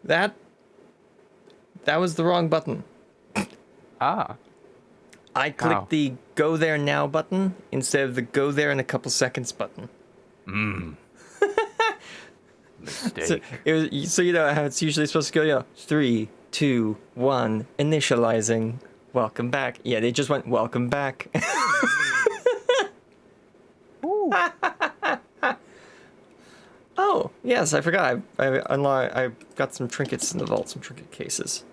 That was the wrong button. Ah. I clicked the go there now button instead of the go there in a couple seconds button. Mistake. So you know how it's usually supposed to go, 3, 2, 1, initializing. Welcome back. Yeah, they just went welcome back. Oh, yes, I forgot. I got some trinkets in the vault, some trinket cases.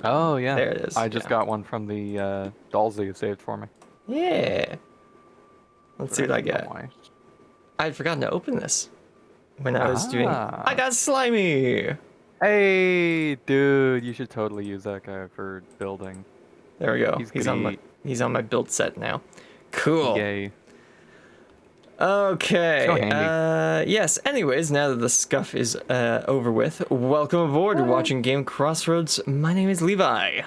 Oh, yeah. There it is. I just got one from the dolls that you saved for me. Yeah. Let's see what I get. I had forgotten to open this when I was doing. I got Slimy. Hey, dude, you should totally use that guy for building. There we go. He's on my build set now. Cool. Yay. Okay. So handy. Yes. Anyways, now that the scuff is over with, welcome aboard. You're watching GameCrossRoads. My name is Levi.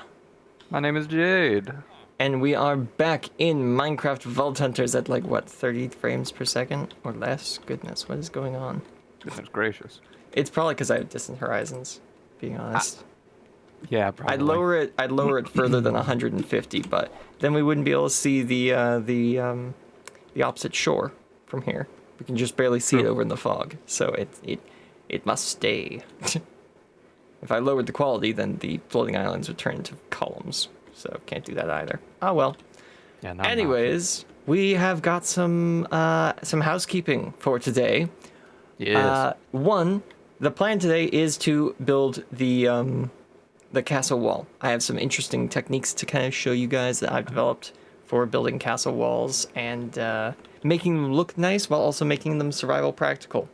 My name is Jade. And we are back in Minecraft Vault Hunters at 30 frames per second or less? Goodness, what is going on? Goodness gracious. It's probably because I have distant horizons, being honest. Yeah, probably. I'd lower it further than 150, but then we wouldn't be able to see the opposite shore from here. We can just barely see it over in the fog, so it must stay. If I lowered the quality, then the floating islands would turn into columns. So can't do that either. Oh well. Yeah. Anyways, we have got some housekeeping for today. Yes. One, the plan today is to build the castle wall. I have some interesting techniques to kind of show you guys that I've developed for building castle walls and making them look nice while also making them survival practical.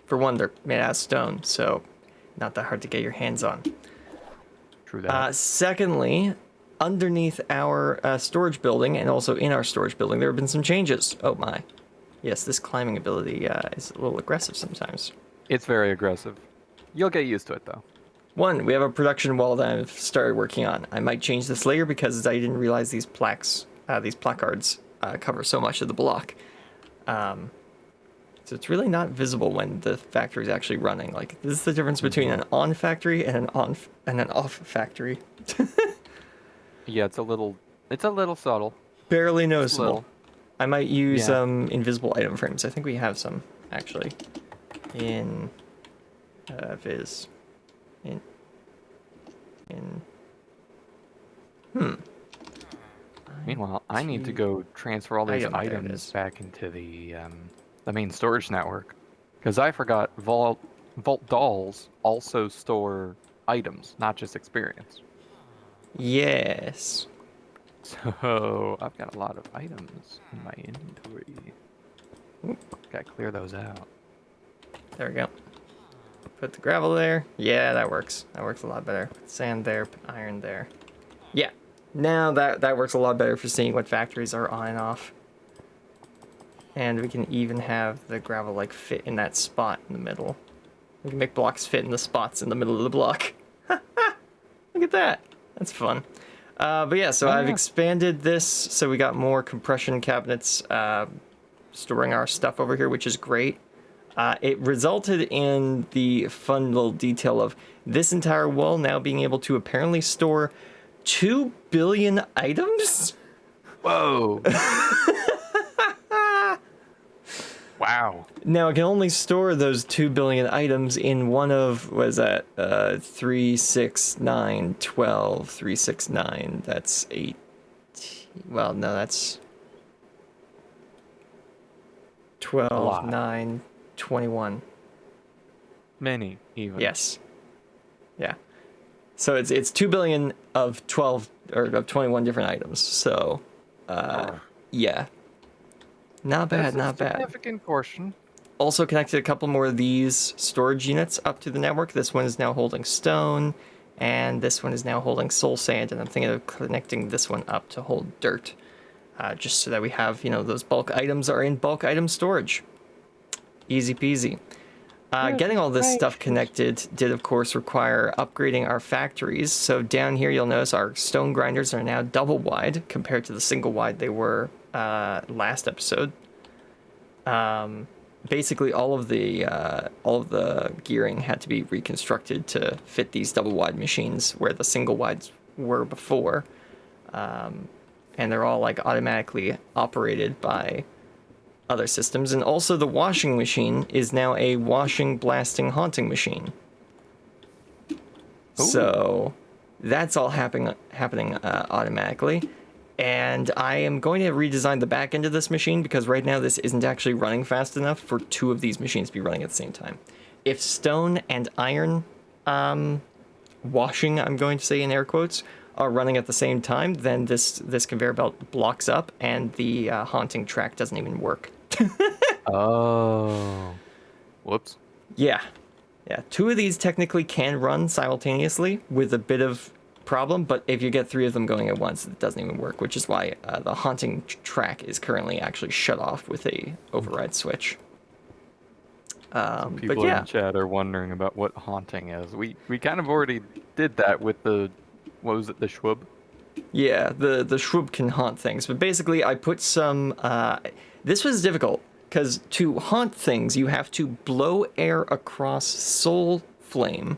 For one, they're made out of stone, so not that hard to get your hands on. True that. Secondly, underneath our storage building and also in our storage building, there have been some changes. Oh my. Yes, this climbing ability is a little aggressive sometimes. It's very aggressive. You'll get used to it, though. One, we have a production wall that I've started working on. I might change this later because I didn't realize these placards cover so much of the block. So it's really not visible when the factory is actually running. This is the difference between an on factory and an off factory. Yeah, it's a little subtle. Barely noticeable. I might use invisible item frames. I think we have some actually in Viz. Meanwhile, I need to go transfer all these items back into the main storage network, because I forgot Vault dolls also store items, not just experience. Yes. So I've got a lot of items in my inventory. Gotta clear those out. There we go. Put the gravel there. Yeah, that works. That works a lot better. Put sand there, put iron there. Yeah. Now that works a lot better for seeing what factories are on and off. And we can even have the gravel fit in that spot in the middle. We can make blocks fit in the spots in the middle of the block. Look at that. That's fun. But yeah, so I've expanded this so we got more compression cabinets storing our stuff over here, which is great. It resulted in the fun little detail of this entire wall now being able to apparently store 2 billion items. Whoa. Wow. Now it can only store those 2 billion items in one of, what is that, 3, 6, 9, 12, 3, 6, 9, that's 8, well, no, that's 12, 9, 21. Many, even. Yes. Yeah. So it's 2 billion of 12, or of 21 different items, so, yeah. Not bad, not bad. Significant portion. Also connected a couple more of these storage units up to the network. This one is now holding stone, and this one is now holding soul sand, and I'm thinking of connecting this one up to hold dirt, just so that we have, those bulk items are in bulk item storage. Easy peasy. Getting all this stuff connected did, of course, require upgrading our factories. So down here, you'll notice our stone grinders are now double wide compared to the single wide they were last episode. basically all of the gearing had to be reconstructed to fit these double wide machines where the single wides were before, and they're all like automatically operated by other systems. And also the washing machine is now a washing, blasting, haunting machine. Ooh. So that's all happening automatically. And I am going to redesign the back end of this machine because right now this isn't actually running fast enough for two of these machines to be running at the same time. If stone and iron washing, I'm going to say in air quotes, are running at the same time, then this conveyor belt blocks up and the haunting track doesn't even work. Oh. Whoops. Yeah. Two of these technically can run simultaneously with a bit of problem, but if you get three of them going at once, it doesn't even work, which is why the haunting track is currently actually shut off with a override switch. People in chat are wondering about what haunting is. We kind of already did that with the, what was it, the Schwab? Yeah, the Schwab can haunt things, but basically I put some, this was difficult, because to haunt things, you have to blow air across soul flame,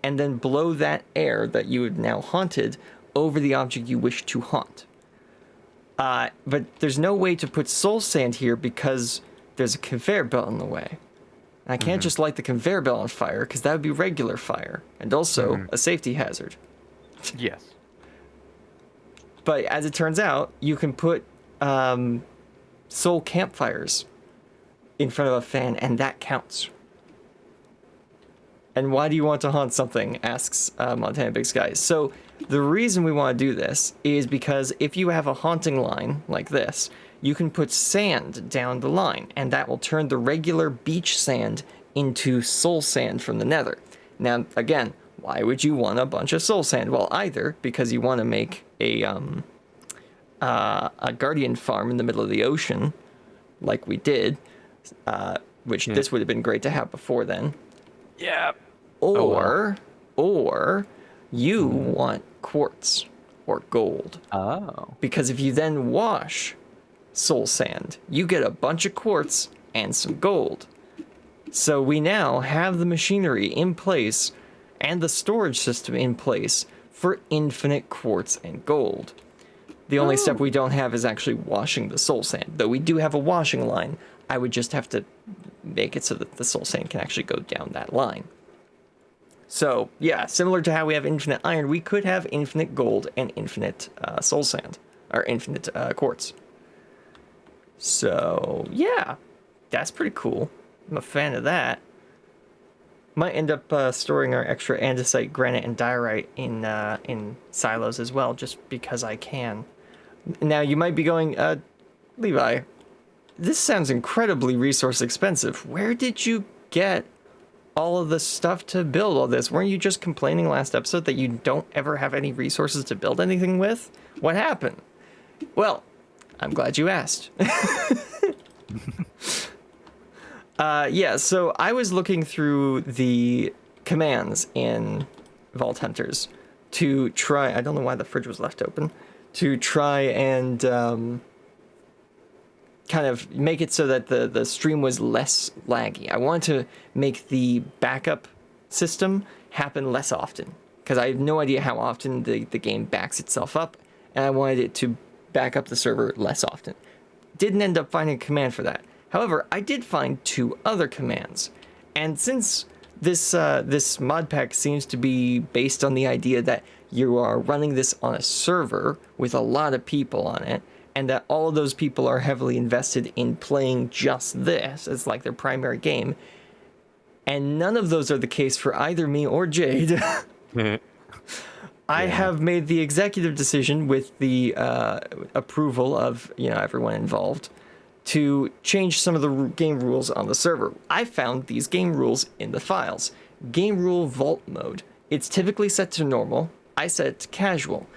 and then blow that air that you had now haunted over the object you wish to haunt. But there's no way to put soul sand here because there's a conveyor belt in the way. And I can't just light the conveyor belt on fire because that would be regular fire and also a safety hazard. Yes. But as it turns out, you can put soul campfires in front of a fan and that counts. And why do you want to haunt something? Asks Montana Big Sky. So the reason we want to do this is because if you have a haunting line like this, you can put sand down the line, and that will turn the regular beach sand into soul sand from the nether. Now, again, why would you want a bunch of soul sand? Well, either because you want to make a guardian farm in the middle of the ocean, like we did, which this would have been great to have before then. Yeah. Or you want quartz or gold. Oh. Because if you then wash soul sand, you get a bunch of quartz and some gold. So we now have the machinery in place and the storage system in place for infinite quartz and gold. The only step we don't have is actually washing the soul sand. Though we do have a washing line, I would just have to make it so that the soul sand can actually go down that line. So, yeah, similar to how we have infinite iron, we could have infinite gold and infinite soul sand, or infinite quartz. So, yeah, that's pretty cool. I'm a fan of that. Might end up storing our extra andesite, granite, and diorite in silos as well, just because I can. Now, you might be going, Levi, this sounds incredibly resource expensive. Where did you get all of the stuff to build all this? Weren't you just complaining last episode that you don't ever have any resources to build anything with? What happened? Well, I'm glad you asked. Yeah, so I was looking through the commands in Vault Hunters to try, I don't know why the fridge was left open, to try and kind of make it so that the stream was less laggy. I wanted to make the backup system happen less often because I have no idea how often the game backs itself up, and I wanted it to back up the server less often. Didn't end up finding a command for that. However, I did find two other commands, and since this mod pack seems to be based on the idea that you are running this on a server with a lot of people on it, and that all of those people are heavily invested in playing just this as like their primary game, and none of those are the case for either me or Jade. I have made the executive decision with the approval of everyone involved to change some of the game rules on the server. I found these game rules in the files. Game rule vault mode. It's typically set to normal. I set it to casual.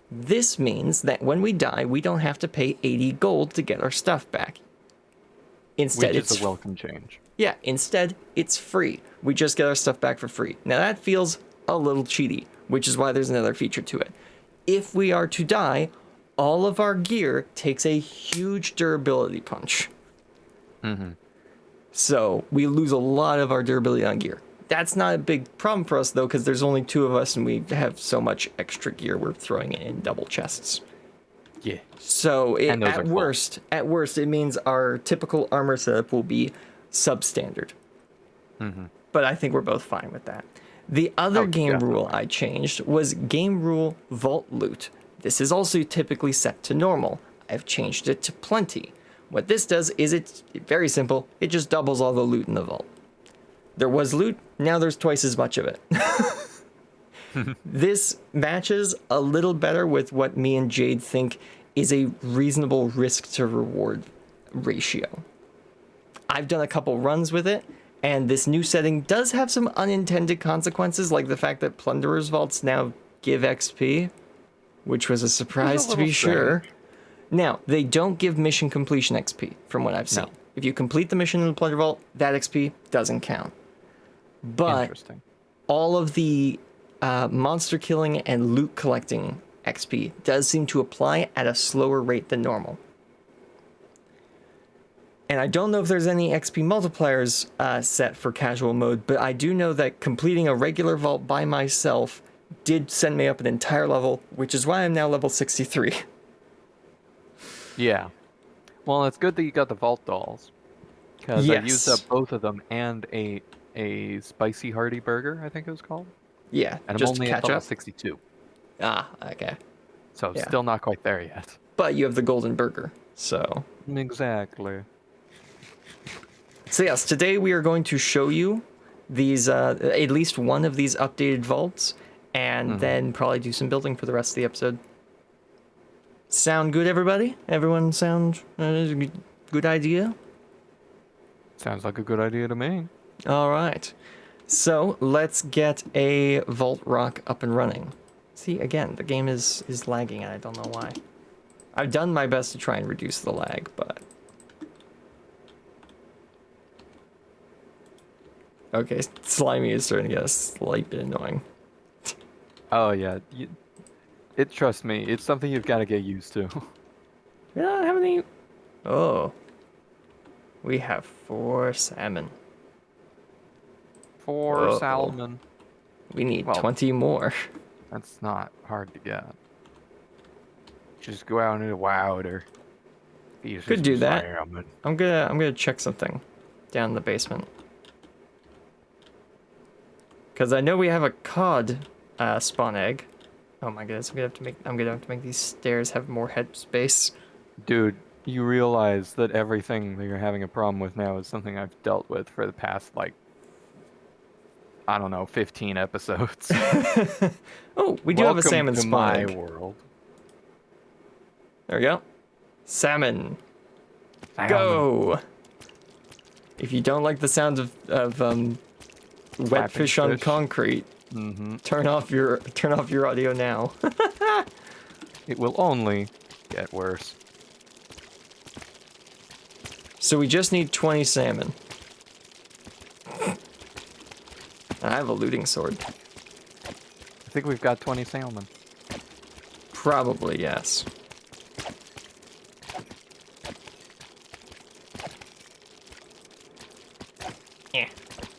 This means that when we die, we don't have to pay 80 gold to get our stuff back. Instead, it's a welcome change. Yeah, instead, it's free. We just get our stuff back for free. Now that feels a little cheaty, which is why there's another feature to it. If we are to die, all of our gear takes a huge durability punch. So we lose a lot of our durability on gear. That's not a big problem for us, though, because there's only 2 of us and we have so much extra gear we're throwing it in double chests. Yeah. So at full. worst, it means our typical armor setup will be substandard. But I think we're both fine with that. The other game rule I changed was game rule vault loot. This is also typically set to normal. I've changed it to plenty. What this does is it's very simple. It just doubles all the loot in the vault. There was loot, now there's twice as much of it. This matches a little better with what me and Jade think is a reasonable risk to reward ratio. I've done a couple runs with it, and this new setting does have some unintended consequences, like the fact that Plunderer's Vaults now give XP, which was a surprise to be sure. Now, they don't give mission completion XP, from what I've seen. No. If you complete the mission in the Plunder Vault, that XP doesn't count. But all of the monster killing and loot collecting XP does seem to apply at a slower rate than normal. And I don't know if there's any XP multipliers set for casual mode, but I do know that completing a regular vault by myself did send me up an entire level, which is why I'm now level 63. Yeah. Well, it's good that you got the vault dolls. Because I used up both of them and a spicy hearty burger, I think it was called. Yeah, and I'm just only to at catch level up. 62. Ah, okay. So still not quite there yet. But you have the golden burger, so... Exactly. So yes, today we are going to show you these, at least one of these updated vaults, and then probably do some building for the rest of the episode. Sound good, everybody? Everyone sound good idea? Sounds like a good idea to me. All right. So let's get a vault rock up and running. See, again, the game is lagging, and I don't know why. I've done my best to try and reduce the lag, but... Okay, Slimy is starting to get a slight bit annoying. Oh, yeah. Trust me, it's something you've got to get used to. We don't have any... Oh. We have 4 salmon. 4 salmon. We need 20 more. That's not hard to get. Just go out into the wild or... Could do that. I'm gonna check something down in the basement. Because I know we have a cod spawn egg. Oh my goodness, I'm gonna have to make these stairs have more head space. Dude, you realize that everything that you're having a problem with now is something I've dealt with for the past, like, I don't know, 15 episodes. Oh, we do have a salmon spawn egg. Welcome to my world. There we go. Salmon. Go! If you don't like the sound of wet fish on concrete, turn off your audio now. It will only get worse. So we just need 20 salmon. I have a looting sword. I think we've got 20 salmon. Probably, yes. Yeah.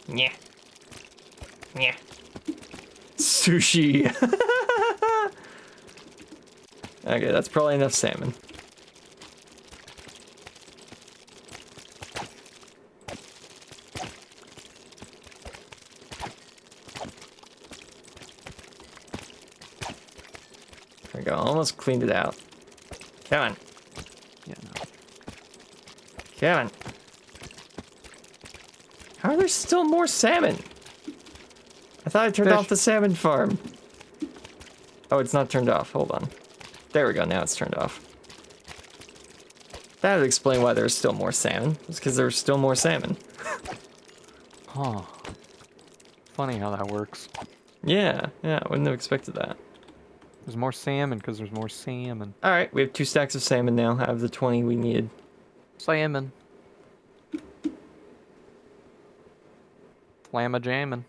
Yeah. Yeah. Sushi. Okay, that's probably enough salmon. There we go, almost cleaned it out. Come on. Yeah, no. Come on. How are there still more salmon? I thought I turned off the salmon farm. Oh, it's not turned off. Hold on. There we go. Now it's turned off. That would explain why there's still more salmon. It's because there's still more salmon. Huh. Funny how that works. Yeah, I wouldn't have expected that. There's more salmon because there's more salmon. All right, we have 2 stacks of salmon now out of the 20 we needed. Salmon. Slamma jammin'.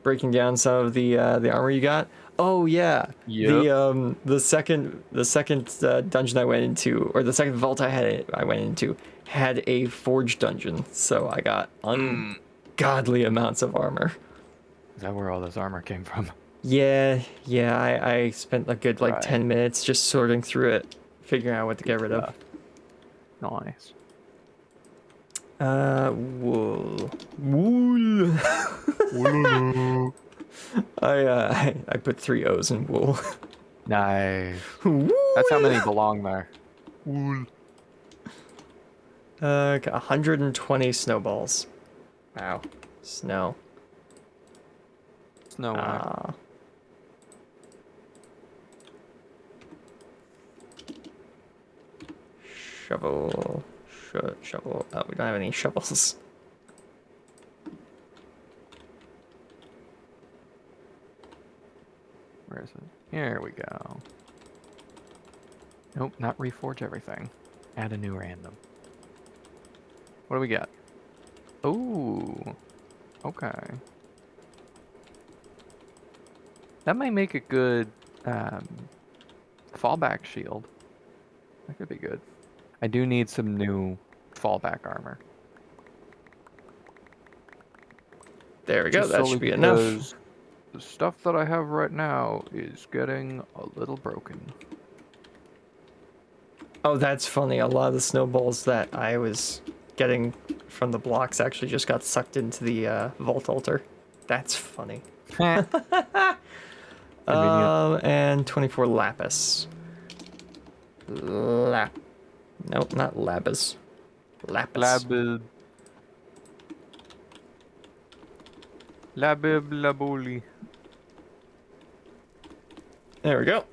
breaking down some of the armor you got. Oh yeah, Yep. the second dungeon I went into, or the second vault I went into, had a forge dungeon, so I got ungodly amounts of armor. Is that where all this armor came from? Yeah, I spent a good like Right. 10 minutes just sorting through it, figuring out what to get rid of. Nice. Wool. Wool. I put 3 O's in wool. Nice. Wool. That's how many belong there. Wool. Got 120 snowballs. Wow. Snow. Snow white. Shovel. Shovel. Oh, we don't have any shovels. Where is it? Here we go. Nope, not reforge everything. Add a new random. What do we got? Ooh. Okay. That might make a good fallback shield. That could be good. I do need some new fallback armor. There we go. Just That solely should be enough. because the stuff that I have right now is getting a little broken. Oh, that's funny. A lot of the snowballs that I was getting from the blocks actually just got sucked into the vault altar. That's funny. And 24 lapis. Nope, not lapis. Lapis. Labib labuli. There we go.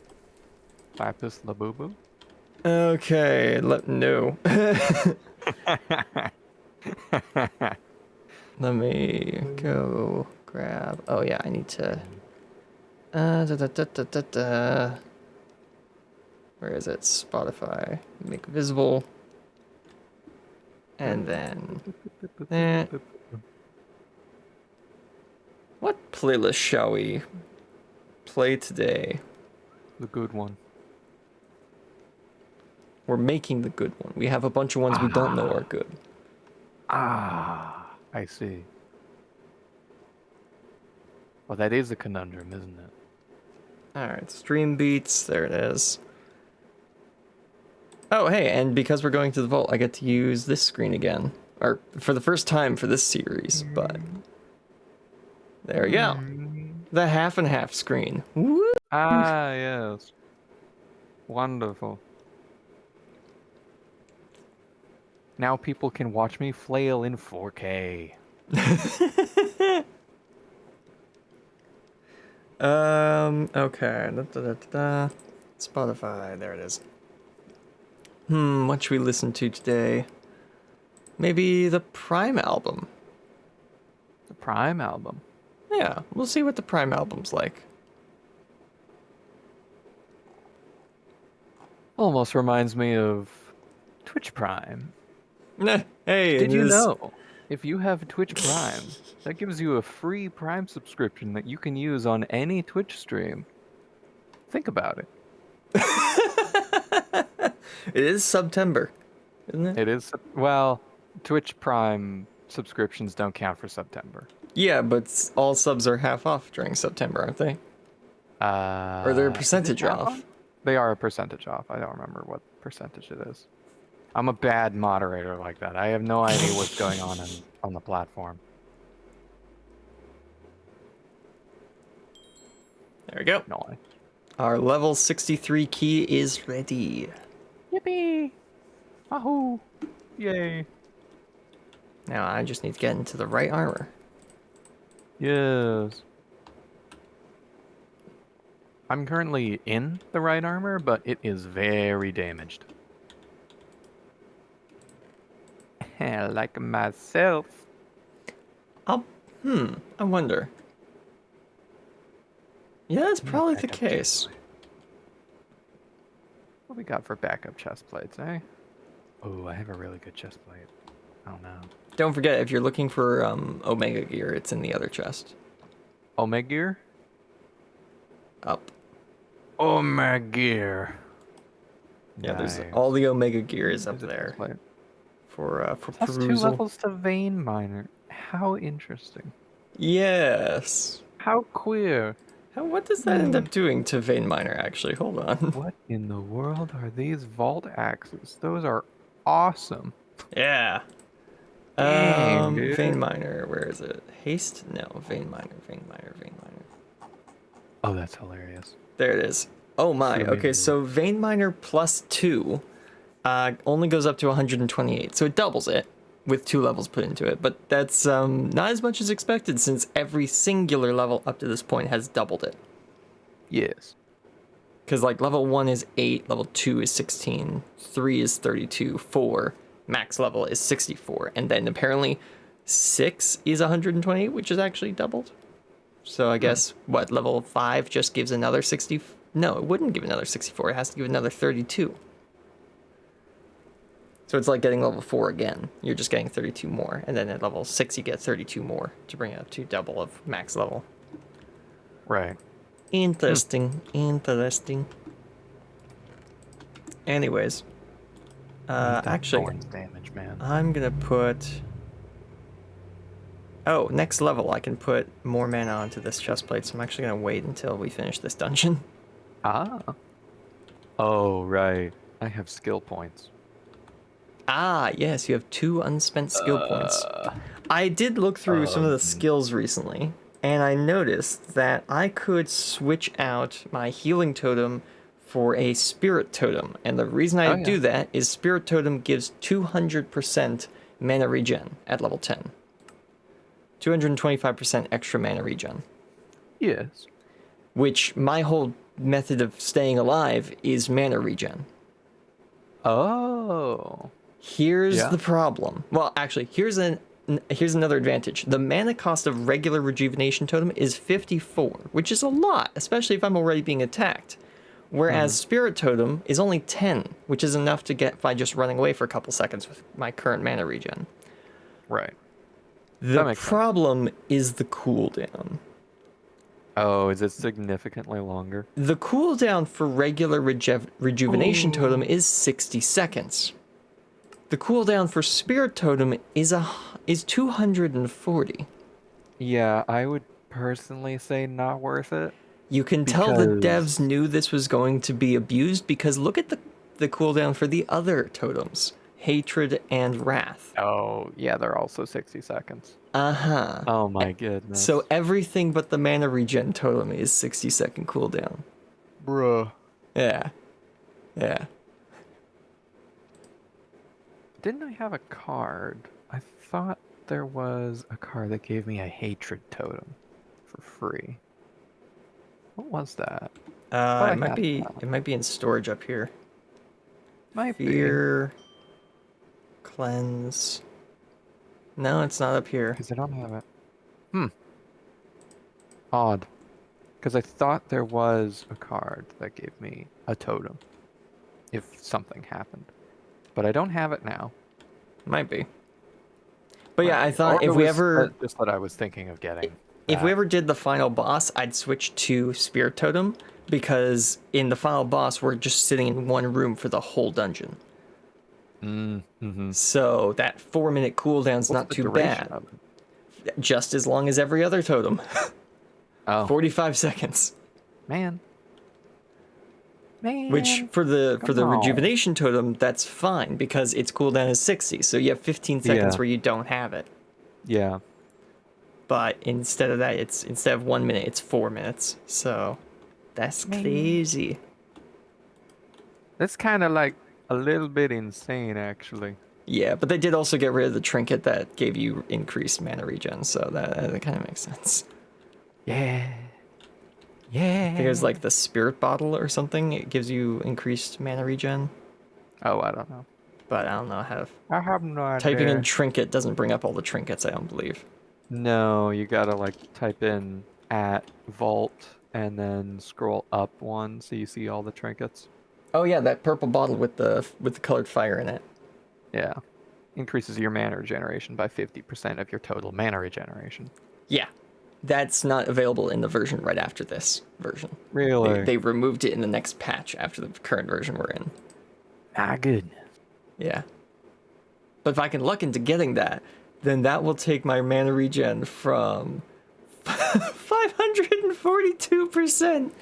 Lapis labubu. Okay, no. Let me go grab. Oh yeah, I need to. Where is it? Spotify. Make visible. And then. What playlist shall we play today? The good one. We're making the good one. We have a bunch of ones we don't know are good. I see. Well, that is a conundrum, isn't it? Alright, stream beats. There it is. Oh, hey, and because we're going to the vault, I get to use this screen again. Or for the first time for this series, but. There we go. The half and half screen. Woo! Ah, yes. Wonderful. Now people can watch me flail in 4K. Okay. Spotify, there it is. What should we listen to today? Maybe the Prime album. The Prime album? Yeah, we'll see what the Prime album's like. Almost reminds me of Twitch Prime. Hey, did you know? If you have Twitch Prime, that gives you a free Prime subscription that you can use on any Twitch stream. Think about it. It is September, isn't it? It is. Well, Twitch Prime subscriptions don't count for September. Yeah, but all subs are half off during September, aren't they? Or they're a percentage off. They are a percentage off. I don't remember what percentage it is. I'm a bad moderator like that. I have no idea what's going on the platform. There we go. No. Our level 63 key is ready. Yippee! Wahoo! Yay! Now I just need to get into the right armor. Yes. I'm currently in the right armor, but it is very damaged. Like myself. I wonder. Yeah, that's probably the case. What we got for backup chest plates, eh? Oh, I have a really good chest plate. Oh no. Don't forget, if you're looking for Omega gear, it's in the other chest. Omega? Up. Omega. Yeah, there's Nice. all the Omega gear is up Is it there this way? for That's 2 perusal. levels to Vein Miner. How interesting. Yes. How queer. What does that end up doing to Vein Miner, actually? Hold on. What in the world are these vault axes? Those are awesome. Yeah. Dang, Vein dude. Miner, where is it? Haste? No, Vein Miner, Vein Miner, Vein Miner. Oh, that's hilarious. There it is. Oh my. Threw me Okay, a little. so Vein Miner plus 2 only goes up to 128, so it doubles it with 2 levels put into it. But that's not as much as expected since every singular level up to this point has doubled it. Yes. Because like level 1 is 8, level 2 is 16, 3 is 32, 4 max level is 64, and then apparently 6 is 128, which is actually doubled. So I guess what, level 5 just gives another 60? No, it wouldn't give another 64. It has to give another 32. So it's like getting level 4 again. You're just getting 32 more, and then at level 6 you get 32 more to bring it up to double of max level. Right. Interesting. Interesting. Anyways, actually, thorns damage, man. I'm gonna put. Oh, next level, I can put more mana onto this chest plate, so I'm actually gonna wait until we finish this dungeon. Ah. Oh, right. I have skill points. Ah, yes, you have 2 unspent skill points. I did look through some of the skills recently, and I noticed that I could switch out my healing totem for a spirit totem. And the reason I do that is spirit totem gives 200% mana regen at level 10. 225% extra mana regen. Yes. Which my whole method of staying alive is mana regen. Oh. Here's the problem. Well, actually, here's another advantage. The mana cost of regular rejuvenation totem is 54, which is a lot, especially if I'm already being attacked. Whereas spirit totem is only 10, which is enough to get by just running away for a couple seconds with my current mana regen. Right. The problem is the cooldown. Oh, is it significantly longer? The cooldown for regular rejuvenation totem is 60 seconds. The cooldown for spirit totem is 240. Yeah, I would personally say not worth it. You can tell the devs knew this was going to be abused because look at the cooldown for the other totems. Hatred and Wrath. Oh, yeah, they're also 60 seconds. Uh-huh. Oh my goodness. So everything but the mana regen totem is 60-second cooldown. Bruh. Yeah. Yeah. Didn't I have a card? I thought there was a card that gave me a hatred totem for free. What was that? It might be in storage up here. Might Fear. Cleanse. No, it's not up here. Because I don't have it. Odd. Because I thought there was a card that gave me a totem if something happened. But I don't have it now. Might be. But yeah, I thought if we ever... Just what I was thinking of getting. If we ever did the final boss, I'd switch to Spirit Totem, because in the final boss, we're just sitting in one room for the whole dungeon. So that 4-minute cooldown's not too bad. Just as long as every other totem. 45 seconds. Man. Which for the rejuvenation totem, that's fine because its cooldown is 60. So you have 15 seconds where you don't have it. Yeah. But instead of that, instead of 1 minute, it's 4 minutes. So that's crazy. That's kind of like a little bit insane, actually. Yeah, but they did also get rid of the trinket that gave you increased mana regen, so that kind of makes sense. Yeah. I think it was like the spirit bottle or something. It gives you increased mana regen. Oh, I don't know. But I don't know how to... I have no idea. Typing in trinket doesn't bring up all the trinkets, I don't believe. No, you gotta like type in @vault and then scroll up one so you see all the trinkets. Oh yeah, that purple bottle with the colored fire in it. Yeah. Increases your mana regeneration by 50% of your total mana regeneration. Yeah. That's not available in the version right after this version. Really? They removed it in the next patch after the current version we're in. Ah, goodness. Yeah. But if I can luck into getting that, then that will take my mana regen from 542%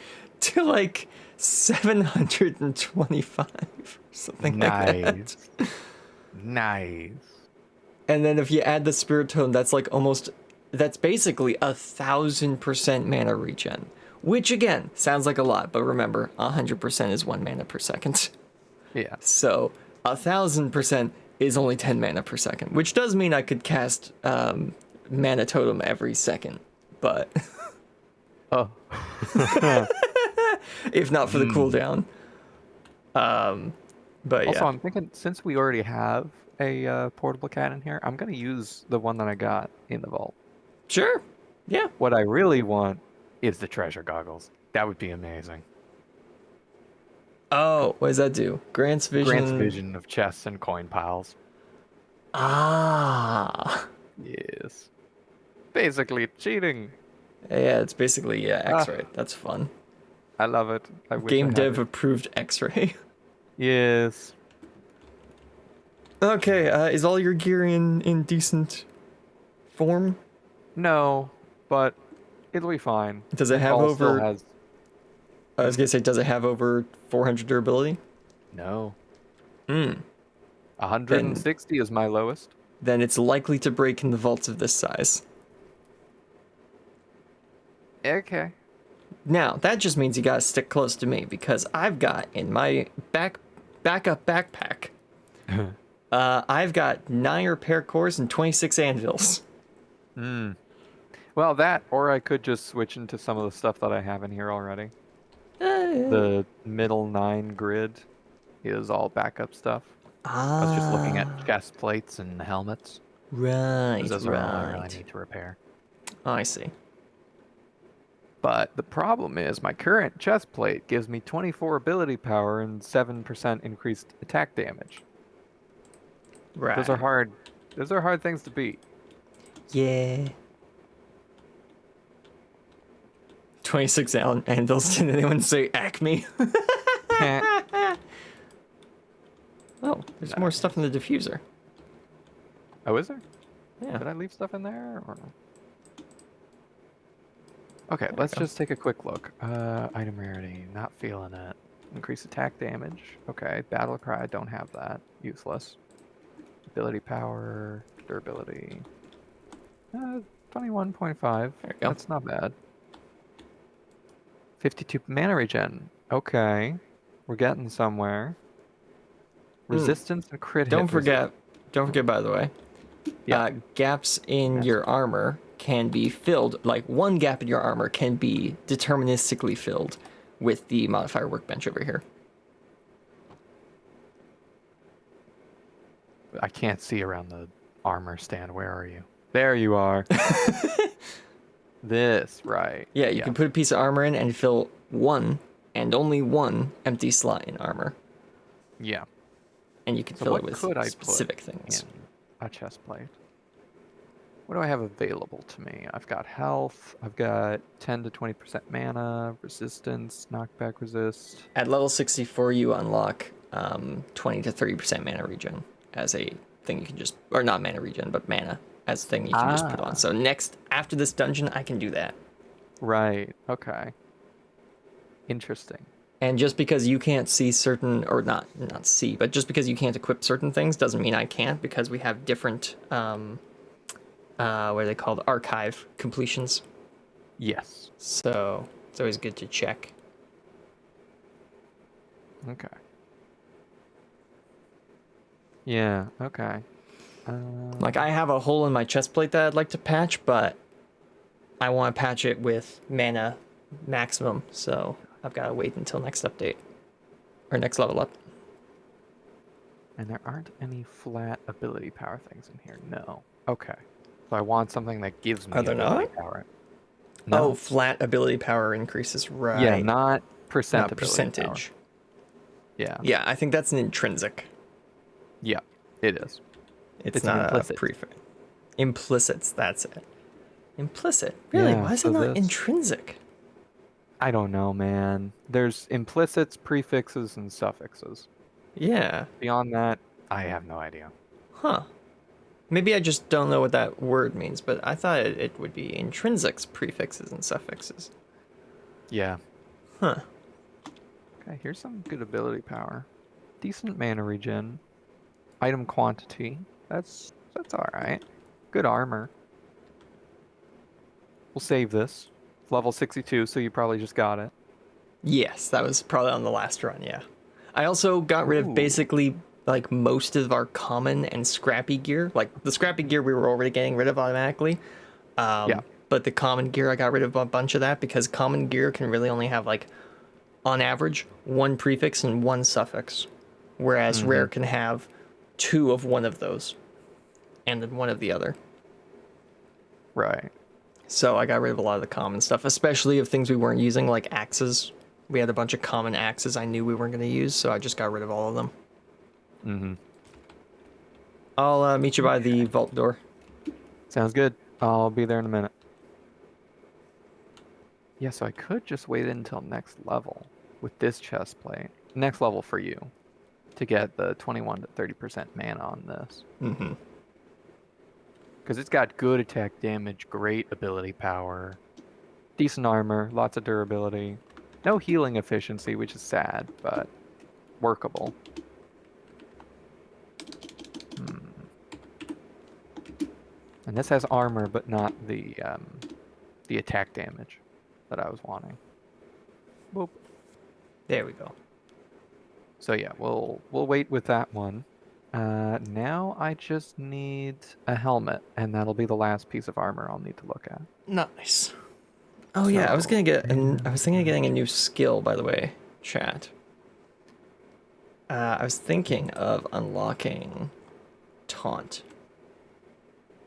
to like 725, something like that. Nice. And then if you add the Spirit Tome, that's basically 1,000% mana regen. Which again, sounds like a lot, but remember, 100% is 1 mana per second. Yeah. So 1,000% is only 10 mana per second, which does mean I could cast Mana Totem every second, but Oh. if not for the cooldown. But Also, yeah. I'm thinking since we already have a portable cannon here, I'm gonna use the one that I got in the vault. Sure. Yeah. What I really want is the treasure goggles. That would be amazing. Oh, what does that do? Grants Vision of chests and coin piles. Ah. Yes. Basically cheating. Yeah, it's basically X-ray. That's fun. I love it. I wish Game I had dev it. approved X-ray. Yes. Okay, is all your gear in decent form? No, but it'll be fine. Does it have Ball still over? has... I was gonna say, does it have over 400 durability? No. Hmm. 160 is my lowest. Then it's likely to break in the vaults of this size. Okay. Now, that just means you gotta stick close to me, because I've got in my backup backpack, I've got 9 repair cores and 26 anvils. Well, that, or I could just switch into some of the stuff that I have in here already. The middle 9 grid is all backup stuff. I was just looking at chest plates and helmets. Right, Those are all I really need to repair. Oh, I see. But the problem is my current chest plate gives me 24 ability power and 7% increased attack damage. Right. Those are hard. Those are hard things to beat. Yeah. 26 anvils. Did anyone say Acme? Oh, there's more stuff in the diffuser. Oh, is there? Yeah. Did I leave stuff in there? Or... Okay, let's just take a quick look. Item rarity, not feeling it. Increase attack damage. Okay, battle cry, don't have that. Useless. Ability power, durability. 21.5. There you go. That's not bad. 52 mana regen. Okay, we're getting somewhere. Resistance and crit hit. Don't forget, by the way, gaps in your armor can be filled, like one gap in your armor can be deterministically filled with the modifier workbench over here. I can't see around the armor stand. Where are you? There you are. This, right. Yeah, you can put a piece of armor in and fill one and only one empty slot in armor. Yeah. And you can fill it with specific things. In a chest plate. What do I have available to me? I've got health. I've got 10 to 20% mana, resistance, knockback resist. At level 64, you unlock 20 to 30% mana regen as a thing you can just, or not mana regen, but mana as a thing you can just put on. So after this dungeon, I can do that. Right. Okay. Interesting. And just because you can't see certain, or not see, but just because you can't equip certain things doesn't mean I can't, because we have different, what are they called? Archive completions. Yes. So it's always good to check. Okay. Yeah, okay. Like, I have a hole in my chest plate that I'd like to patch, but I want to patch it with mana maximum, so I've got to wait until next update. Or next level up. And there aren't any flat ability power things in here. No. Okay. So I want something that gives me ability power. No. Oh, flat ability power increases, right. Yeah, not percent not percentage. Power. Yeah. Yeah, I think that's an intrinsic. Yeah, it is. It's not implicit. Implicits, that's it. Implicit? Really? Yeah, Why is it so not this... intrinsic? I don't know, man. There's implicits, prefixes, and suffixes. Yeah. Beyond that, I have no idea. Huh. Maybe I just don't know what that word means, but I thought it would be intrinsics, prefixes, and suffixes. Yeah. Huh. Okay, here's some good ability power. Decent mana regen. Item quantity. That's alright. Good armor. We'll save this. It's level 62, so you probably just got it. Yes, that was probably on the last run, yeah. I also got rid of Ooh. basically like most of our common and scrappy gear. Like the scrappy gear we were already getting rid of automatically. Yeah. But the common gear, I got rid of a bunch of that because common gear can really only have like, on average, one prefix and one suffix. Whereas rare can have two of one of those and then one of the other. Right. So I got rid of a lot of the common stuff, especially of things we weren't using, like axes. We had a bunch of common axes I knew we weren't going to use, so I just got rid of all of them. Mm-hmm. I'll meet you by the vault door. Sounds good. I'll be there in a minute. Yeah, so I could just wait until next level with this chest plate. Next level for you to get the 21 to 30% mana on this. Mm-hmm. Because it's got good attack damage, great ability power, decent armor, lots of durability. No healing efficiency, which is sad, but workable. And this has armor, but not the attack damage that I was wanting. Boop. There we go. So yeah, we'll wait with that one. Now I just need a helmet, and that'll be the last piece of armor I'll need to look at. Nice. Oh yeah, I was thinking of getting a new skill, by the way, chat. I was thinking of unlocking taunt.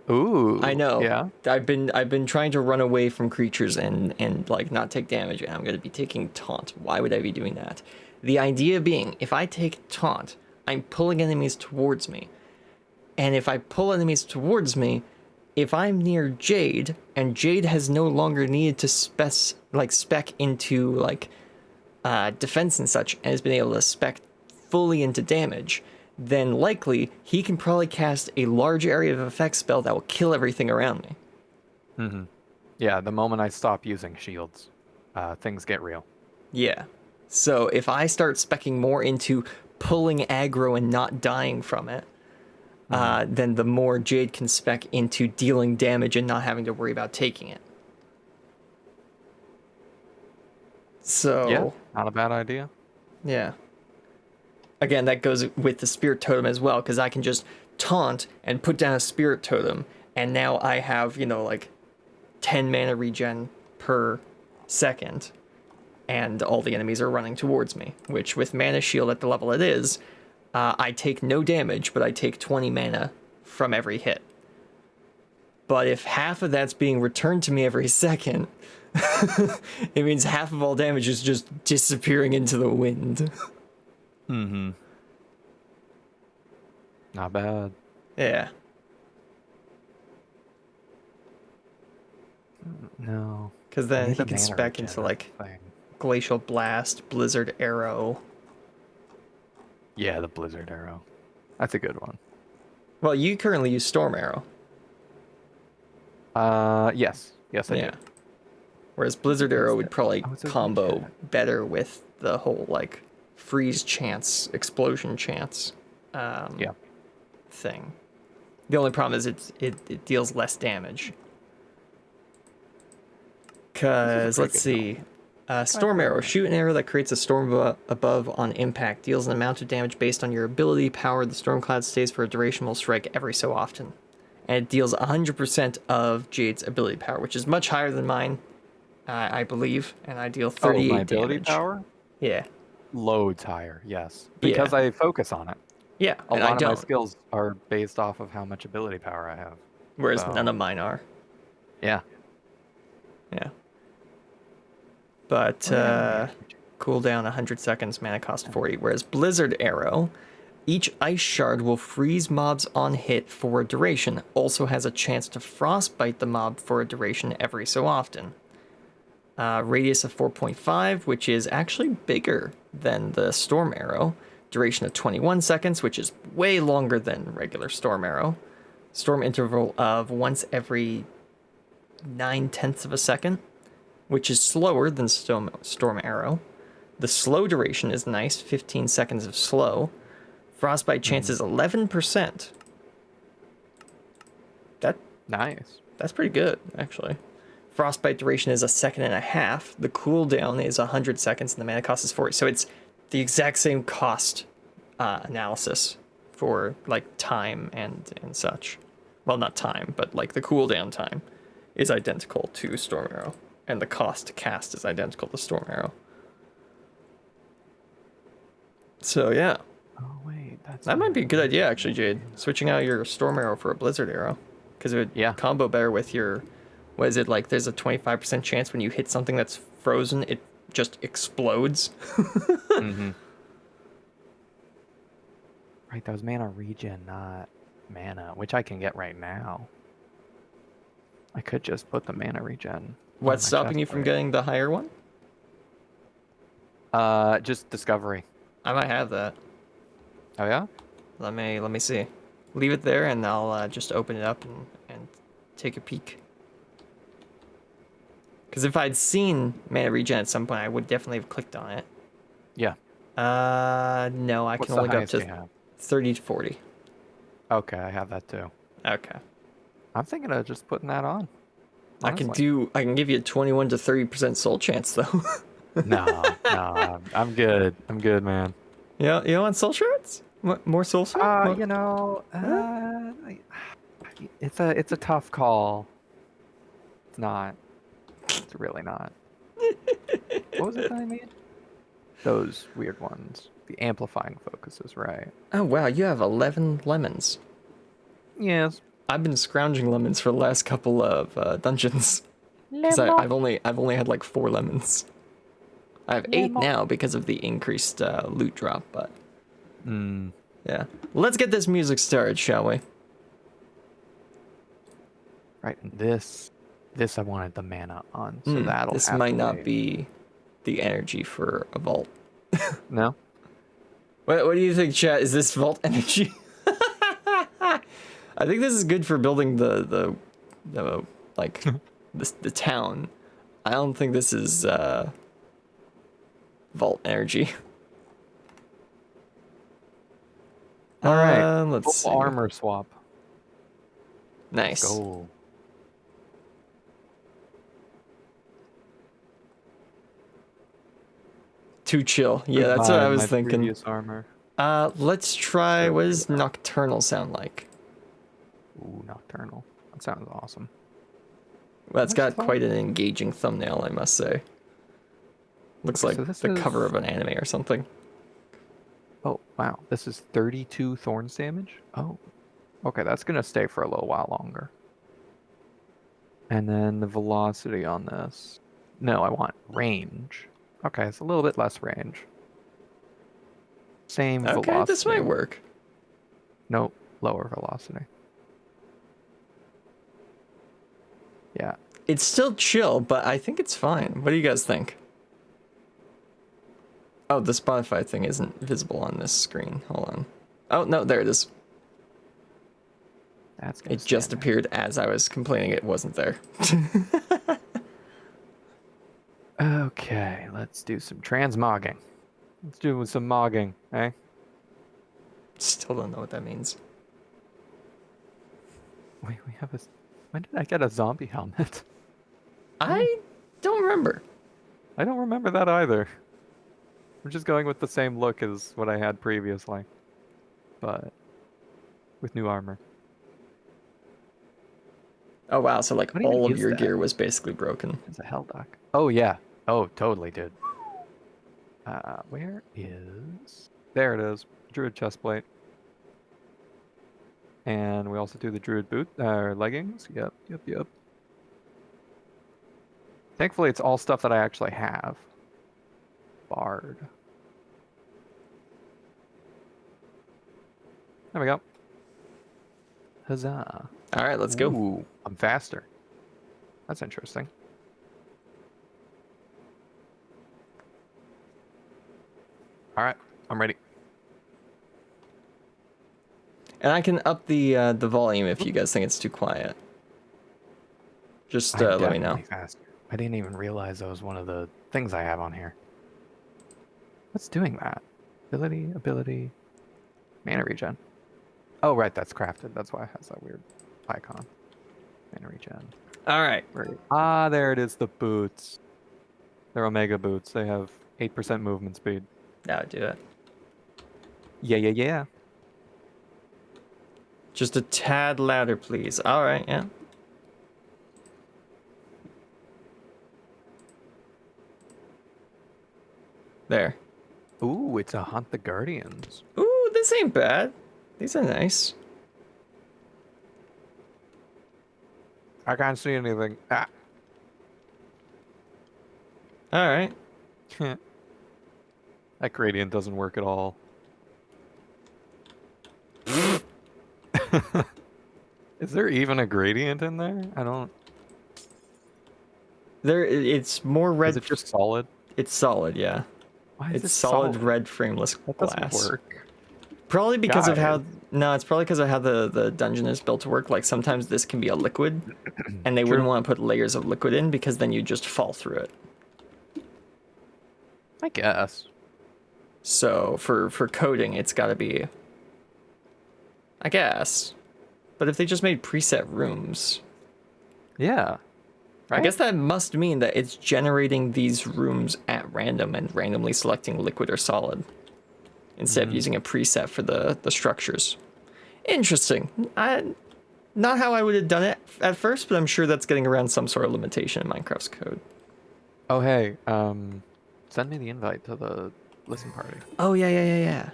Ooh. I know. Yeah. I've been trying to run away from creatures and like not take damage, and I'm gonna be taking taunt. Why would I be doing that? The idea being, if I take taunt, I'm pulling enemies towards me. And if I pull enemies towards me, if I'm near Jade, and Jade has no longer needed to spec into like defense and such, and has been able to spec fully into damage, then likely he can probably cast a large area of effect spell that will kill everything around me. Mm-hmm. Yeah, the moment I stop using shields, things get real. Yeah. So if I start specking more into pulling aggro and not dying from it, then the more Jade can spec into dealing damage and not having to worry about taking it. So Yeah, not a bad idea. Yeah. Again, that goes with the spirit totem as well, because I can just taunt and put down a spirit totem, and now I have, like 10 mana regen per second, and all the enemies are running towards me, which with mana shield at the level it is, I take no damage, but I take 20 mana from every hit. But if half of that's being returned to me every second, it means half of all damage is just disappearing into the wind. Mm-hmm. Not bad. Yeah. No. Because then he can spec into like Glacial Blast, Blizzard Arrow. Yeah, the Blizzard Arrow. That's a good one. Well, you currently use Storm Arrow. Yes. Yes, I do. Whereas Blizzard Arrow would probably a combo better with the whole like freeze chance, explosion chance thing. The only problem is it deals less damage. Because, let's see. Storm Arrow. Shoot an arrow that creates a storm above on impact. Deals an amount of damage based on your ability power. The storm cloud stays for a duration, will strike every so often. And it deals 100% of Jade's ability power, which is much higher than mine, I believe. And I deal 38 my ability damage. Power? Yeah. Loads higher, yes. Because I focus on it. Yeah, a lot of my skills are based off of how much ability power I have. Whereas none of mine are. Yeah. Yeah. But cooldown 100 seconds, mana cost 40. Whereas Blizzard Arrow Each ice shard will freeze mobs on hit for a duration. Also has a chance to frostbite the mob for a duration every so often. Radius of 4.5, which is actually bigger than the Storm Arrow. Duration of 21 seconds, which is way longer than regular Storm Arrow. Storm interval of once every 9/10 of a second, which is slower than Storm Arrow. The slow duration is nice, 15 seconds of slow. Frostbite chance is 11%. Nice. That's pretty good, actually. Frostbite duration is 1.5 seconds. The cooldown is 100 seconds, and the mana cost is 40. So it's the exact same cost analysis for like time and such. Well, not time, but like the cooldown time is identical to Storm Arrow, and the cost to cast is identical to Storm Arrow. So yeah. Oh wait, that might be a good idea actually, Jade. Switching out your Storm Arrow for a Blizzard Arrow, because it would combo better with your. What is it like? There's a 25% chance when you hit something that's frozen, it just explodes. Mm-hmm. Right, that was mana regen, not mana, which I can get right now. I could just put the mana regen. What's stopping you from getting the higher one? Just discovery. I might have that. Oh yeah? Let me see. Leave it there, and I'll just open it up and take a peek. Because if I'd seen mana regen at some point, I would definitely have clicked on it. Yeah. No, I can only go up to 30 to 40. Okay, I have that too. Okay. I'm thinking of just putting that on. Honestly. I can give you a 21 to 30% soul chance though. No, I'm good. I'm good, man. Yeah, you want soul shards? More soul shards? It's a tough call. It's not. It's really not. What was it that I made? Those weird ones. The amplifying focuses, right? Oh wow, you have 11 lemons. Yes. I've been scrounging lemons for the last couple of dungeons. Because I've only had like 4 lemons. I have 8 now because of the increased loot drop, but yeah. Let's get this music started, shall we? Right, this I wanted the mana on, so that'll. This might not be the energy for a vault. No. What do you think, chat? Is this vault energy? I think this is good for building the town. I don't think this is vault energy. All right. Let's see. Armor swap. Nice. Let's go. Too chill. Yeah, that's what I was thinking. Previous armor. Let's try. What does Nocturnal sound like? Ooh, Nocturnal. That sounds awesome. Well, it's got quite an engaging thumbnail, I must say. Looks like the cover of an anime or something. Oh, wow. This is 32 thorns damage? Oh. Okay, that's going to stay for a little while longer. And then the velocity on this. No, I want range. Okay, it's a little bit less range. Same velocity. Okay, this might work. Nope, lower velocity. Yeah. It's still chill, but I think it's fine. What do you guys think? Oh, the Spotify thing isn't visible on this screen. Hold on. Oh, no, there it is. It just appeared as I was complaining it wasn't there. Okay, let's do some transmogging. Let's do some mogging, eh? Still don't know what that means. Wait, we have a... When did I get a zombie helmet? I don't remember. I don't remember that either. I'm just going with the same look as what I had previously. But... with new armor. Oh wow, so like all of your gear was basically broken. It's a Helldock. Oh yeah. Oh, totally, dude. Where is... There it is. Druid chestplate. And we also do the Druid boot, leggings. Yep. Thankfully, it's all stuff that I actually have. Bard. There we go. Huzzah. All right, let's go. Ooh, I'm faster. That's interesting. All right, I'm ready. And I can up the volume if you guys think it's too quiet. Just I'm let me know. definitely faster. I didn't even realize that was one of the things I have on here. What's doing that? Ability, mana regen. Oh, right, that's crafted. That's why it has that weird icon. Mana regen. All right. Ah, there it is, the boots. They're Omega boots. They have 8% movement speed. That would do it. Yeah. Just a tad louder, please. All right, yeah. There. Ooh, it's a Hunt the Guardians. Ooh, this ain't bad. These are nice. I can't see anything. Ah. All right. That gradient doesn't work at all. Is there even a gradient in there? I don't... It's more red. Is it just solid? It's solid, yeah. Why is It's it solid red frameless that glass. doesn't work. Probably because of how... Guys. No, it's probably because of how the dungeon is built to work. Like, sometimes this can be a liquid, and they wouldn't want to put layers of liquid in because then you just fall through it. I guess. So, for coding, it's got to be... I guess. But if they just made preset rooms... Yeah. Right? I guess that must mean that it's generating these rooms at random and randomly selecting liquid or solid instead of using a preset for the structures. Interesting. Not how I would have done it at first, but I'm sure that's getting around some sort of limitation in Minecraft's code. Oh, hey. Send me the invite to the listen party. Oh, yeah.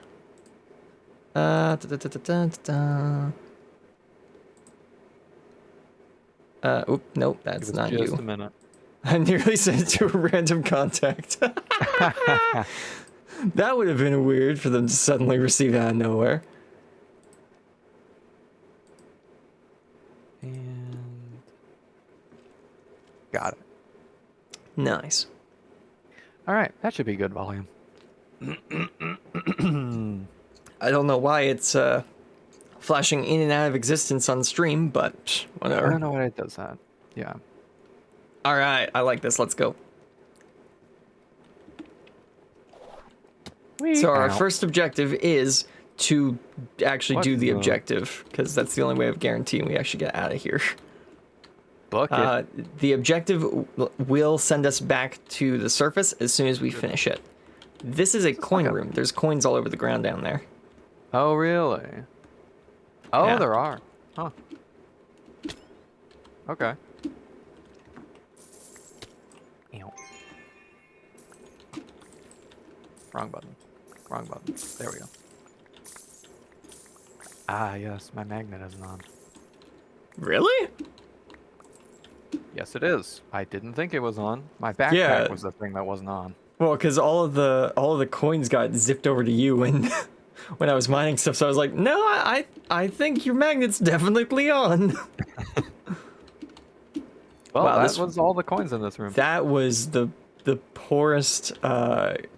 Nope, that's not just you. a minute. I nearly sent it to a random contact. That would have been weird for them to suddenly receive out of nowhere. And... Got it. Nice. All right, that should be good volume. I don't know why it's flashing in and out of existence on stream, but whatever. I don't know why it does that. Yeah. All right, I like this. Let's go. So our first objective is to actually do the objective, because that's the only way of guaranteeing we actually get out of here. Bucket. The objective will send us back to the surface as soon as we finish it. This is a coin room. There's coins all over the ground down there. Oh, really? Oh, Yeah. there are. Huh. Okay. Ew. Wrong button. Wrong button. There we go. Ah, yes, my magnet isn't on. Really? Yes, it is. I didn't think it was on. My backpack was the thing that wasn't on. Well, because all of the coins got zipped over to you when when I was mining stuff. So I was like, no, I think your magnet's definitely on. Well, Wow, that was all the coins in this room. That was the poorest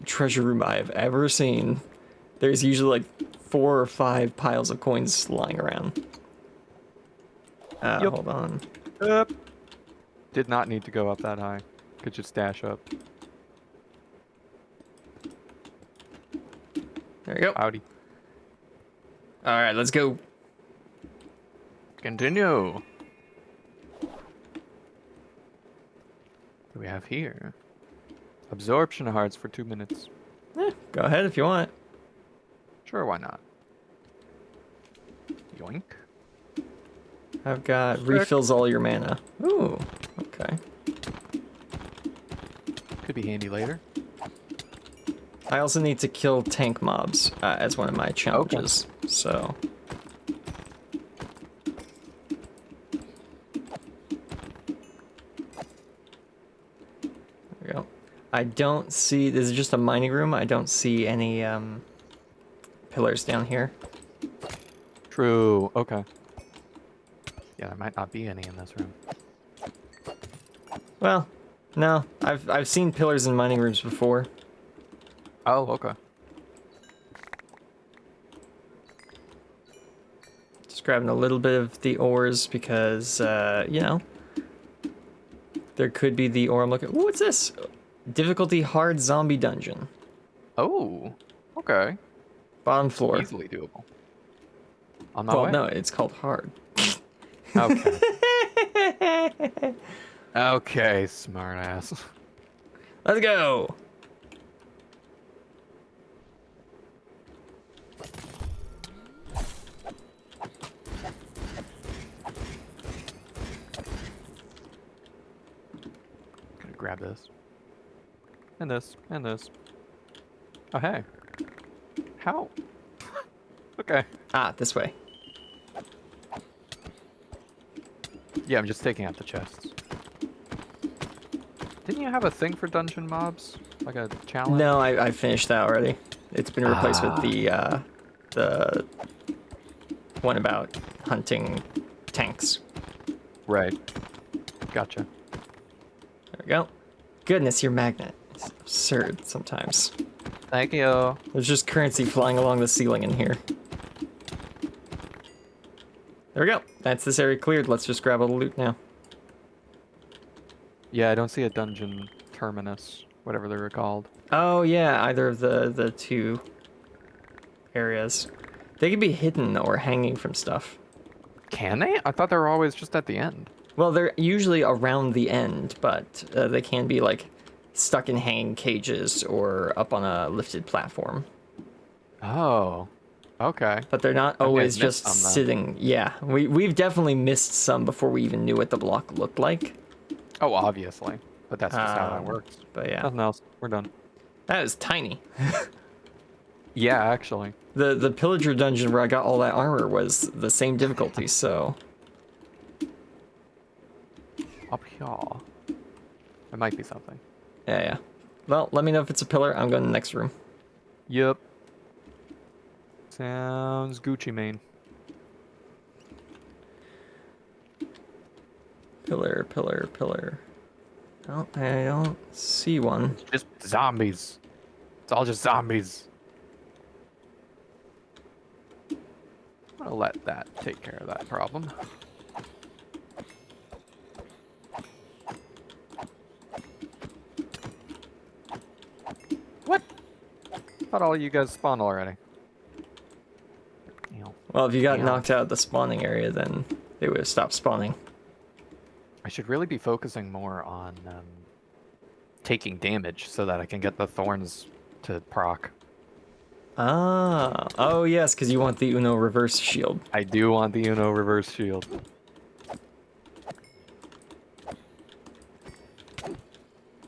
treasure room I have ever seen. There's usually like 4 or 5 piles of coins lying around. Hold on. Yep. Did not need to go up that high. Could just dash up. There you go. Howdy. All right, let's go. Continue. What do we have here? Absorption hearts for 2 minutes. Go ahead if you want. Sure, why not? Yoink. I've got refills all your mana. Ooh, okay. Could be handy later. I also need to kill tank mobs as one of my challenges, so... There we go. I don't see... This is just a mining room. I don't see any pillars down here. True. Okay. Yeah, there might not be any in this room. Well, no. I've seen pillars in mining rooms before. Oh, okay. Just grabbing a little bit of the ores because, you know, there could be the ore I'm looking. Ooh, what's this? Difficulty hard zombie dungeon. Oh, okay. Bottom floor. Easily doable. On my Well, way. no, it's called hard. Okay. Okay, smartass. Let's go. Gonna grab this. And this. And this. Oh, hey. How? Okay. Ah, this way. Yeah, I'm just taking out the chests. Didn't you have a thing for dungeon mobs? Like a challenge? No, I finished that already. It's been replaced with the one about hunting tanks. Right. Gotcha. There we go. Goodness, your magnet. It's absurd sometimes. Thank you. There's just currency flying along the ceiling in here. There we go. That's this area cleared. Let's just grab all the loot now. Yeah, I don't see a dungeon terminus, whatever they were called. Oh yeah, either of the two areas. They could be hidden or hanging from stuff. Can they? I thought they were always just at the end. Well, they're usually around the end, but they can be like stuck in hanging cages or up on a lifted platform. Oh, okay. But they're not I may have always missed just some, then. sitting. Yeah, we've definitely missed some before we even knew what the block looked like. Oh, obviously. But that's just how that works. But yeah, Nothing else. We're done. that was tiny. Yeah, actually. The pillager dungeon where I got all that armor was the same difficulty, so Up here. There might be something. yeah. Well, let me know if it's a pillar. I'm going to the next room. Yep. Sounds Gucci Mane. Pillar, pillar, pillar. Oh, I don't see one. Just zombies. It's all just zombies. I'm gonna let that take care of that problem. What? Thought all you guys spawned already. Ew. Well, if you got Yeah. knocked out of the spawning area, then they would have stopped spawning. I should really be focusing more on taking damage so that I can get the thorns to proc. Ah, oh yes, because you want the Uno reverse shield. I do want the Uno reverse shield.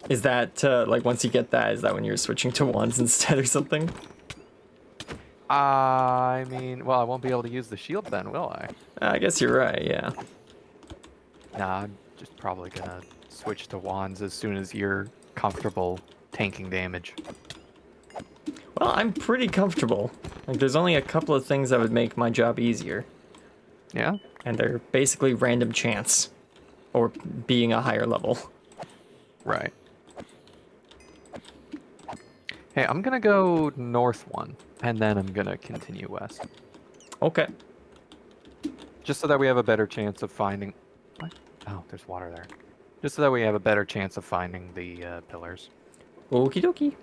Is that like once you get that, is that when you're switching to wands instead or something? I mean, well, I won't be able to use the shield then, will I? I guess you're right. Yeah. Nah, I'm just probably gonna switch to wands as soon as you're comfortable tanking damage. Well, I'm pretty comfortable. Like, there's only a couple of things that would make my job easier, Yeah? and they're basically random chance, or being a higher level. Right. Hey, I'm gonna go north one, and then I'm gonna continue west. Okay. Just so that we have a better chance of finding... What? Oh, there's water there. Just so that we have a better chance of finding the pillars. Okie dokie.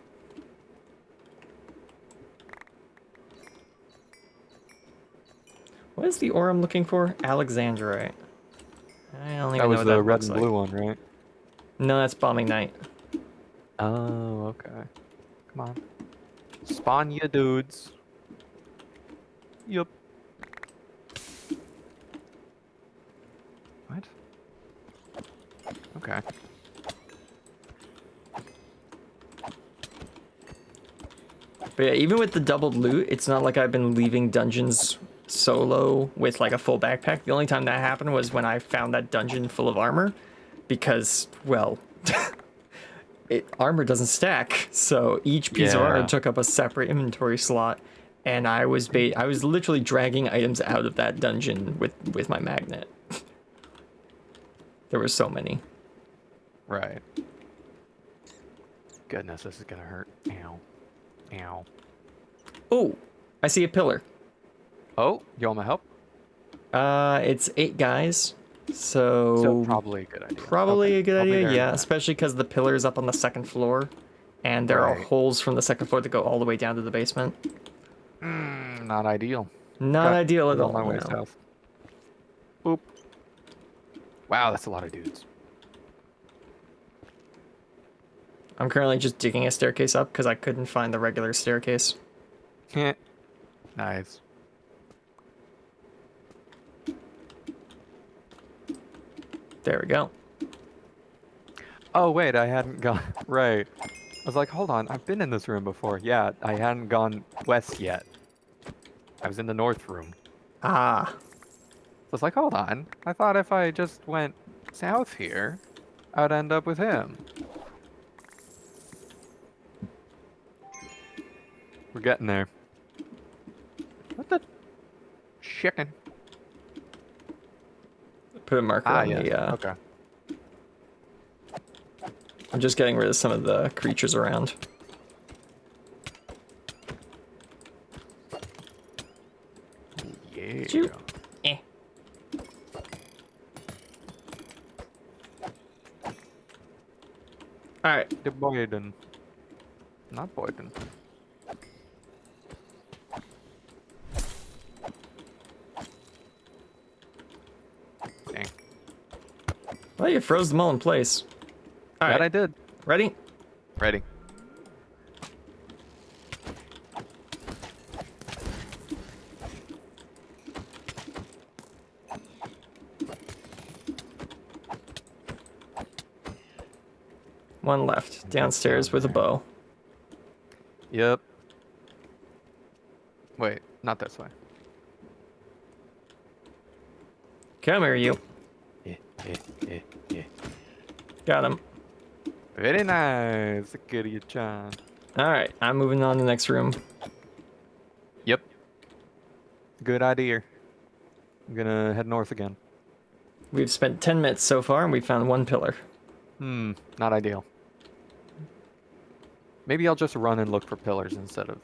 What is the ore I'm looking for? Alexandrite. I don't even That know was what the that red looks and like. blue one, right? No, that's bombing night. Oh, okay. Come on. Spawn ya dudes. Yup. What? Okay. But yeah, even with the doubled loot, it's not like I've been leaving dungeons solo with like a full backpack. The only time that happened was when I found that dungeon full of armor, because, well, armor doesn't stack. So each piece of armor Yeah. took up a separate inventory slot, and I was literally dragging items out of that dungeon with my magnet. There were so many. Right. Goodness, this is gonna hurt. Ow. Ow. Oh, I see a pillar. Oh, you want my help? It's 8 guys, so probably a good idea. Probably a good idea, yeah, nice. especially because the pillar is up on the 2nd floor, and there are Right. holes from the 2nd floor that go all the way down to the basement. Not ideal. Not ideal at On all. my way No. south. Boop. Wow, that's a lot of dudes. I'm currently just digging a staircase up because I couldn't find the regular staircase. Nice. There we go. Oh wait, I hadn't gone right. I was like, hold on, I've been in this room before. Yeah, I hadn't gone west yet. I was in the north room. Ah. So I was like, hold on. I thought if I just went south here, I'd end up with him. We're getting there. What the chicken? Put a marker on yeah. the, Okay. I'm just getting rid of some of the creatures around. Yeah. Shoot. Eh. Alright. The Boyden. Not Boyden. Dang. Well, you froze them all in place. Alright. That I did. Ready? Ready. One left. Downstairs with a bow. Yep. Wait, not this way. Come here, you. Yeah, yeah, yeah, yeah. Got him. Very nice. Good of you, John. Alright, I'm moving on to the next room. Yep. Good idea. I'm gonna head north again. We've spent 10 minutes so far, and we found one pillar. Not ideal. Maybe I'll just run and look for pillars instead of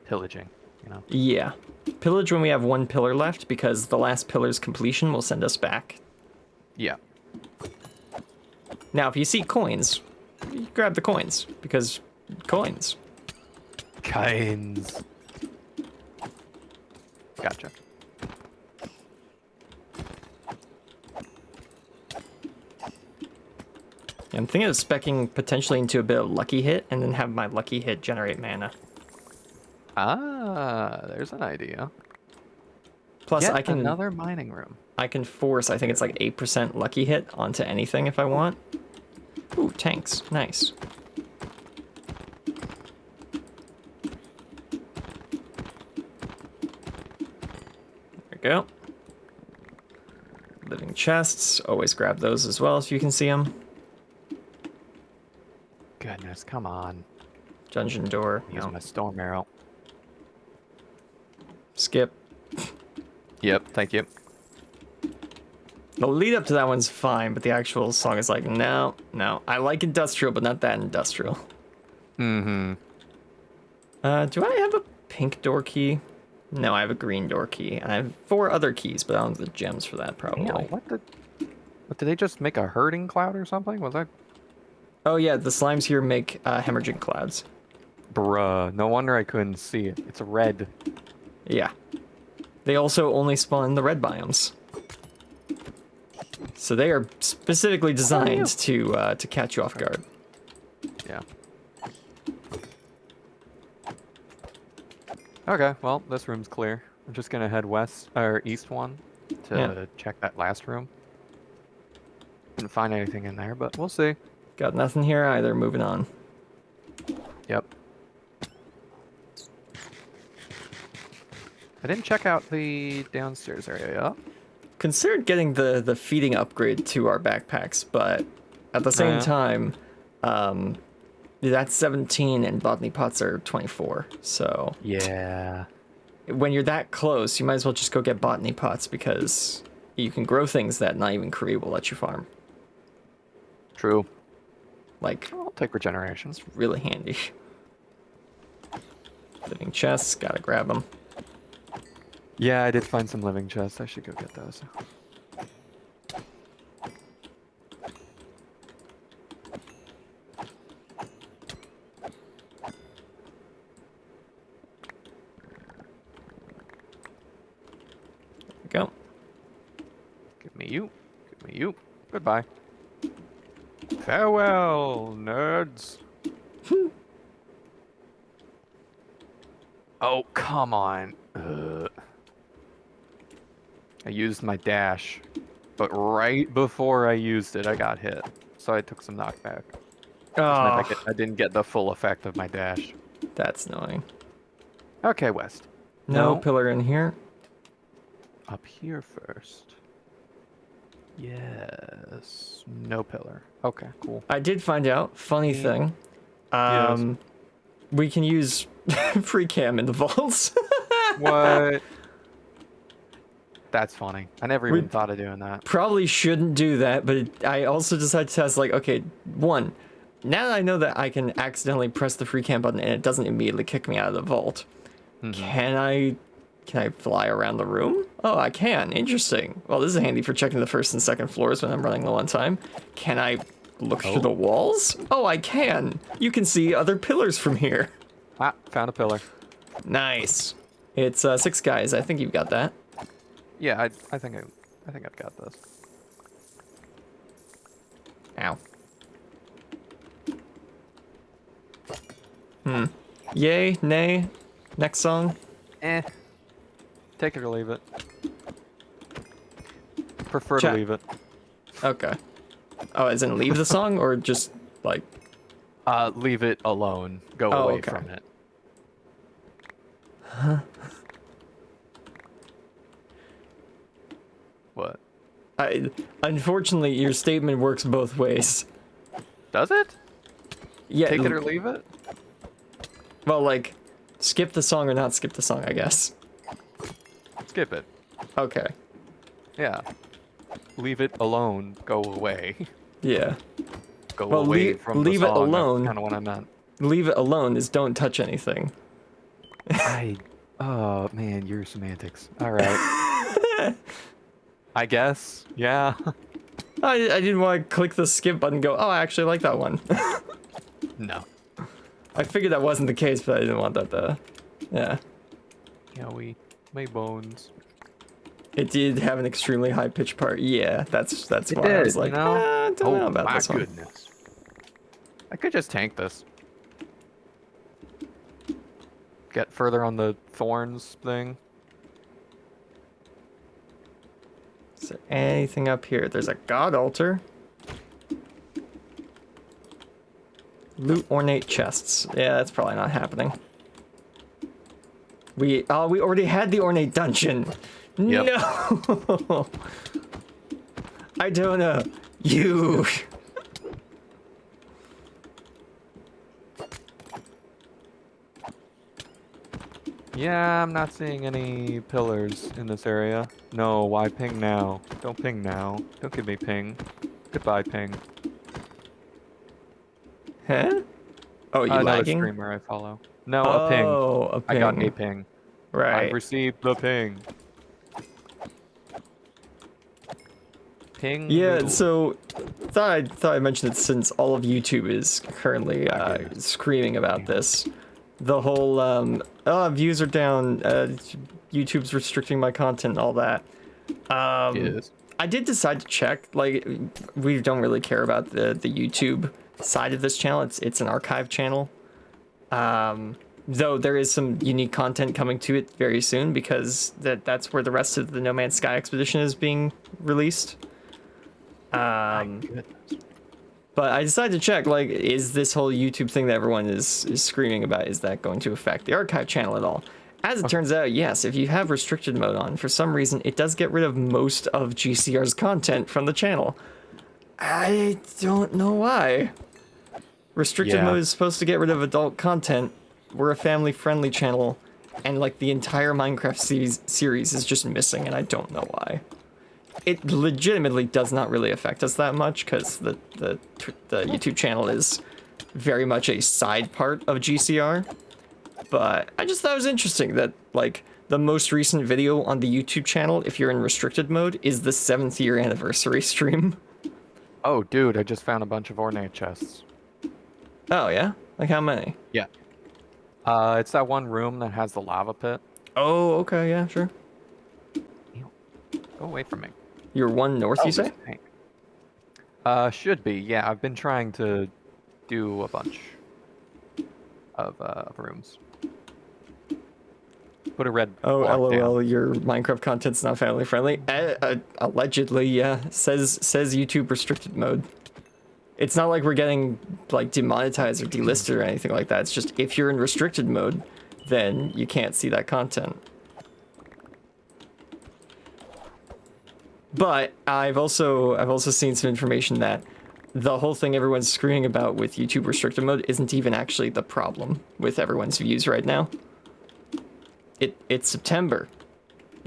pillaging, you know? Yeah. Pillage when we have one pillar left, because the last pillar's completion will send us back. Yeah. Now, if you see coins, you grab the coins, because coins. Kinds. Gotcha. I'm thinking of speccing potentially into a bit of lucky hit, and then have my lucky hit generate mana. Ah, there's an idea. Plus, Yet I can another mining room. I can force, I think it's like 8% lucky hit onto anything if I want. Ooh, tanks. Nice. There we go. Living chests. Always grab those as well if you can see them. Goodness, come on. Dungeon door. Use No. my storm arrow. Skip. Yep, thank you. The lead up to that one's fine, but the actual song is like, no, no. I like industrial, but not that industrial. Mm-hmm. Do I have a pink door key? No, I have a green door key. I have 4 other keys, but I don't have the gems for that, probably. Damn, what did they just make a herding cloud or something? Was that? Oh yeah, the slimes here make hemorrhaging clouds. Bruh, no wonder I couldn't see it. It's red. Yeah. They also only spawn in the red biomes. So they are specifically designed to catch you off guard. Yeah. Okay, well, this room's clear. I'm just gonna head west or east one to check that last room. Didn't find anything in there, but we'll see. Got nothing here either. Moving on. Yep. I didn't check out the downstairs area yet. Considered getting the feeding upgrade to our backpacks, but at the same time, that's 17 and botany pots are 24. So Yeah. when you're that close, you might as well just go get botany pots because you can grow things that not even Korea will let you farm. True. Like, I'll take regeneration. it's really handy. Living chests, gotta grab them. Yeah, I did find some living chests. I should go get those. Go. Give me you. Give me you. Goodbye. Farewell, nerds. Oh, come on. I used my dash, but right before I used it, I got hit. So I took some knockback. Oh, I didn't get the full effect of my dash. that's annoying. Okay, West. No pillar in here. Up here first. Yes. No pillar. Okay, cool. I did find out, funny thing, Yes. we can use free cam in the vaults. What? That's funny. I never even thought of doing that. Probably shouldn't do that, but I also decided to test, like, okay, one, now that I know that I can accidentally press the free cam button and it doesn't immediately kick me out of the vault, can I fly around the room? Oh, I can. Interesting. Well, this is handy for checking the first and second floors when I'm running low on time. Can I look through the walls? Oh, I can. You can see other pillars from here. Ah, found a pillar. Nice. It's 6 guys. I think you've got that. Yeah, I think I've got this. Ow. Yay, nay, next song. Take it or leave it. Prefer Chat. to leave it. Okay. Oh, as in leave the song or just like... Leave it alone. Go Oh, away okay. from it. What? Unfortunately, your statement works both ways. Does it? Yeah. Take it or leave it? Well, like, skip the song or not skip the song, I guess. Skip it. Okay. Yeah. Leave it alone. Go away. Yeah. Go Well, away from leave the it song. alone. That's kind of what I meant. Leave it alone is don't touch anything. Oh man, your semantics. All right. I guess. Yeah. I didn't want to click the skip button and go, oh, I actually like that one. No. I figured that wasn't the case, but I didn't want that to... Yeah. Yeah, we made bones. It did have an extremely high pitch part. Yeah, that's It why did, I was like, you know? I don't know about this one. Goodness. I could just tank this. Get further on the thorns thing. Is there anything up here? There's a god altar. Loot ornate chests. Yeah, that's probably not happening. We already had the ornate dungeon. Yep. No. I don't know. You. Yeah, I'm not seeing any pillars in this area. No, why ping now? Don't ping now. Don't give me ping. Goodbye, ping. Huh? Oh, you Another lagging? streamer I follow. No, a ping. Oh, a ping. I got a ping. Right. I've received the ping. Ping. Yeah, noodle. so thought I mentioned it since all of YouTube is currently screaming about this. The whole views are down, YouTube's restricting my content and all that. Yes. I did decide to check, like, we don't really care about the YouTube side of this channel. It's an archive channel. Though there is some unique content coming to it very soon because that's where the rest of the No Man's Sky expedition is being released. But I decided to check, like, is this whole YouTube thing that everyone is screaming about, is that going to affect the archive channel at all? As it turns out, yes, if you have restricted mode on, for some reason, it does get rid of most of GCR's content from the channel. I don't know why. Restricted mode is supposed to get rid of adult content. We're a family-friendly channel, and like the entire Minecraft series is just missing, and I don't know why. It legitimately does not really affect us that much because the YouTube channel is very much a side part of GCR. But I just thought it was interesting that like the most recent video on the YouTube channel, if you're in restricted mode, is the 7th year anniversary stream. Oh, dude, I just found a bunch of ornate chests. Oh yeah? Like how many? Yeah. It's that one room that has the lava pit. Oh, okay, yeah, sure. Ew. Go away from me. You're one north, you say? Tank. Should be. Yeah, I've been trying to do a bunch of rooms. Put a red. Oh, LOL, down. your Minecraft content's not family friendly. Allegedly, yeah. Says YouTube restricted mode. It's not like we're getting like demonetized or delisted or anything like that. It's just if you're in restricted mode, then you can't see that content. But I've also seen some information that the whole thing everyone's screaming about with YouTube restricted mode isn't even actually the problem with everyone's views right now. It's September.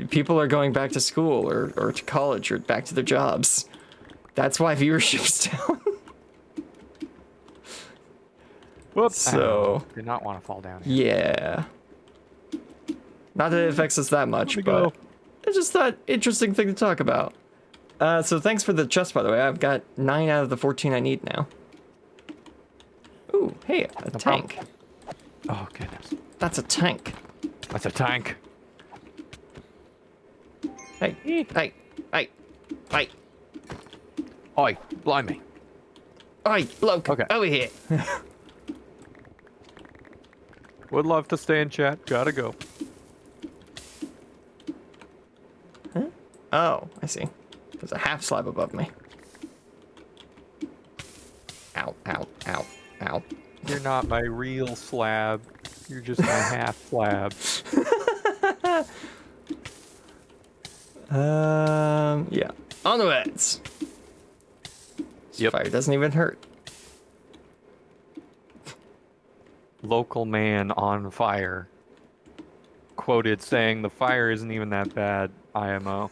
People are going back to school or to college or back to their jobs. That's why viewership's down. Whoops. So did not want to fall down here. Yeah. Not that it affects us that much, but it's just that interesting thing to talk about. So thanks for the chest, by the way. I've got 9 out of the 14 I need now. Ooh, hey, a tank. Oh, goodness. That's a tank. That's a tank. Hey, hey, hey, hey. Oi, blimey. Oi, bloke, Okay. over here. Would love to stay in chat. Gotta go. Huh? Oh, I see. There's a half slab above me. Ow, ow, ow, ow. You're not my real slab. You're just my half slab. Yeah. Onwards. Yep. Fire doesn't even hurt. Local man on fire. Quoted saying, the fire isn't even that bad, IMO.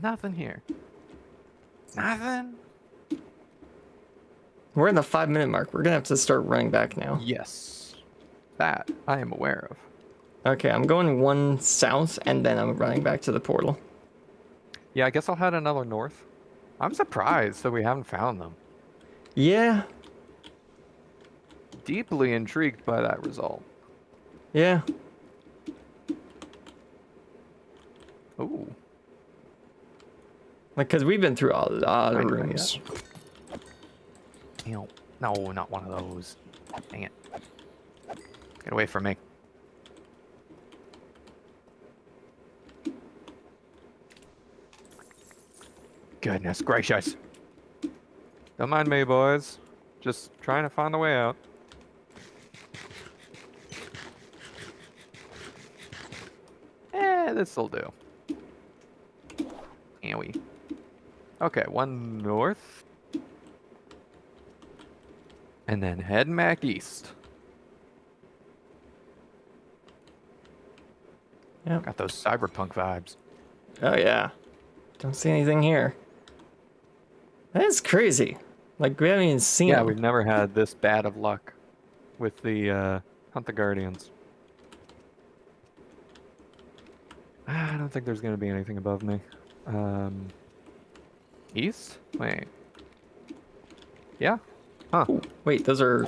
Nothing here. Nothing? We're in the 5-minute mark. We're gonna have to start running back now. Yes. That I am aware of. Okay, I'm going 1 south, and then I'm running back to the portal. Yeah, I guess I'll head another north. I'm surprised that we haven't found them. Yeah. Deeply intrigued by that result. Yeah. Ooh. Like, because we've been through a lot of rooms. Ew. No, not one of those. Dang it. Get away from me. Goodness gracious. Don't mind me, boys. Just trying to find a way out. This'll do. Owie. Okay, 1 north. And then heading back east. Yeah. Got those cyberpunk vibes. Oh, yeah. Don't see anything here. That's crazy. Like, we haven't even seen Yeah, them. we've never had this bad of luck with the Hunt the Guardians. I don't think there's going to be anything above me. East? Wait. Yeah? Huh. Ooh, wait, those are,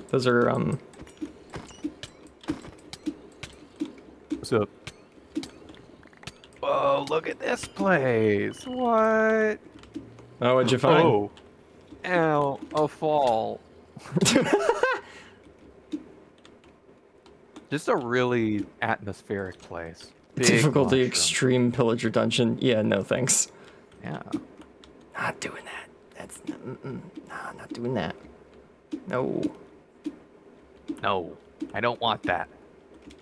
What's up? Whoa, look at this place. What? Oh, what'd you find? Oh. Ow, a fall. Just a really atmospheric place. Big Difficulty mushroom. extreme pillager dungeon. Yeah, no thanks. Yeah. Not doing that. That's nah, not doing that. No. No, I don't want that.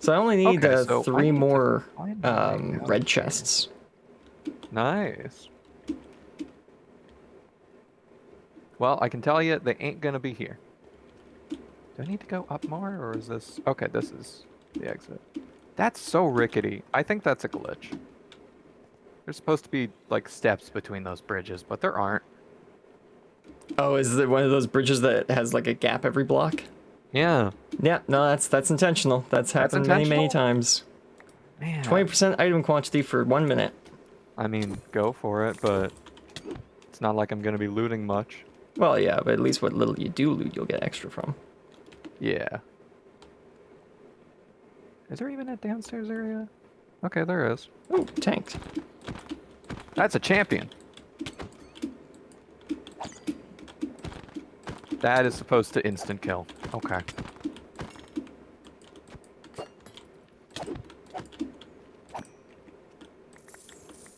So I only need Okay, so 3 more find my way down red here. chests. Nice. Well, I can tell you they ain't gonna be here. Do I need to go up more, or is this... Okay, this is the exit. That's so rickety. I think that's a glitch. There's supposed to be, like, steps between those bridges, but there aren't. Oh, is it one of those bridges that has like a gap every block? Yeah. Yeah, no, that's intentional. That's happened many intentional? times. Man. 20% item quantity for 1 minute. I mean, go for it, but it's not like I'm going to be looting much. Well, yeah, but at least what little you do loot, you'll get extra from. Yeah. Is there even a downstairs area? Okay, there is. Oh, tanks. That's a champion. That is supposed to instant kill. Okay.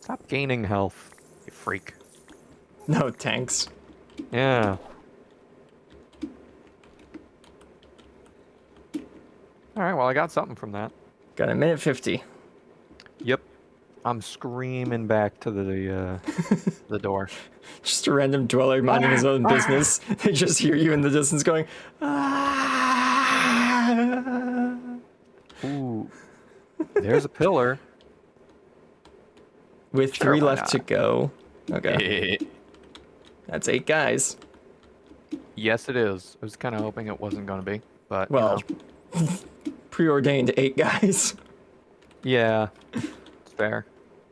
Stop gaining health, you freak. No tanks. Yeah. Alright, well, I got something from that. Got a minute 50. Yep. I'm screaming back to the the door. Just a random dweller minding his own business. They just hear you in the distance going, ah. Ooh. There's a pillar. With Sure, 3 why left to not? go. Okay. That's 8 guys. Yes, it is. I was kind of hoping it wasn't going to be, but Well, you know. preordained 8 guys. Yeah, it's fair.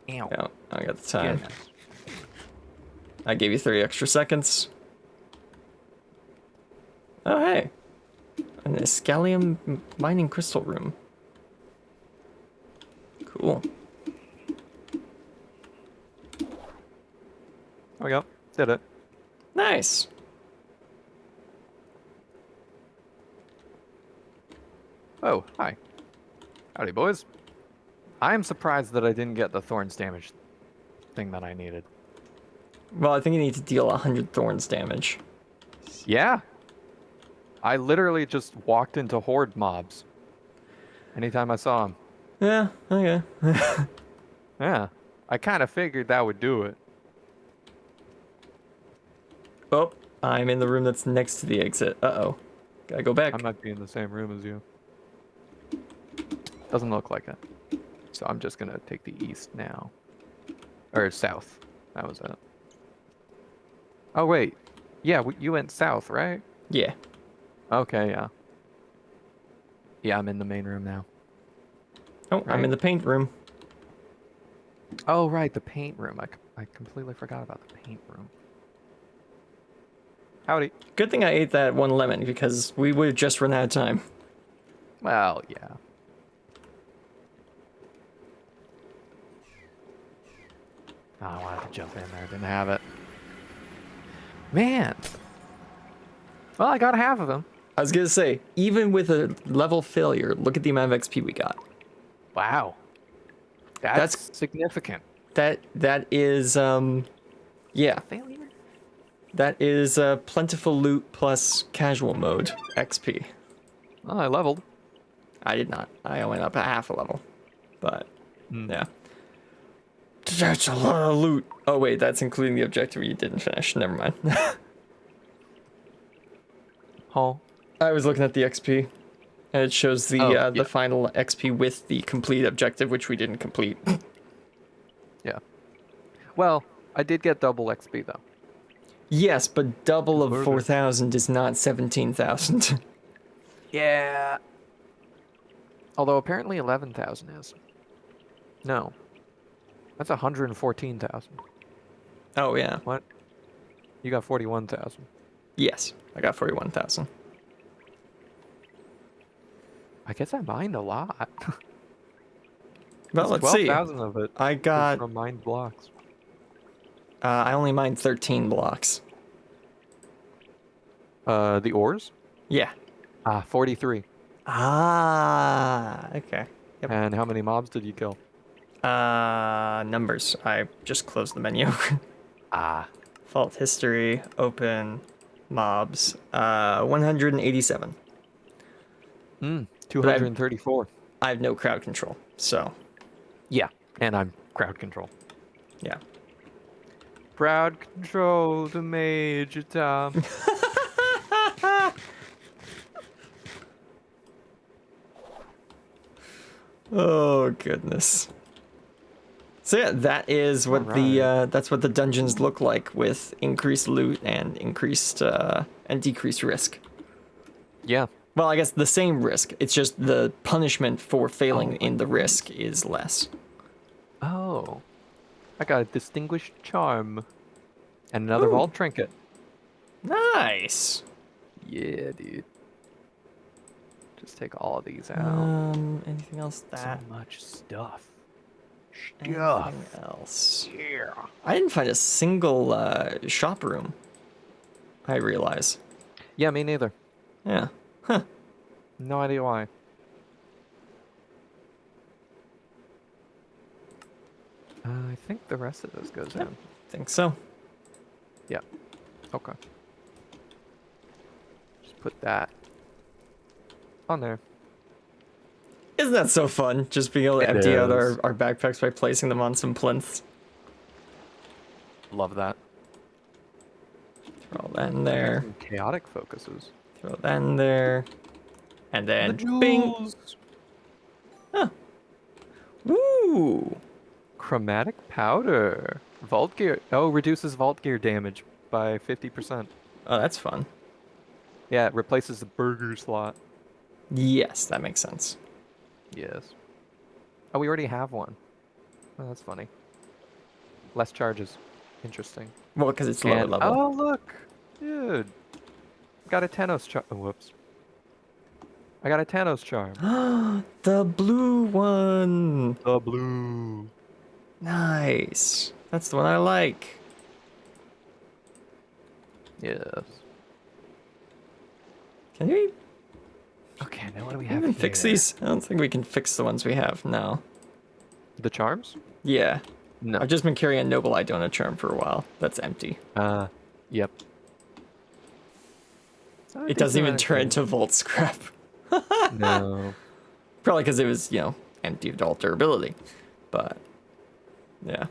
Ow. Yeah, I got the time. Goodness. I gave you 3 extra seconds. Oh, hey. An Iscalium mining crystal room. Cool. There we go. Did it. Nice. Oh, hi. Howdy, boys. I'm surprised that I didn't get the thorns damage thing that I needed. Well, I think you need to deal 100 thorns damage. Yeah. I literally just walked into horde mobs. Anytime I saw them. Yeah, okay. Yeah. I kind of figured that would do it. Oh, I'm in the room that's next to the exit. Uh-oh. Gotta go back. I might be in the same room as you. Doesn't look like it. So I'm just gonna take the east now. Or south. That was it. Oh, wait. Yeah, you went south, right? Yeah. Okay, yeah. Yeah, I'm in the main room now. Oh, I'm in the paint room. Oh, right, the paint room. I completely forgot about the paint room. Howdy. Good thing I ate that 1 lemon, because we would have just run out of time. Well, yeah. Oh, I wanted to jump in there. Didn't have it. Man. Well, I got half of them. I was gonna say, even with a level failure, look at the amount of XP we got. Wow. That's significant. That is, yeah. Failure? That is plentiful loot plus casual mode XP. Oh, I leveled. I did not. I went up a half a level. But, yeah. That's a lot of loot. Oh, wait, that's including the objective you didn't finish. Never mind. Oh. I was looking at the XP, and it shows the the final XP with the complete objective, which we didn't complete. Yeah. Well, I did get double XP, though. Yes, but double of 4,000 is not 17,000. Yeah. Although apparently 11,000 is. No. That's 114,000. Oh, yeah. What? You got 41,000. Yes, I got 41,000. I guess I mined a lot. Well, let's see. 12,000 of it. I got... from mined blocks. I only mined 13 blocks. The ores? Yeah. 43. Ah, okay. Yep. And how many mobs did you kill? Numbers. I just closed the menu. Fault history, open, mobs. 187. 234. I have no crowd control, so. Yeah, and I'm crowd control. Yeah. Crowd control to Major Tom. Oh goodness. So yeah, that is what that's what the dungeons look like with increased loot and increased and decreased risk. Yeah. Well, I guess the same risk. It's just the punishment for failing Oh, in the risk is less. Oh. I got a distinguished charm. And another Ooh, vault trinket. nice. Yeah, dude. Just take all of these out. Anything else So that? much stuff. Anything else? Yeah. I didn't find a single shop room. I realize. Yeah, me neither. Yeah. Huh. No idea why. I think the rest of this goes Yep. in. Think so. Yeah. Okay. Just put that on there. Isn't that so fun? Just being able to It empty out is. our backpacks by placing them on some plinths. Love that. Throw that in there. Some chaotic focuses. Throw that in there. And The then bing. jewels. Huh. Woo! Chromatic powder. Vault gear. Oh, reduces vault gear damage by 50%. Oh, that's fun. Yeah, it replaces the burger slot. Yes, that makes sense. Yes. Oh, we already have one. Oh, that's funny. Less charges. Interesting. Well, because it's lower And, level. oh, look. Dude. Got a Tanos charm. Oh, whoops. I got a Tanos charm. The blue one. The blue. Nice. That's the one I like. Yes. Can we Okay, now what do we have even here? fix these? I don't think we can fix the ones we have now. The charms? Yeah. No. I've just been carrying a Noble Idona charm for a while. That's empty. Yep. It doesn't even turn into Vault Scrap. No. Probably because it was, empty of all durability. But, yeah.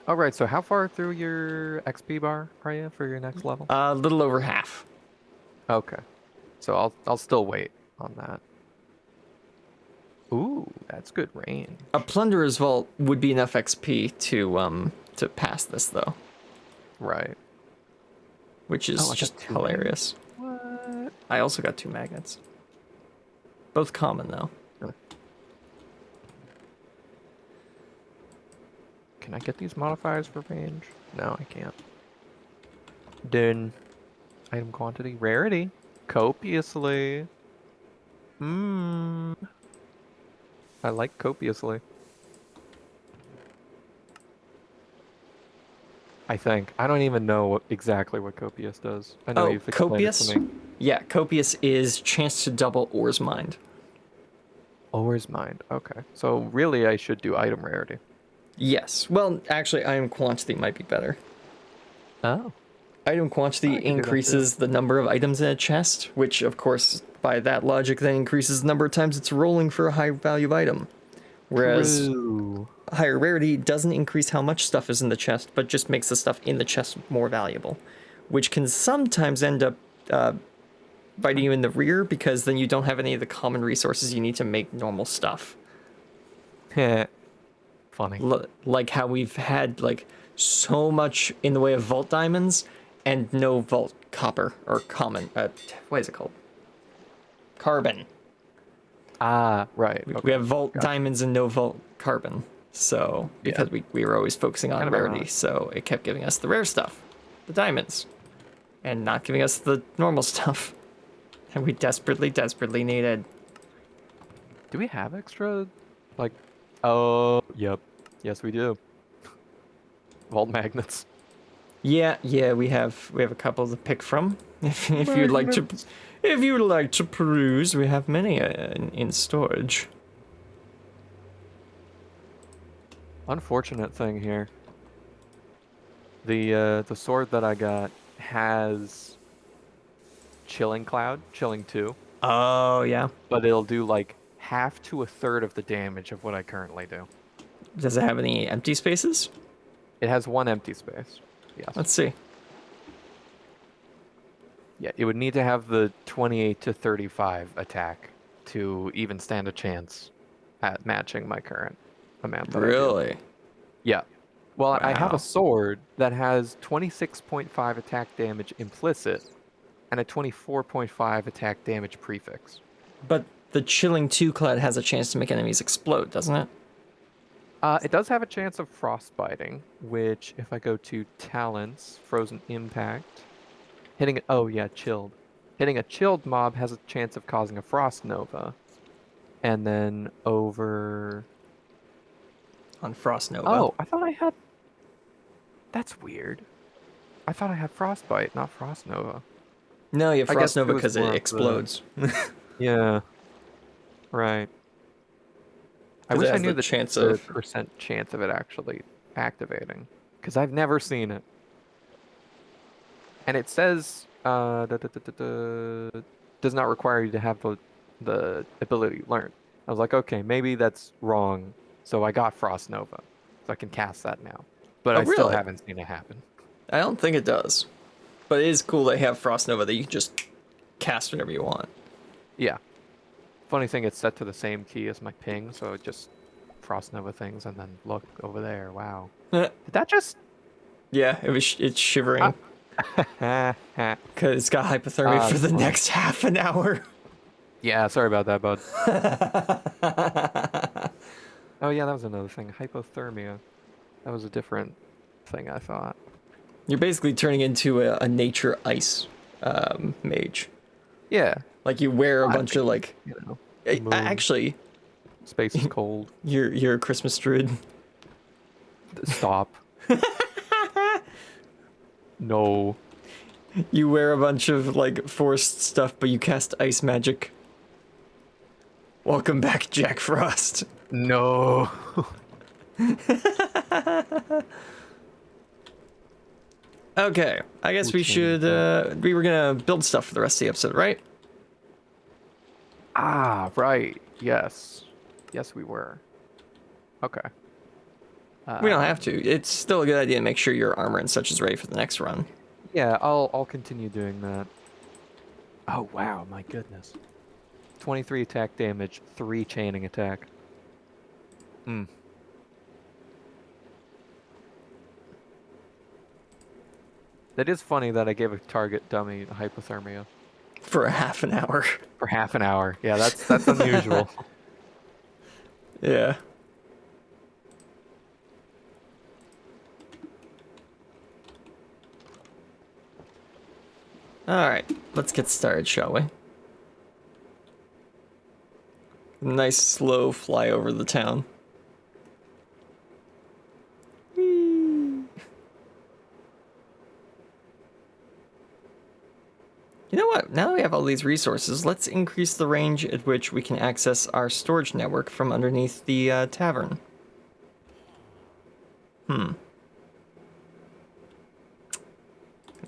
All right, so how far through your XP bar are you for your next level? A little over half. Okay. So I'll still wait on that. Ooh, that's good range. A Plunderer's Vault would be enough XP to pass this, though. Right. Which is I got just 2 hilarious. What? I also got 2 magnets. Both common, though. Can I get these modifiers for range? No, I can't. Done. Item quantity. Rarity. Copiously. I like copiously. I think. I don't even know exactly what copious does. I know you've explained Copious? it to me. Yeah, Copious is chance to double Ore's Mind. Ore's Mind. Okay. So really I should do item rarity. Yes. Well, actually, item quantity might be better. Oh. Item quantity increases the number of items in a chest, which, of course, by that logic, then increases the number of times it's rolling for a high value item. Whereas higher rarity doesn't increase how much stuff is in the chest, but just makes the stuff in the chest more valuable, which can sometimes end up biting you in the rear because then you don't have any of the common resources you need to make normal stuff. Funny. Like how we've had so much in the way of vault diamonds and no vault copper or common. What is it called? Carbon. Ah, right. Okay. We have vault diamonds and no vault carbon. So because we were always focusing on rarity, so it kept giving us the rare stuff, the diamonds, and not giving us the normal stuff. And we desperately, desperately needed. Do we have extra oh, yep. Yes, we do. Vault magnets. Yeah, we have a couple to pick from. If you'd like to peruse, we have many in storage. Unfortunate thing here. The sword that I got has Chilling Cloud, Chilling 2. Oh, yeah. But it'll do half to a third of the damage of what I currently do. Does it have any empty spaces? It has 1 empty space. Yes. Let's see. Yeah, it would need to have the 28 to 35 attack to even stand a chance at matching my current amount that I do. Really? Yeah. Well, I have Wow. a sword that has 26.5 attack damage implicit and a 24.5 attack damage prefix. But the Chilling 2 clad has a chance to make enemies explode, doesn't it? It does have a chance of frostbiting, which if I go to talents, frozen impact, oh yeah, chilled. Hitting a chilled mob has a chance of causing a frost nova. And then over... On Frost Nova. Oh, I thought I had... That's weird. I thought I had frostbite, not frost nova. No, you have I Frost guess it Nova was because more it of the- explodes. Yeah. Right. I 'Cause it wish I has knew the chance the of- percent chance of it actually activating, because I've never seen it. And it says does not require you to have the ability learned. I was like, okay, maybe that's wrong. So I got Frost Nova, so I can cast that now. But Oh, I still really? haven't seen it happen. I don't think it does. But it is cool they have Frost Nova that you can just cast whenever you want. Yeah. Funny thing, it's set to the same key as my ping, so it just Frost Nova things, and then look over there. Wow. Did that just? Yeah, it's shivering. Because it's got hypothermia for the funny. next half an hour. Yeah, sorry about that, bud. Oh yeah, that was another thing. Hypothermia. That was a different thing, I thought. You're basically turning into a nature ice mage. Yeah. Like you wear a bunch of like... You know, Actually, space is cold. you're a Christmas druid. Stop. No. You wear a bunch of like forest stuff, but you cast ice magic. Welcome back, Jack Frost. No. Okay, I guess we should, we were gonna build stuff for the rest of the episode, right? Ah, right. Yes. Yes, we were. Okay. We don't have to. It's still a good idea to make sure your armor and such is ready for the next run. Yeah, I'll continue doing that. Oh wow, my goodness. 23 attack damage, 3 chaining attack. Hmm. That is funny that I gave a target dummy a hypothermia. For a half an hour. For half an hour. Yeah, that's unusual. Yeah. Alright, let's get started, shall we? Nice slow fly over the town. Whee! You know what? Now that we have all these resources, let's increase the range at which we can access our storage network from underneath the tavern.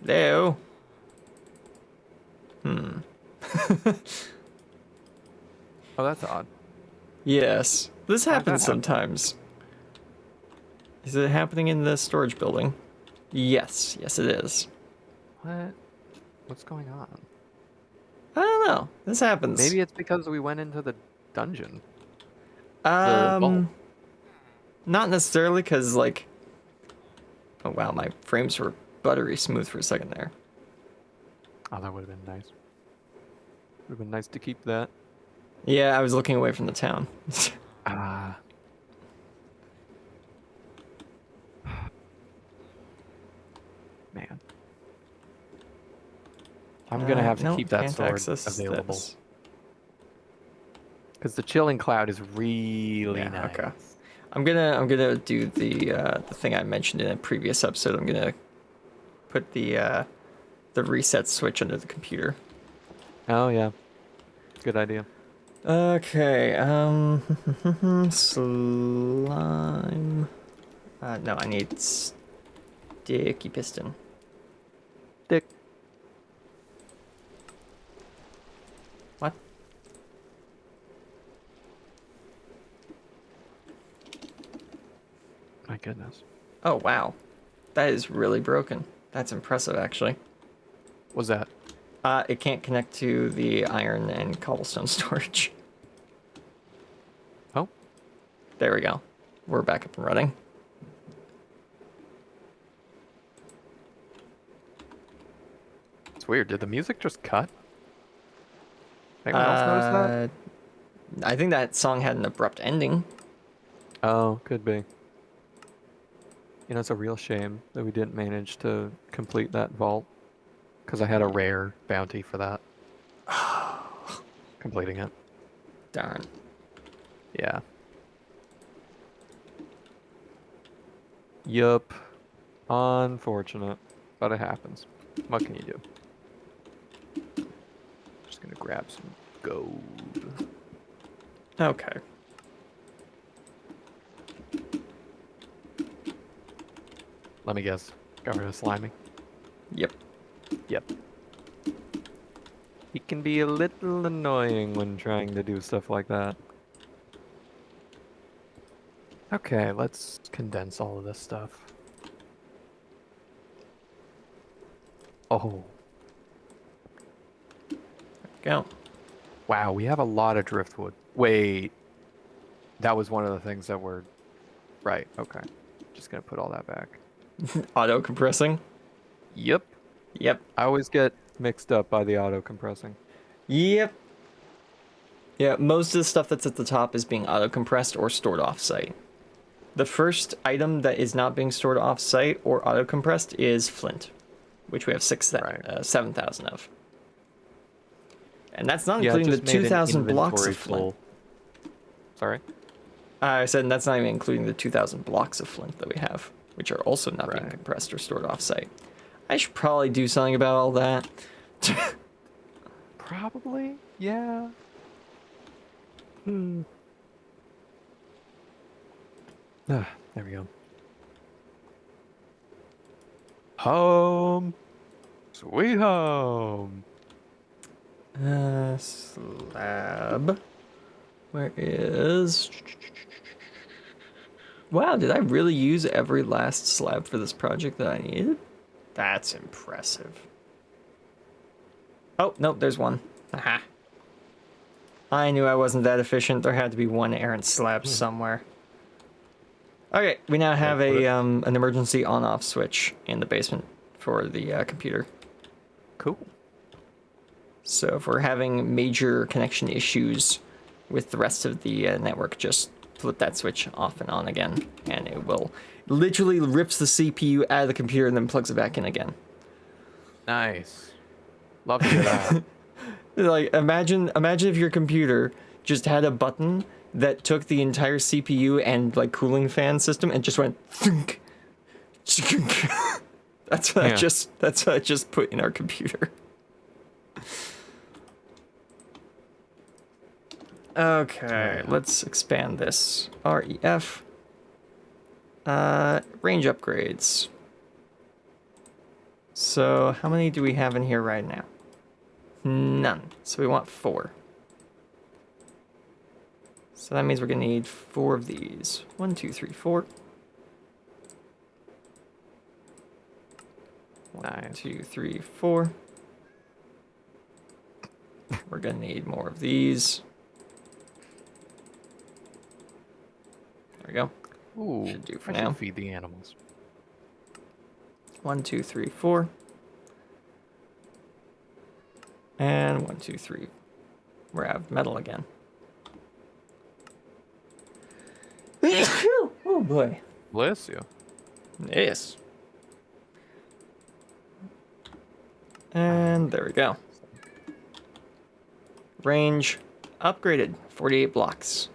Hello? Oh, that's odd. Yes. This How'd that happens happen? sometimes. Is it happening in the storage building? Yes. Yes, it is. What? What's going on? I don't know. This happens. Maybe it's because we went into the dungeon. vault. Not necessarily, because, like... Oh, wow, my frames were buttery smooth for a second there. Oh, that would have been nice. Would have been nice to keep that. Yeah, I was looking away from the town. Ah. Man. I'm gonna have to no, keep that can't sword access available. this. Because the chilling cloud is really Yeah, nice. okay. I'm gonna do the thing I mentioned in a previous episode. I'm gonna put the reset switch under the computer. Oh yeah. Good idea. Okay, slime. No, I need sticky piston. Dick. What? My goodness. Oh, wow. That is really broken. That's impressive, actually. What's that? It can't connect to the iron and cobblestone storage. Oh, There we go. We're back up and running. It's weird. Did the music just cut? Anyone else notice that? I think that song had an abrupt ending. Oh, could be. You know, it's a real shame that we didn't manage to complete that vault. Because I had a rare bounty for that. Completing it. Darn. Yeah. Yup. Unfortunate. But it happens. What can you do? Just gonna grab some gold. Okay. Let me guess. Got rid of Slimy? Yep. Yep. He can be a little annoying when trying to do stuff like that. Okay, let's condense all of this stuff. Oh. Go. Wow, we have a lot of driftwood. Wait. That was one of the things that were... Right, okay. Just gonna put all that back. Auto compressing. Yep. Yep. I always get mixed up by the auto compressing. Yep. Yeah, most of the stuff that's at the top is being auto compressed or stored off site. The first item that is not being stored off site or auto compressed is flint, which we have 7,000 of. And that's not including the 2,000 blocks of flint. Sorry? I said, and that's not even including the 2,000 blocks of flint that we have, which are also not being compressed or stored off site. I should probably do something about all that. Probably, yeah. There we go. Home. Sweet home. Slab. Where is... Wow, did I really use every last slab for this project that I needed? That's impressive. Oh, nope, there's one. Aha. I knew I wasn't that efficient. There had to be one errant slab somewhere. Okay, we now have an emergency on-off switch in the basement for the computer. Cool. So if we're having major connection issues with the rest of the network, just flip that switch off and on again, and it will literally rips the CPU out of the computer and then plugs it back in again. Nice. Love to hear that. Like, imagine if your computer just had a button that took the entire CPU and like cooling fan system and just went thunk. That's what I just put in our computer. Okay, let's expand this. REF. Range upgrades. So how many do we have in here right now? None. So we want 4. So that means we're gonna need 4 of these. 1, 2, 3, 4. 1, 2, 3, 4. We're gonna need more of these. There we go. Ooh, should do for I now. should feed the animals. 1, 2, 3, 4. And 1, 2, 3. We're out of metal again. Oh boy. Bless you. Yes. And there we go. Range upgraded, 48 blocks.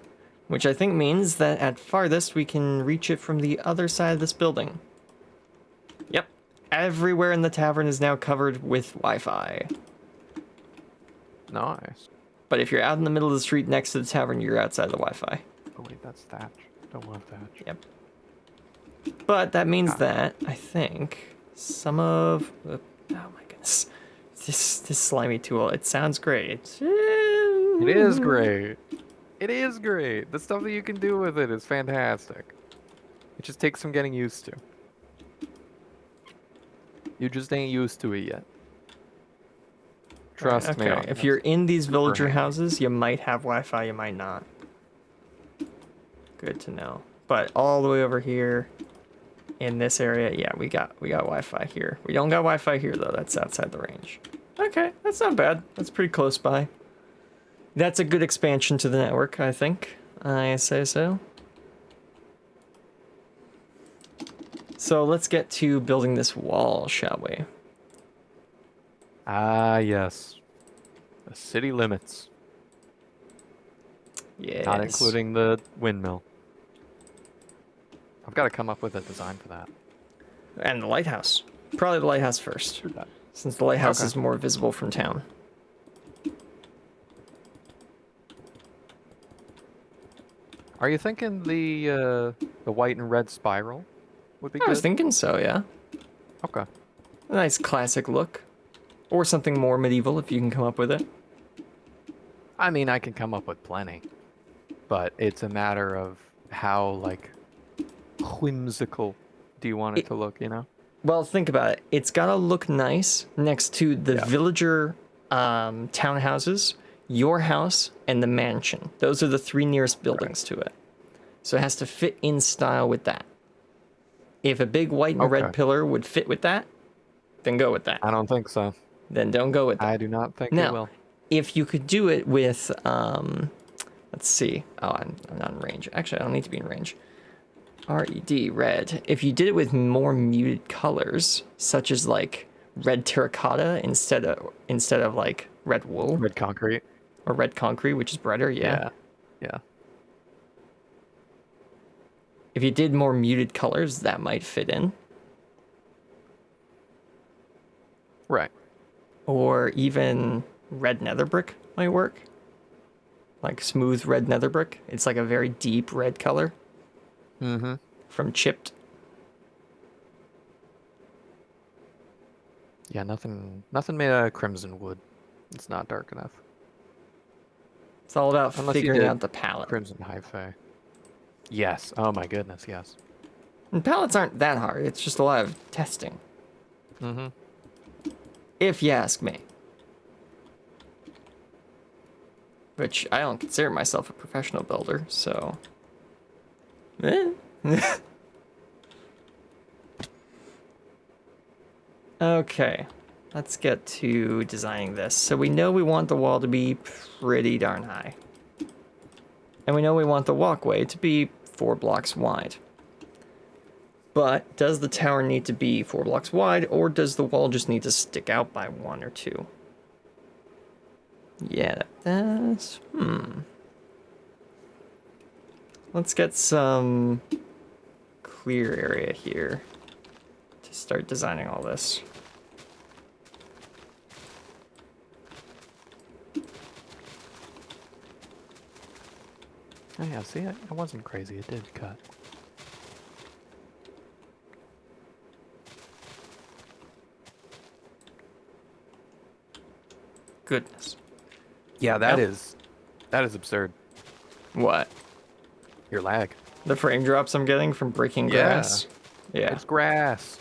Which I think means that at farthest we can reach it from the other side of this building. Yep. Everywhere in the tavern is now covered with Wi-Fi. Nice. But if you're out in the middle of the street next to the tavern, you're outside the Wi-Fi. Oh wait, that's thatch. Don't want thatch. Yep. But that means that, I think, some of... oh my goodness. This slimy tool, it sounds great. It is great. It is great. The stuff that you can do with it is fantastic. It just takes some getting used to. You just ain't used to it yet. Trust me. Okay, if you're in these villager houses, you might have Wi-Fi, you might not. Good to know. But all the way over here in this area, yeah, we got Wi-Fi here. We don't got Wi-Fi here though. That's outside the range. Okay, that's not bad. That's pretty close by. That's a good expansion to the network, I think. I say so. So let's get to building this wall, shall we? Ah, yes. The city limits. Yes. Not including the windmill. I've got to come up with a design for that. And the lighthouse. Probably the lighthouse first, since the lighthouse is more visible from town. Are you thinking the white and red spiral would be good? I was thinking so, yeah. Okay. A nice classic look. Or something more medieval if you can come up with it. I mean, I can come up with plenty. But it's a matter of how, like, whimsical do you want it to look, you know? Well, think about it. It's gotta look nice next to the villager townhouses, your house, and the mansion. Those are the 3 nearest buildings to it. So it has to fit in style with that. If a big white and red pillar would fit with that, then go with that. I don't think so. Then don't go with that. I do not think now, it will. If you could do it with, let's see. Oh, I'm not in range. Actually, I don't need to be in range. RED, red. If you did it with more muted colors, such as like red terracotta instead of like red wool. Red concrete. Or red concrete, which is brighter, yeah. Yeah. If you did more muted colors, that might fit in. Right. Or even red nether brick might work. Like smooth red nether brick. It's like a very deep red color. Mm-hmm. From chipped. Yeah, nothing made out of crimson wood. It's not dark enough. It's all about Unless you figuring did out the palette. Crimson hi-fi. Yes. Oh my goodness, yes. And palettes aren't that hard. It's just a lot of testing. Mm-hmm. If you ask me. Which I don't consider myself a professional builder, so... Okay, let's get to designing this. So we know we want the wall to be pretty darn high. And we know we want the walkway to be 4 blocks wide. But does the tower need to be 4 blocks wide, or does the wall just need to stick out by 1 or 2? Yeah, that's... Let's get some clear area here to start designing all this. Oh yeah, see, it wasn't crazy. It did cut. Goodness. Yeah, that is absurd. What? Your lag. The frame drops I'm getting from breaking grass? Yeah. It's grass.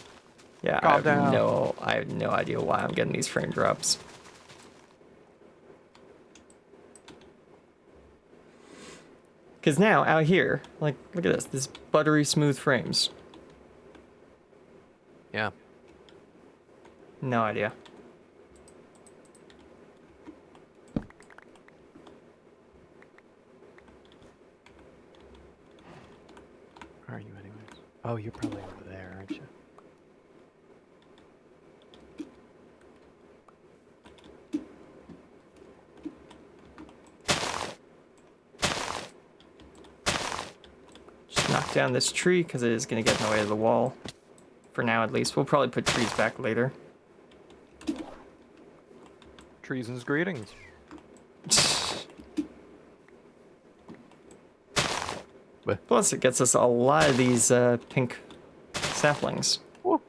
Yeah, I have no idea why I'm getting these frame drops. Because now, out here, like, look at this buttery smooth frames. Yeah. No idea. Where are you anyways? Oh, you're probably over there, aren't you? Just knock down this tree because it is going to get in the way of the wall. For now, at least. We'll probably put trees back later. Treason's greetings. Plus, it gets us a lot of these pink saplings. Oh,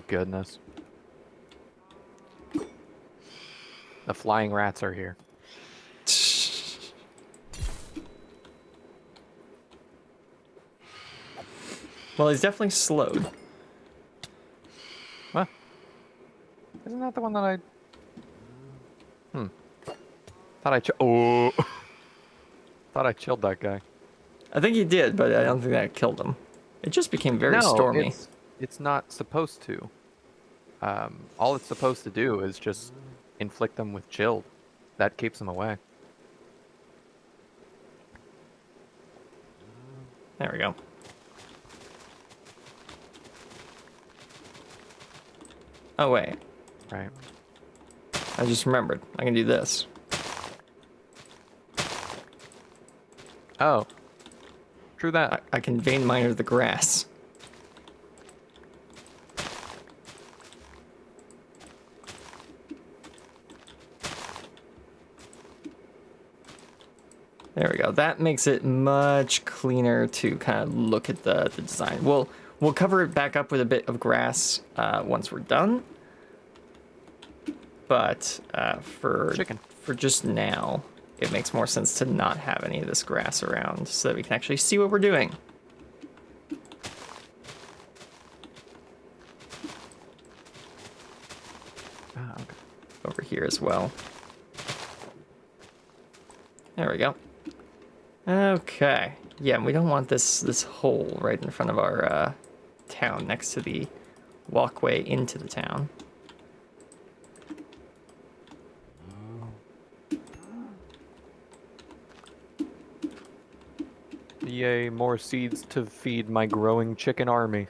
goodness. The flying rats are here. Well, he's definitely slowed. What? Isn't that the one that I... Thought thought I chilled that guy. I think you did, but I don't think that killed him. It just became very No, stormy. it's not supposed to. All it's supposed to do is just inflict them with chill. That keeps them away. There we go. Oh, wait. Right. I just remembered. I can do this. Oh. True that. I can vein miner the grass. There we go. That makes it much cleaner to kind of look at the design. We'll cover it back up with a bit of grass once we're done. But for just now, it makes more sense to not have any of this grass around so that we can actually see what we're doing. Okay. Over here as well. There we go. Okay. Yeah, we don't want this hole right in front of our town next to the walkway into the town. Yay, more seeds to feed my growing chicken army.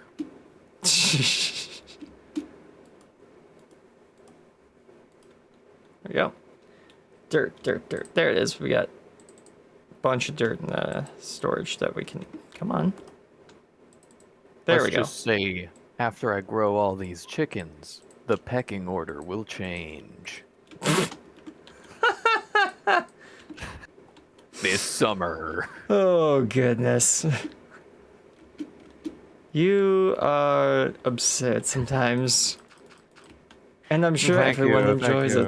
There we go. Dirt, dirt, dirt. There it is. We got a bunch of dirt in the storage that we can... Come on. There we go. Let's just say, after I grow all these chickens, the pecking order will change. This summer. Oh, goodness. You are absurd sometimes. And I'm sure everyone enjoys it.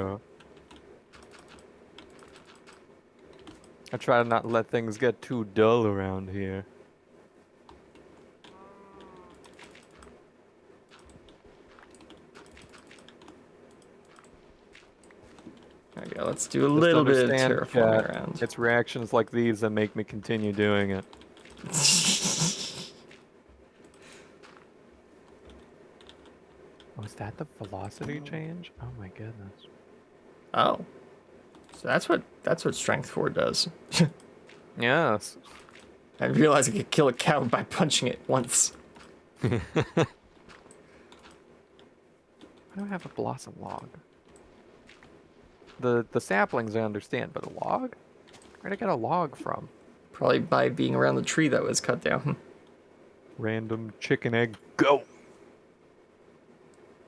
I try to not let things get too dull around here. There we go. Let's do a little bit of terraforming around. It's reactions like these that make me continue doing it. Oh, is that the velocity change? Oh my goodness. Oh. So that's what Strength 4 does. Yes. I realized I could kill a cow by punching it once. I don't have a blossom log. The saplings I understand, but a log? Where'd I get a log from? Probably by being around the tree that was cut down. Random chicken egg, go!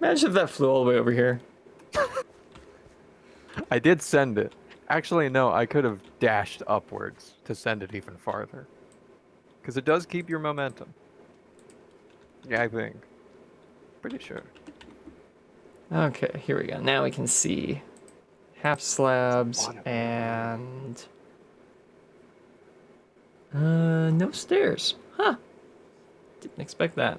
Imagine if that flew all the way over here. I did send it. Actually, no, I could have dashed upwards to send it even farther. Because it does keep your momentum. Yeah, I think. Pretty sure. Okay, here we go. Now we can see half slabs and... no stairs. Huh. Didn't expect that.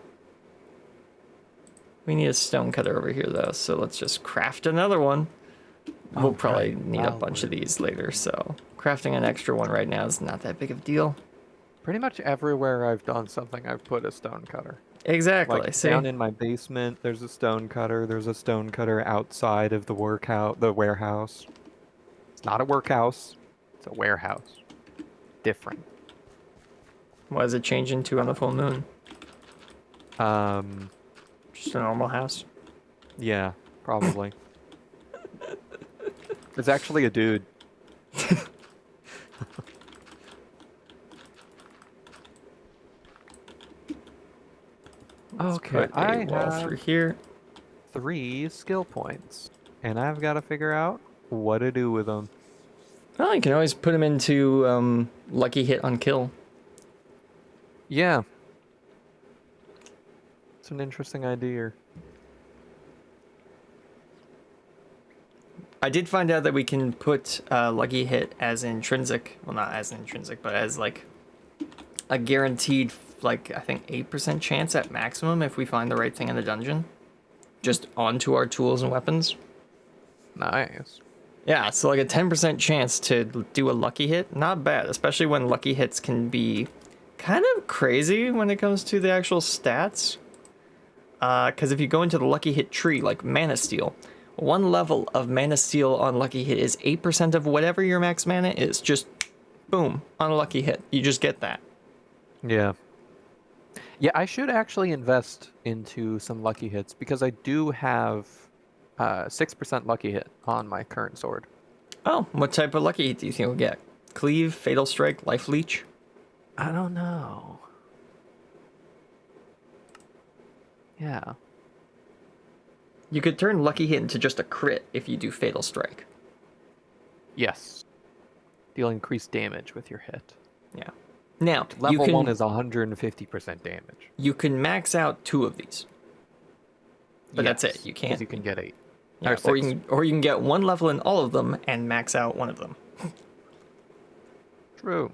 We need a stone cutter over here, though, so let's just craft another one. We'll probably need a bunch of these later, so crafting an extra one right now is not that big of a deal. Pretty much everywhere I've done something, I've put a stone cutter. Exactly. Like down in my basement, there's a stone cutter. There's a stone cutter outside of the warehouse. It's not a workhouse. It's a warehouse. Different. What does it change into on the full moon? Just a normal house? Yeah, probably. It's actually a dude. Okay, I have through here. 3 skill points, and I've got to figure out what to do with them. Well, you can always put them into lucky hit on kill. Yeah. It's an interesting idea. I did find out that we can put lucky hit as intrinsic. Well, not as intrinsic, but as like a guaranteed, like I think 8% chance at maximum if we find the right thing in the dungeon. Just onto our tools and weapons. Nice. Yeah, so like a 10% chance to do a lucky hit, not bad, especially when lucky hits can be kind of crazy when it comes to the actual stats. Because if you go into the lucky hit tree, like Mana Steel, one level of Mana Steel on lucky hit is 8% of whatever your max mana is. Just boom, on a lucky hit. You just get that. Yeah. Yeah, I should actually invest into some lucky hits because I do have 6% lucky hit on my current sword. Oh, what type of lucky hit do you think we'll get? Cleave, Fatal Strike, Life Leech? I don't know. Yeah. You could turn lucky hit into just a crit if you do Fatal Strike. Yes. Deal increased damage with your hit. Yeah. Now, Level 1 is 150% damage. You can max out 2 of these. But yes, that's it. You can't. Because you can get 8. Yeah, or you can get 1 level in all of them and max out 1 of them. True.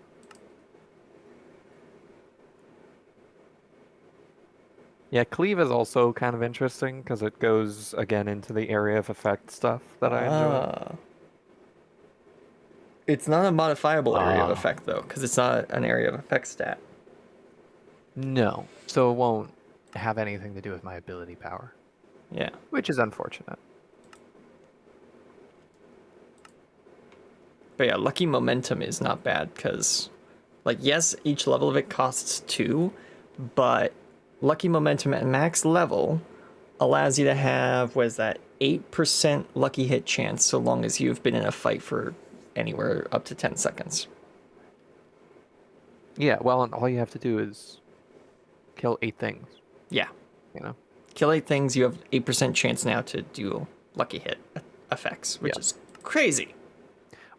Yeah, Cleave is also kind of interesting because it goes again into the area of effect stuff that I enjoy. It's not a modifiable area of effect though, because it's not an area of effect stat. No, so it won't have anything to do with my ability power. Yeah. Which is unfortunate. But yeah, Lucky Momentum is not bad because, like, yes, each level of it costs 2, but Lucky Momentum at max level allows you to have, what is that, 8% lucky hit chance so long as you've been in a fight for anywhere up to 10 seconds. Yeah, well, and all you have to do is kill 8 things. Yeah. You know? Kill 8 things, you have 8% chance now to do lucky hit effects, which is crazy.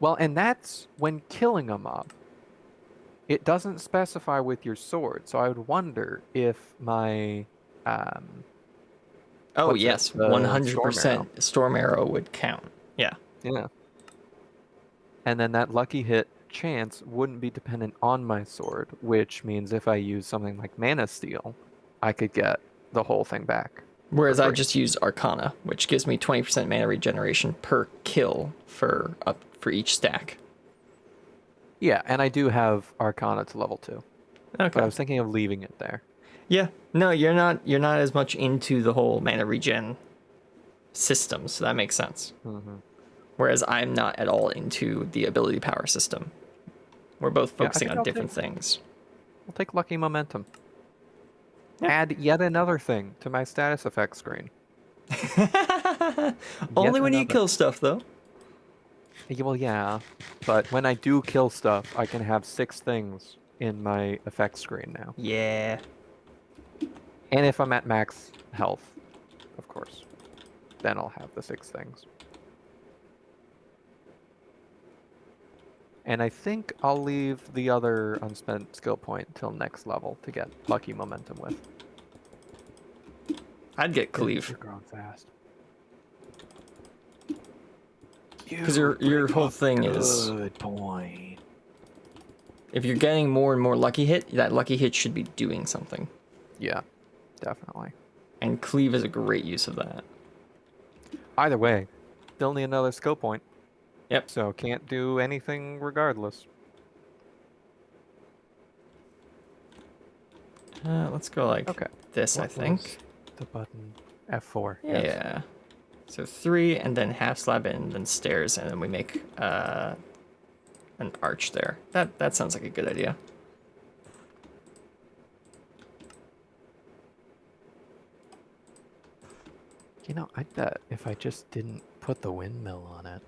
Well, and that's when killing a mob. It doesn't specify with your sword, so I would wonder if my oh yes, 100% Storm Arrow would count. Yeah. Yeah. And then that lucky hit chance wouldn't be dependent on my sword, which means if I use something like Mana Steel, I could get the whole thing back. Whereas I just use Arcana, which gives me 20% mana regeneration per kill for each stack. Yeah, and I do have Arcana to level 2. Okay. But I was thinking of leaving it there. Yeah. No, you're not as much into the whole mana regen system, so that makes sense. Mm-hmm. Whereas I'm not at all into the ability power system. We're both focusing on different things. I'll take Lucky Momentum. Yeah. Add yet another thing to my status effect screen. Only when you kill stuff, though. Well, yeah. But when I do kill stuff, I can have 6 things in my effect screen now. Yeah. And if I'm at max health, of course, then I'll have the 6 things. And I think I'll leave the other unspent skill point till next level to get Lucky Momentum with. I'd get Cleave. You're growing fast. Because your whole thing is... Good point. If you're getting more and more lucky hit, that lucky hit should be doing something. Yeah, definitely. And Cleave is a great use of that. Either way, still need another skill point. Yep. So can't do anything regardless. Let's go like this, I think. The button F4. Yeah. Yes. So 3, and then half slab it, and then stairs, and then we make an arch there. That sounds like a good idea. You know, I bet if I just didn't put the windmill on it,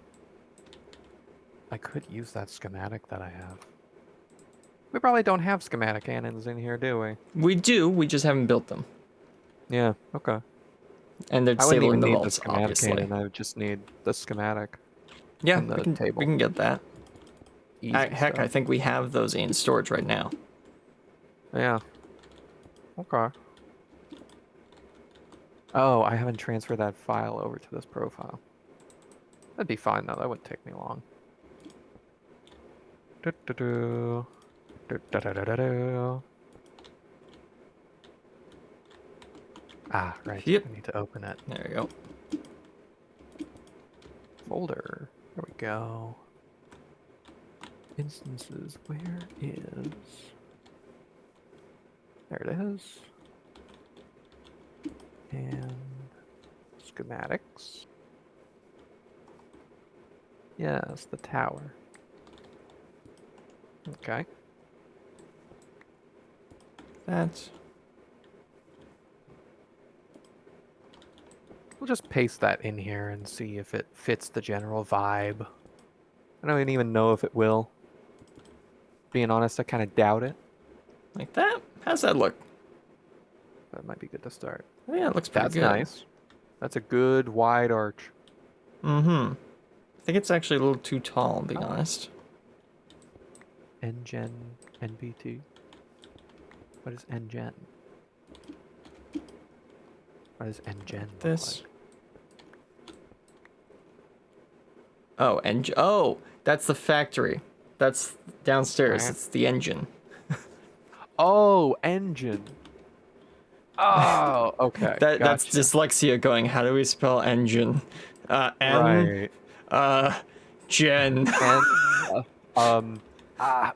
I could use that schematic that I have. We probably don't have schematic cannons in here, do we? We do, we just haven't built them. Yeah, okay. And they're stable in the vaults, obviously. Cannon, I would just need the schematic. Yeah, in the table. We can get that. Heck, stuff. I think we have those in storage right now. Yeah. Okay. Oh, I haven't transferred that file over to this profile. That'd be fine though, that wouldn't take me long. Ah, right. Yep. I need to open it. There we go. Folder. There we go. Instances, where is... There it is. And schematics. Yes, the tower. Okay. That. We'll just paste that in here and see if it fits the general vibe. I don't even know if it will. Being honest, I kind of doubt it. Like that? How's that look? That might be good to start. Yeah, it looks pretty That's good. nice. That's a good wide arch. Mm-hmm. I think it's actually a little too tall, being honest. NGen, NBT. What is NGen? What does NGen look This. like? Oh, oh, that's the factory. That's downstairs. Right. It's the engine. Oh, engine. Oh, okay. That's Gotcha. dyslexia going. How do we spell engine? N. Right. Gen. And ah, ah.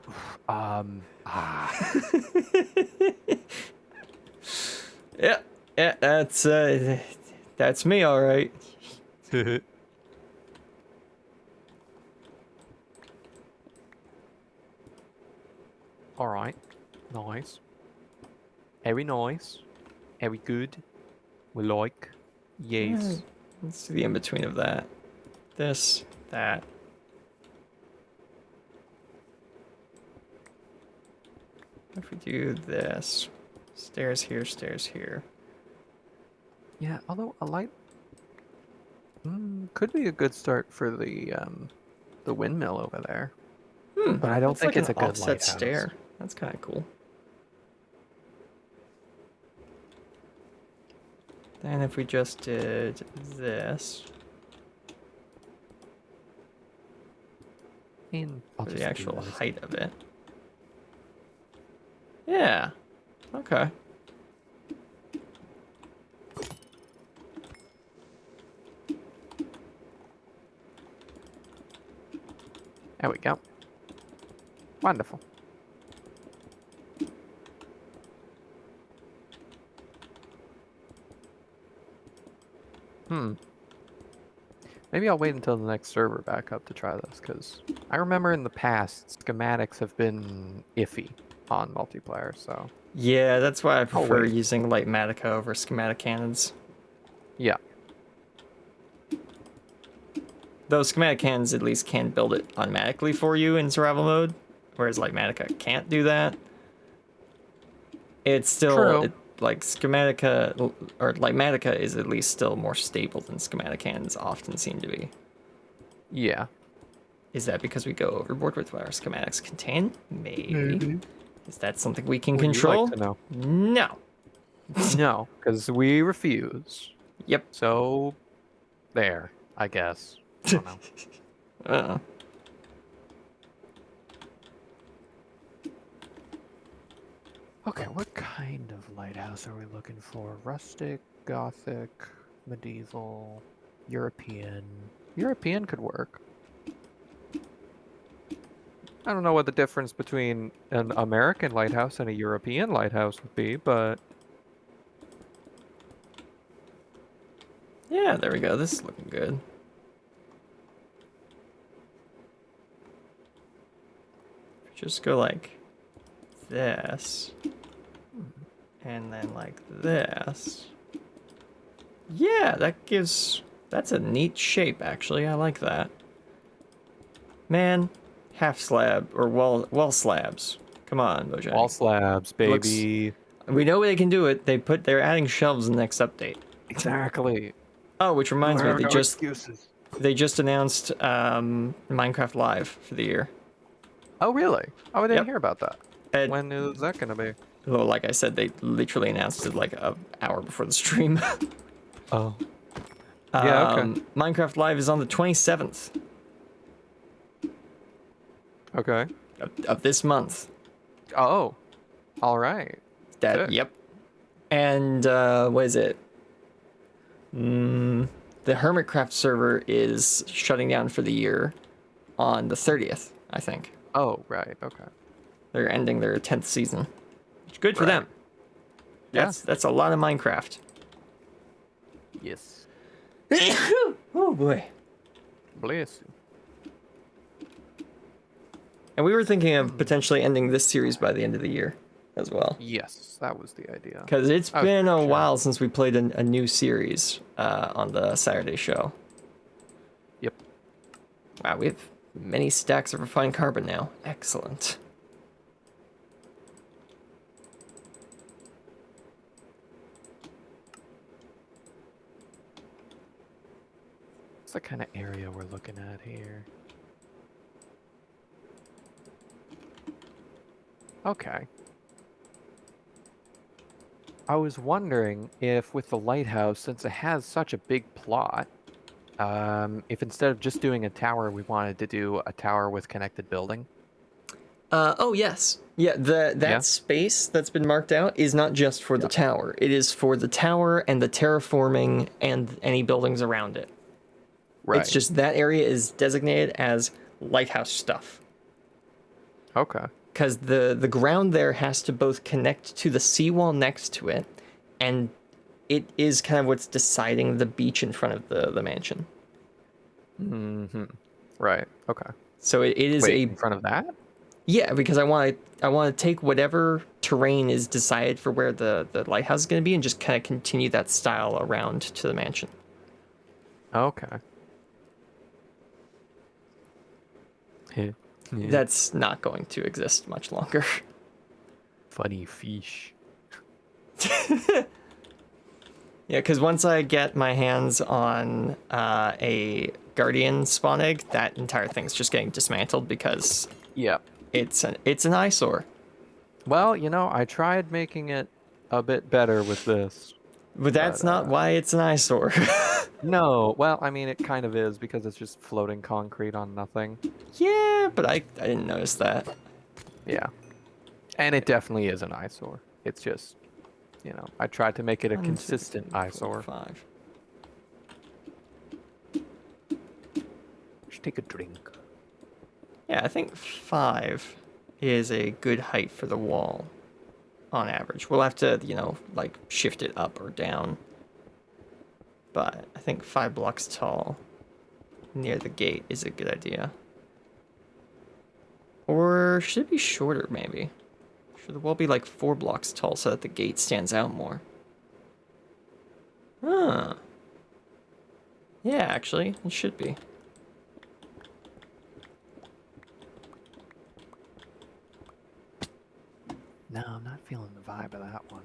Yeah, yeah. That's me, all right. All right. Nice. Very nice. Very good. We like. Yes. Let's do the in between of that. This, that. If we do this, stairs here, stairs here. Yeah, although a light could be a good start for the windmill over there. But I don't That's think like it's an a good offset lighthouse. stair. That's kind of cool. Then if we just did this, I'll for just the do actual this. height of it. Yeah. Okay. There we go. Wonderful. Maybe I'll wait until the next server back up to try this, because I remember in the past, schematics have been iffy on multiplayer, so... Yeah, that's why I prefer wait. using Lightmatica over schematic cannons. Yeah. Though schematic cannons at least can build it automatically for you in survival mode, whereas Lightmatica can't do that. It's still like Schematica or Lightmatica is at least still more stable than schematic cannons often seem to be. Yeah. Is that because we go overboard with what our schematics contain? Maybe. Maybe. Is that something we can Would you control? like to know? No. No, because we refuse. Yep. So, there, I guess. I don't know. Okay, what kind of lighthouse are we looking for? Rustic, Gothic, medieval, European. European could work. I don't know what the difference between an American lighthouse and a European lighthouse would be, but... Yeah, there we go. This is looking good. Just go like this. And then like this. Yeah, that's a neat shape, actually. I like that. Man, half slab or wall slabs. Come on, Mojang. Wall slabs, baby. We know they can do it. They're adding shelves in the next update. Exactly. Oh, which reminds me, excuses. they just announced Minecraft Live for the year. Oh, really? Oh, I didn't Yep. hear about that. When is that going to be? Well, like I said, they literally announced it like an hour before the stream. Oh. Yeah, okay. Minecraft Live is on the 27th Okay. of this month. Oh. All right. Yep. And what is it? The Hermitcraft server is shutting down for the year. on the 30th, I think. Oh, right. Okay. They're ending their 10th season. Which good for Right. them. That's a lot of Minecraft. Yes. Oh boy. Bless you. And we were thinking of potentially ending this series by the end of the year as well. Yes, that was the idea. Because it's I was been a pretty sure. while since we played a new series on the Saturday show. Yep. Wow, we have many stacks of refined carbon now. Excellent. What's the kind of area we're looking at here? Okay. I was wondering if with the lighthouse, since it has such a big plot, if instead of just doing a tower, we wanted to do a tower with connected building. Oh yes, yeah. That Yeah? space that's been marked out is not just for the tower. It is for the tower and the terraforming and any buildings around it. Right. It's just that area is designated as lighthouse stuff. Okay. Because the ground there has to both connect to the seawall next to it, and it is kind of what's deciding the beach in front of the mansion. Mm-hmm. Right. Okay. So it is Wait, in front of that? Yeah, because I want to take whatever terrain is decided for where the lighthouse is going to be and just kind of continue that style around to the mansion. Okay. Yeah. That's not going to exist much longer. Funny fish. Yeah, because once I get my hands on a guardian spawn egg, that entire thing's just getting dismantled because Yeah. it's an eyesore. Well, I tried making it a bit better with this. But that's not why it's an eyesore. No, well, I mean, it kind of is because it's just floating concrete on nothing. Yeah, but I didn't notice that. Yeah. And it definitely is an eyesore. It's just, I tried to make it a consistent eyesore. 5. Just take a drink. Yeah, I think 5 is a good height for the wall on average. We'll have to, like shift it up or down. But I think 5 blocks tall near the gate is a good idea. Or should it be shorter, maybe? Should the wall be like 4 blocks tall so that the gate stands out more? Huh. Yeah, actually, it should be. No, I'm not feeling the vibe of that one.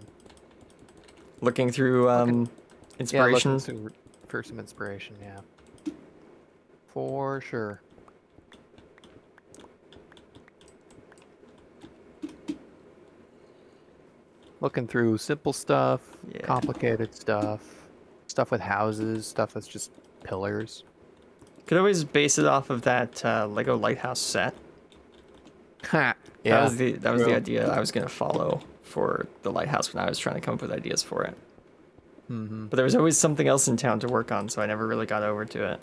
Looking through inspiration. Yeah, looking for some inspiration, yeah. For sure. Looking through simple stuff, complicated stuff, stuff with houses, stuff that's just pillars. Could always base it off of that Lego lighthouse set. Ha! Yeah, that was the idea I was gonna follow for the lighthouse when I was trying to come up with ideas for it. Mm-hmm. But there was always something else in town to work on, so I never really got over to it.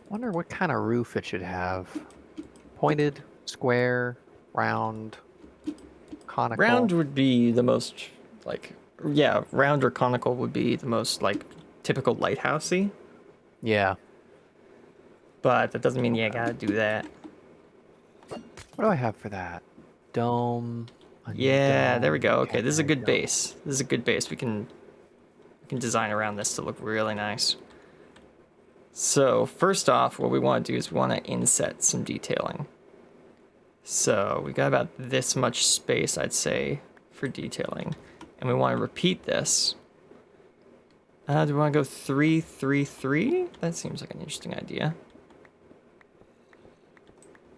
Wonder what kind of roof it should have. Pointed, square, round, conical. Round would be the most, round or conical would be the most, typical lighthousey. Yeah. But that doesn't mean you gotta do that. What do I have for that? Dome. Yeah, there we go. Okay, this is a good base. This is a good base. We can design around this to look really nice. So first off, what we want to do is we want to inset some detailing. So we got about this much space, I'd say, for detailing. And we want to repeat this. Do we want to go 3, 3, 3? That seems like an interesting idea.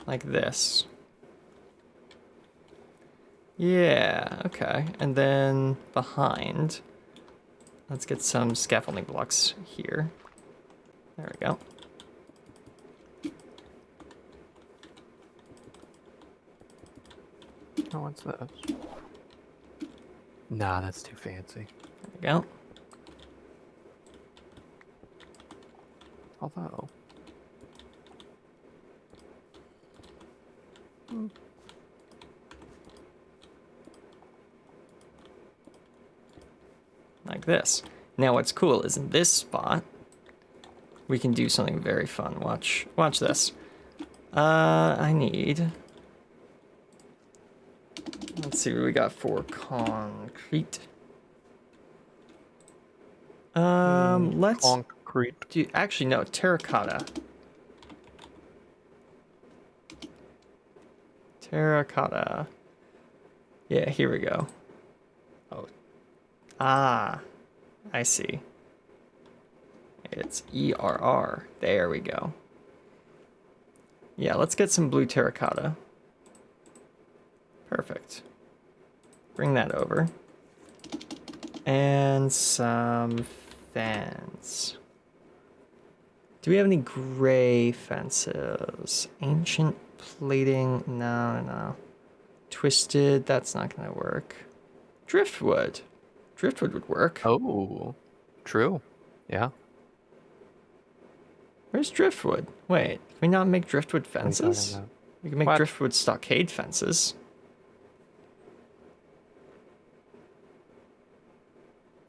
Like this. Yeah, okay. And then behind, let's get some scaffolding blocks here. There we go. Oh, what's this? Nah, that's too fancy. There we go. Although. Like this. Now what's cool is in this spot, we can do something very fun. Watch this. I need... Let's see what we got for concrete. Let's concrete. actually no, terracotta. Terracotta. Yeah, here we go. Oh. Ah, I see. It's ERR. There we go. Yeah, let's get some blue terracotta. Perfect. Bring that over. And some fence. Do we have any gray fences? Ancient plating? No. Twisted, that's not gonna work. Driftwood. Driftwood would work. Oh, true. Yeah. Where's driftwood? Wait, can we not make driftwood fences? We can make driftwood stockade fences.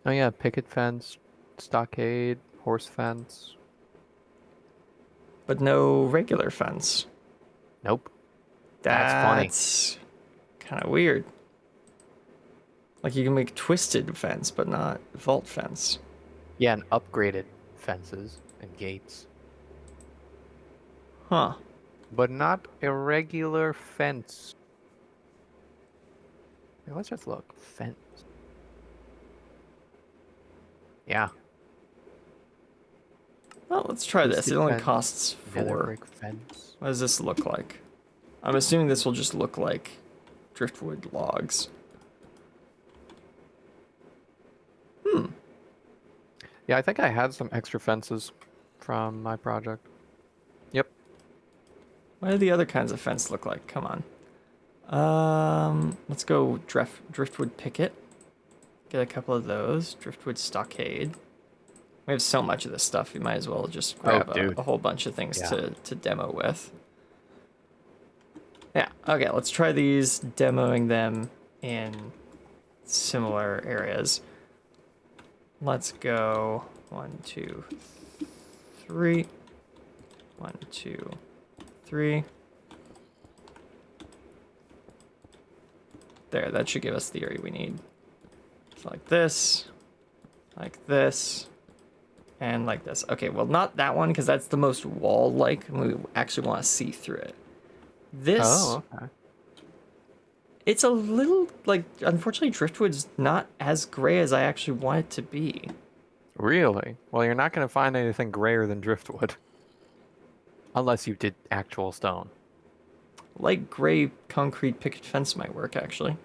Oh yeah, picket fence, stockade, horse fence. But no regular fence. Nope. That's kind of weird. Like you can make twisted fence, but not vault fence. Yeah, and upgraded fences and gates. Huh. But not a regular fence. Hey, let's just look. Fence. Yeah. Well, let's try this. It only costs 4. Brick fence. What does this look like? I'm assuming this will just look like driftwood logs. Yeah, I think I had some extra fences from my project. Yep. What do the other kinds of fence look like? Come on. Let's go driftwood picket. Get a couple of those. Driftwood stockade. We have so much of this stuff, we might as well just grab a whole bunch of things to demo with. Yeah, okay, let's try these, demoing them in similar areas. Let's go 1, 2, 3. 1, 2, 3. There, that should give us the area we need. So like this, and like this. Okay, well, not that one, because that's the most wall-like, and we actually want to see through it. This... Oh, okay. It's a little, like, unfortunately, driftwood's not as gray as I actually want it to be. Really? Well, you're not going to find anything grayer than driftwood. Unless you did actual stone. Light gray concrete picket fence might work, actually.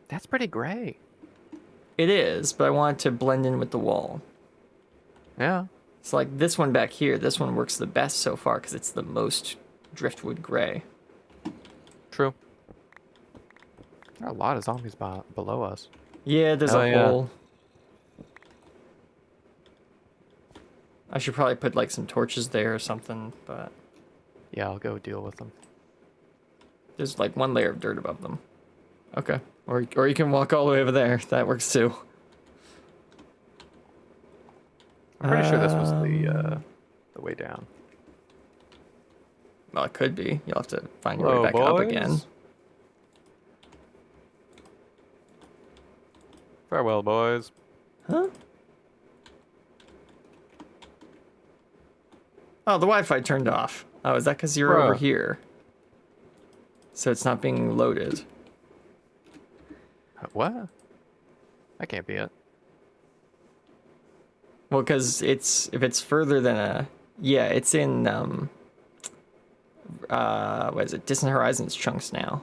That's pretty gray. It is, but I want it to blend in with the wall. Yeah. It's like this one back here. This one works the best so far because it's the most driftwood gray. True. There are a lot of zombies below us. Yeah, there's a hole. I should probably put like some torches there or something, but... Yeah, I'll go deal with them. There's like one layer of dirt above them. Okay. Or you can walk all the way over there. That works too. I'm pretty sure this was the way down. Well, it could be. You'll have to find your way back up again. Farewell, boys. Huh? Oh, the Wi-Fi turned off. Oh, is that because you're over here? So it's not being loaded. What? That can't be it. Well, because if it's further than a... Yeah, it's in, what is it? Distant Horizons chunks now.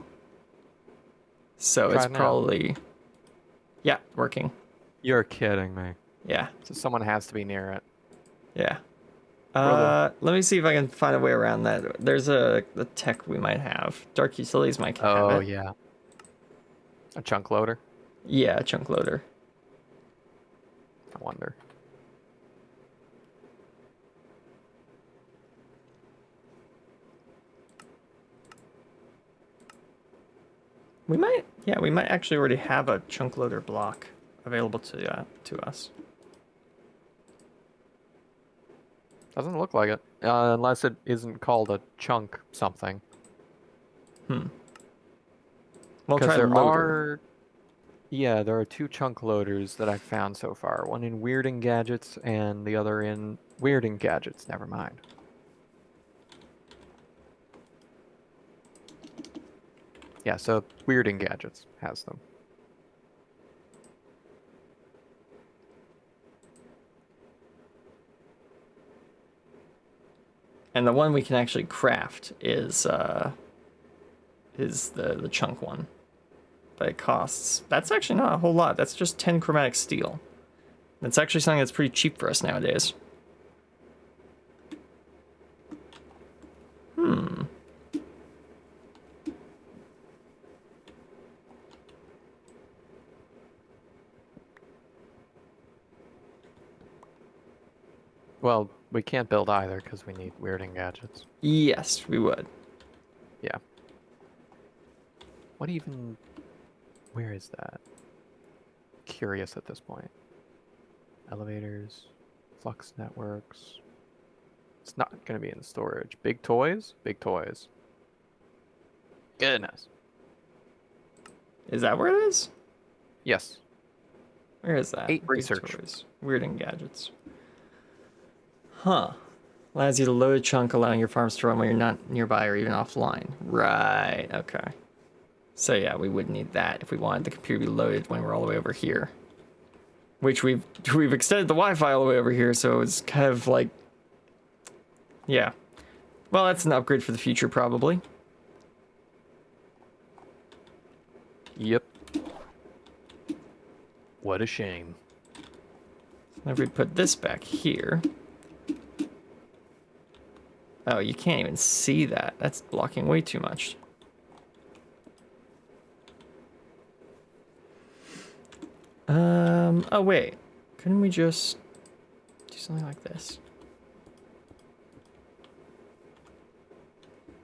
So it's probably... Yeah, working. You're kidding me. Yeah. So someone has to be near it. Yeah. brother. Let me see if I can find a way around that. There's a tech we might have. Dark Utilities might have Oh it. yeah, a chunk loader. Yeah, a chunk loader. I wonder. We might actually already have a chunk loader block available to us. Doesn't look like it, unless it isn't called a chunk something. We'll Because try there loader. are, yeah, there are two chunk loaders that I've found so far. One in Weirding Gadgets and the other in Weirding Gadgets. Never mind. Yeah, so Weirding Gadgets has them. And the one we can actually craft is the chunk one. But it costs, that's actually not a whole lot. That's just 10 chromatic steel. That's actually something that's pretty cheap for us nowadays. Well, we can't build either because we need Weirding Gadgets. Yes, we would. Yeah. What even... Where is that? Curious at this point. Elevators, flux networks. It's not going to be in storage. Big toys? Big toys. Goodness. Is that where it is? Yes. Where is that? 8 Big research. toys. Weirding gadgets. Huh. Allows you to load a chunk, allowing your farms to run when you're not nearby or even offline. Right, okay. So yeah, we would need that if we wanted the computer to be loaded when we're all the way over here. Which we've extended the Wi-Fi all the way over here, so it's kind of like... Yeah. Well, that's an upgrade for the future, probably. Yep. What a shame. If we put this back here... Oh, you can't even see that. That's blocking way too much. Oh wait. Couldn't we just do something like this?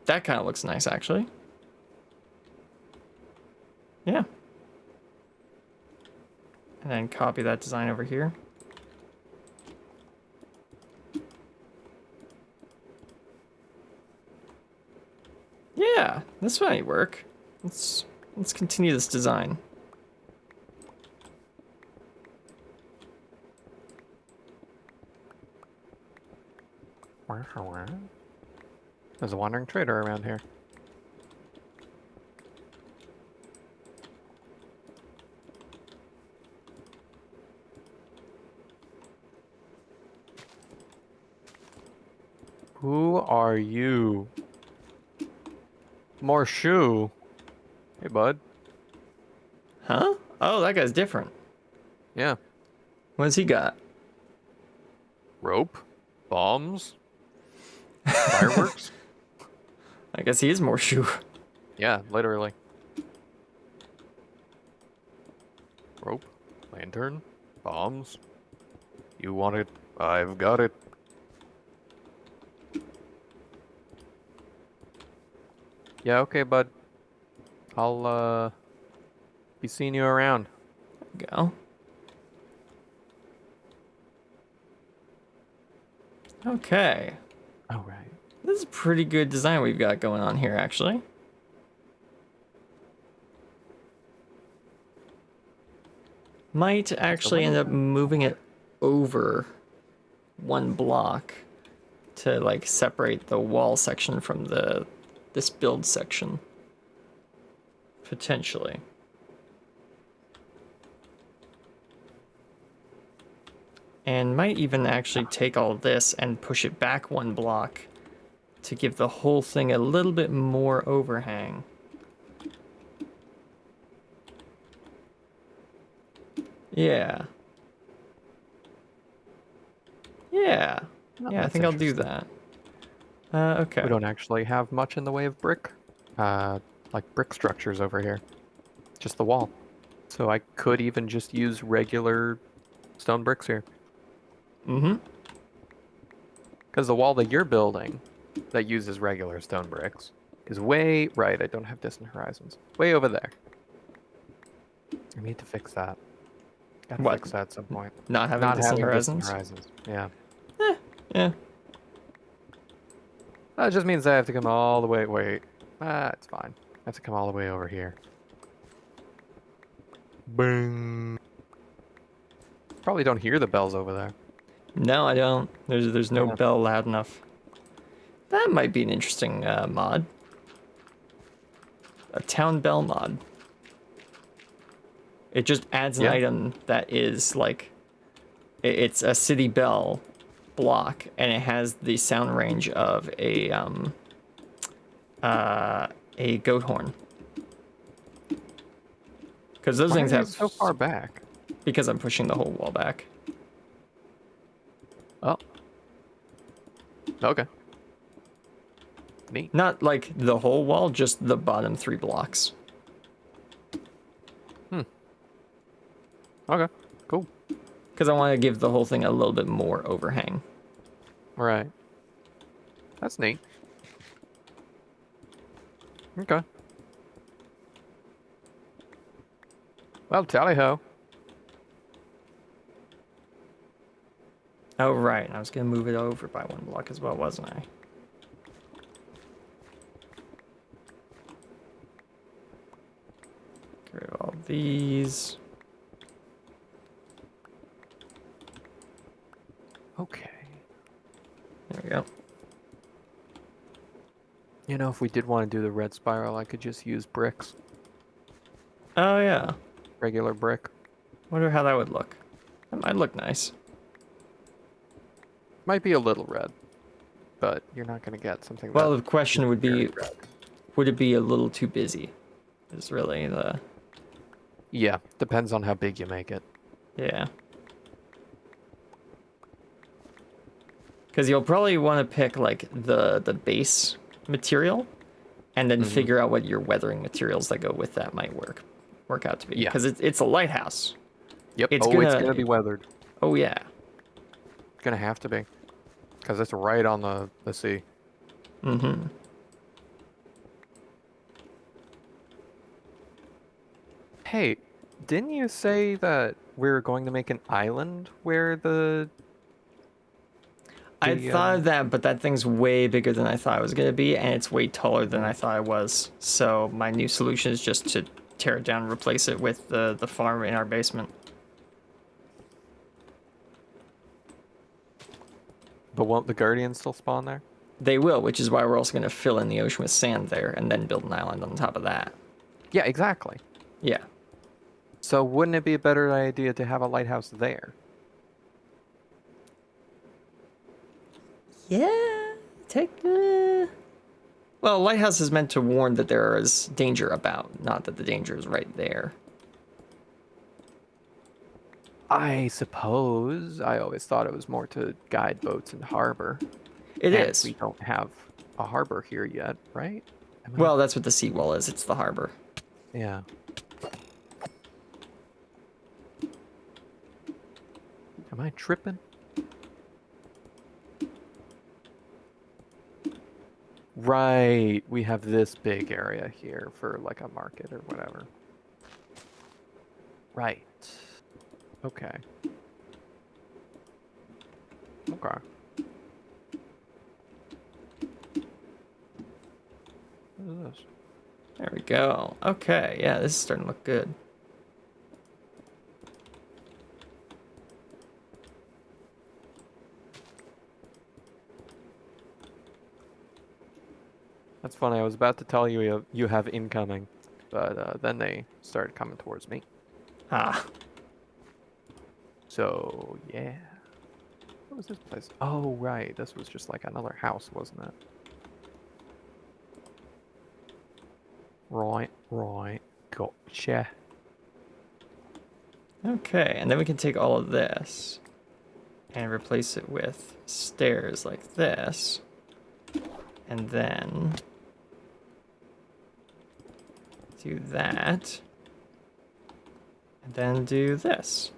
That kind of looks nice, actually. Yeah. And then copy that design over here. Yeah, this might work. Let's continue this design. There's a wandering trader around here. Who are you? More shoe. Hey, bud. Huh? Oh, that guy's different. Yeah. What's he got? Rope? Bombs? Fireworks? I guess he is more shoe. Yeah, literally. Rope? Lantern? Bombs? You want it? I've got it. Yeah, okay, bud. I'll, be seeing you around. Go. Okay. All right. This is a pretty good design we've got going on here, actually. Might actually end up moving it over one block to like separate the wall section from this build section. Potentially. And might even actually take all this and push it back one block to give the whole thing a little bit more overhang. Yeah. Yeah. Oh, Yeah, I that's think I'll do interesting. that. We Okay. don't actually have much in the way of brick, like brick structures over here. Just the wall. So I could even just use regular stone bricks here. Mm-hmm. Because the wall that you're building that uses regular stone bricks is way right. I don't have distant horizons. Way over there. I need to fix that. Gotta What? fix that at some point. Not having Not distant having distant horizons? horizons. Yeah. Yeah. That just means I have to come all the way. Wait. It's fine. I have to come all the way over here. Bing. Probably don't hear the bells over there. No, I don't. There's no Yeah. bell loud enough. That might be an interesting mod. A town bell mod. It just adds an Yeah. item that is like, it's a city bell block, and it has the sound range of a goat horn. Because those Why things are you have, so far back? because I'm pushing the whole wall back. Oh. Okay. Neat. Not like the whole wall, just the bottom 3 blocks. Hmm. Okay. Cool. Because I want to give the whole thing a little bit more overhang. Right. That's neat. Okay. Well, tally ho. Oh, right. I was going to move it over by 1 block as well, wasn't I? Get rid of all these. Okay. There we go. You know, if we did want to do the red spiral, I could just use bricks. Oh, yeah. Regular brick. Wonder how that would look. That might look nice. Might be a little red, but you're not going to get something Well, that the question is would very be, red. would it be a little too busy? Is really the... Yeah, depends on how big you make it. Yeah. Because you'll probably want to pick, like, the base material, and then figure out what your weathering materials that go with that might work out to be. Yeah. Because it's a lighthouse. Yep. It's It's gonna... gonna be weathered. Oh, yeah. It's gonna have to be, because it's right on the sea. Mm-hmm. Hey, didn't you say that we're going to make an island where I the thought of that, but that thing's way bigger than I thought it was going to be, and it's way taller than I Yeah. thought it was. So my new solution is just to tear it down and replace it with the farm in our basement. But won't the guardians still spawn there? They will, which is why we're also going to fill in the ocean with sand there, and then build an island on top of that. Yeah, exactly. Yeah. So wouldn't it be a better idea to have a lighthouse there? Yeah. Well, a lighthouse is meant to warn that there is danger about, not that the danger is right there. I suppose. I always thought it was more to guide boats in harbor. It And is. we don't have a harbor here yet, right? Well, that's what the seawall is. It's the harbor. Yeah. Am I tripping? Right. We have this big area here for like a market or whatever. Right. Okay. Okay. What is this? There we go. Okay, yeah, this is starting to look good. That's funny. I was about to tell you you have incoming, but then they started coming towards me. Ah, So yeah. What was this place? Oh right, this was just like another house, wasn't it? Right, right. Gotcha. okay, and then we can take all of this and replace it with stairs like this. And then do that. And then do this.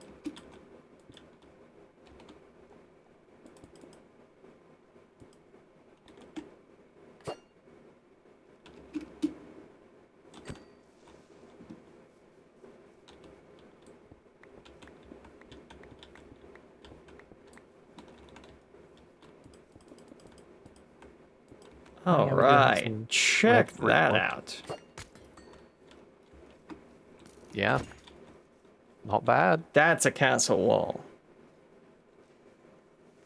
All right, check that out. Yeah, not bad. That's a castle wall.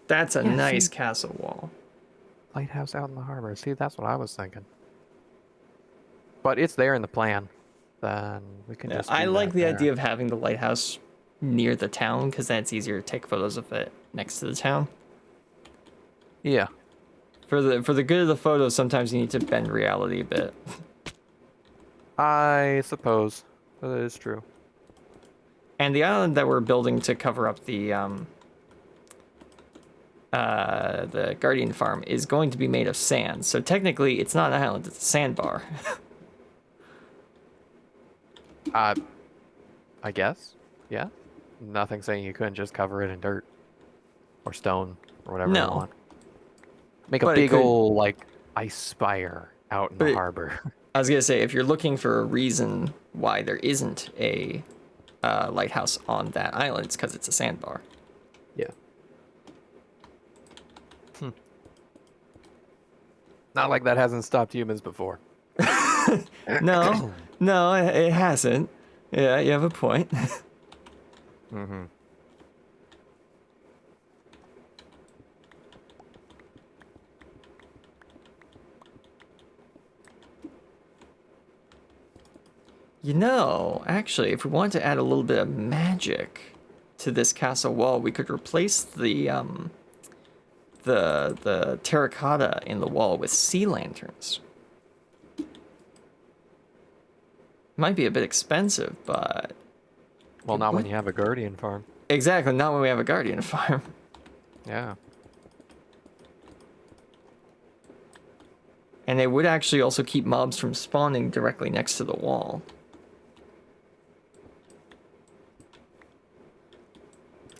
That's a nice castle wall. Lighthouse out in the harbor. See, that's what I was thinking. But it's there in the plan. Then we can just. I like the idea of having the lighthouse near the town because then it's easier to take photos of it next to the town. Yeah. For the good of the photo, sometimes you need to bend reality a bit. I suppose that is true. And the island that we're building to cover up the Guardian farm is going to be made of sand. So technically, it's not an island; it's a sandbar. I guess. Yeah. Nothing saying you couldn't just cover it in dirt or stone or whatever you want. Make a big old like ice spire out in the harbor. I was gonna say, if you're looking for a reason why there isn't a lighthouse on that island, it's because it's a sandbar. Yeah. Not like that hasn't stopped humans before. No, it hasn't. Yeah, you have a point. Mm-hmm. You know, actually, if we wanted to add a little bit of magic to this castle wall, we could replace the terracotta in the wall with sea lanterns. Might be a bit expensive, but... Well, not when you have a Guardian farm. Exactly, not when we have a Guardian farm. Yeah. And it would actually also keep mobs from spawning directly next to the wall.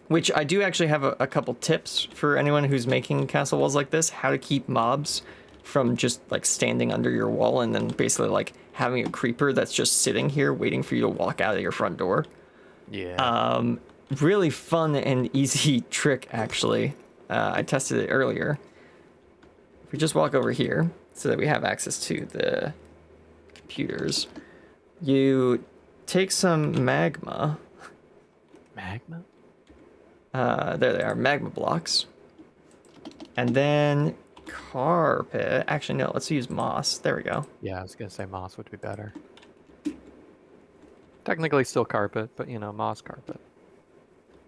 Which I do actually have a couple tips for anyone who's making castle walls like this, how to keep mobs from just like standing under your wall and then basically like having a creeper that's just sitting here waiting for you to walk out of your front door. Yeah. Really fun and easy trick, actually. I tested it earlier. If we just walk over here so that we have access to the computers, you take some magma. Magma? There they are, magma blocks. And then carpet. Actually, no, let's use moss. There we go. Yeah, I was going to say moss would be better. Technically still carpet, but you know, moss carpet.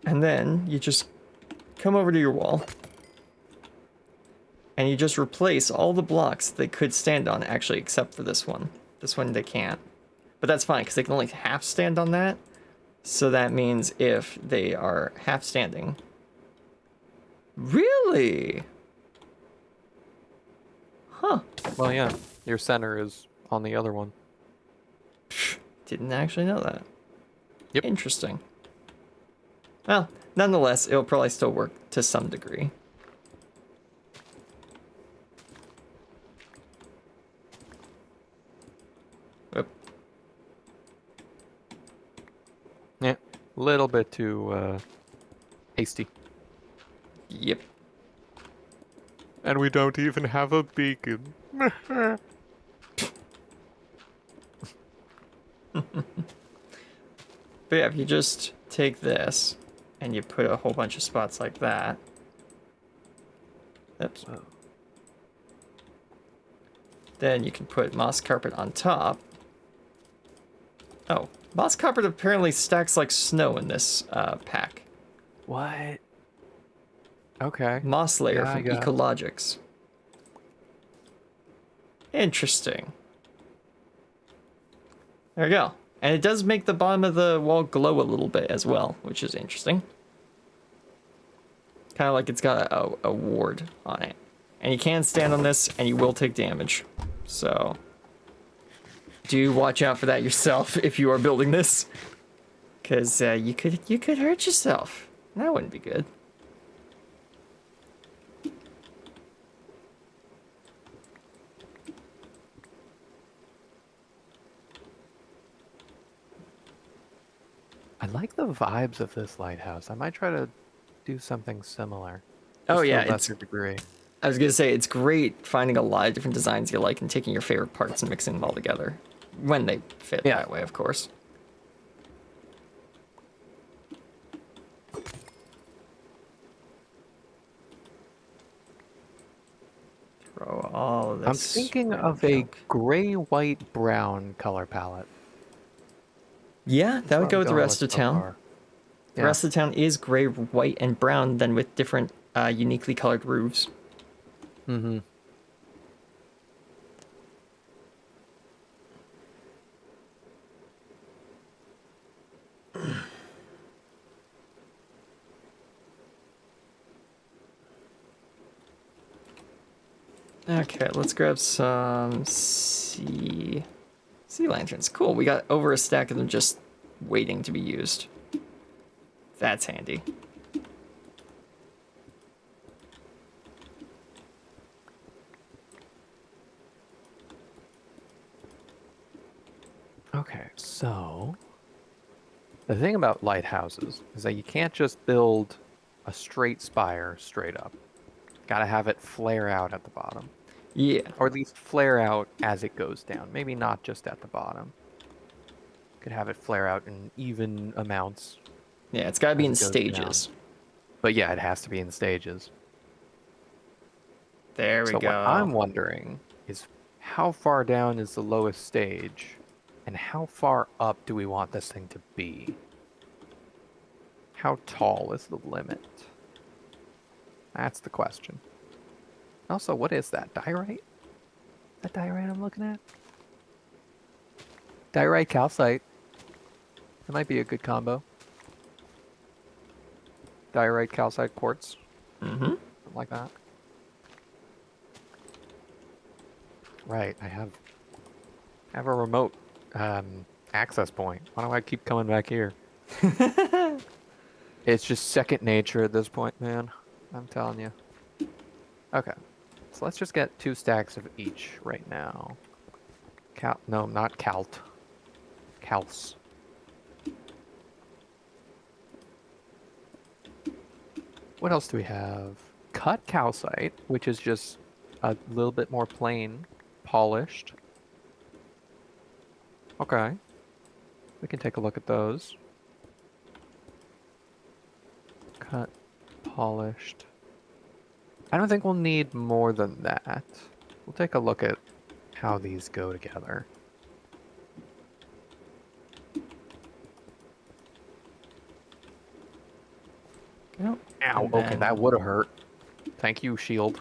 And then you just come over to your wall. And you just replace all the blocks they could stand on, actually, except for this one. This one they can't. But that's fine, because they can only half stand on that. So that means if they are half standing... Really? Huh. Well, yeah, your center is on the other one. Didn't actually know that. Yep. Interesting. Well, nonetheless, it'll probably still work to some degree. Oop. Yeah, a little bit too hasty. Yep. And we don't even have a beacon. But yeah, if you just take this and you put a whole bunch of spots like that. Oops. Whoa. Then you can put moss carpet on top. Oh, moss carpet apparently stacks like snow in this pack. What? Okay. Moss layer Yeah, from Ecologics. Interesting. There we go. And it does make the bottom of the wall glow a little bit as well, which is interesting. Kind of like it's got a ward on it. And you can stand on this, and you will take damage. So do watch out for that yourself if you are building this, because you could hurt yourself. That wouldn't be good. I like the vibes of this lighthouse. I might try to do something similar. Oh Just to yeah, a lesser degree. I was gonna say it's great finding a lot of different designs you like and taking your favorite parts and mixing them all together when they fit that way, of course. Throw all of this. I'm thinking of a gray, white, brown color palette. Yeah, that would go with the rest of town. Far. The rest of the town is gray, white, and brown, then with different uniquely colored roofs. Mm-hmm. Okay, let's grab some sea lanterns. Cool, we got over a stack of them just waiting to be used. That's handy. Okay, so the thing about lighthouses is that you can't just build a straight spire straight up. Gotta have it flare out at the bottom. Yeah. Or at least flare out as it goes down. Maybe not just at the bottom. Could have it flare out in even amounts. Yeah, it's gotta be in stages. Down. But yeah, it has to be in stages. There we go. So what I'm wondering is how far down is the lowest stage? And how far up do we want this thing to be? How tall is the limit? That's the question. Also, what is that? Diorite? Is that diorite I'm looking at? Diorite calcite. That might be a good combo. Diorite calcite quartz. Mm-hmm. Something like that. Right, I have a remote access point. Why do I keep coming back here? It's just second nature at this point, man. I'm telling you. Okay. So let's just get 2 stacks of each right now. No, not calt. Calce. What else do we have? Cut calcite, which is just a little bit more plain, polished. Okay. We can take a look at those. Cut, polished. I don't think we'll need more than that. We'll take a look at how these go together. Yep. Ow, okay, that would have hurt. Thank you, shield.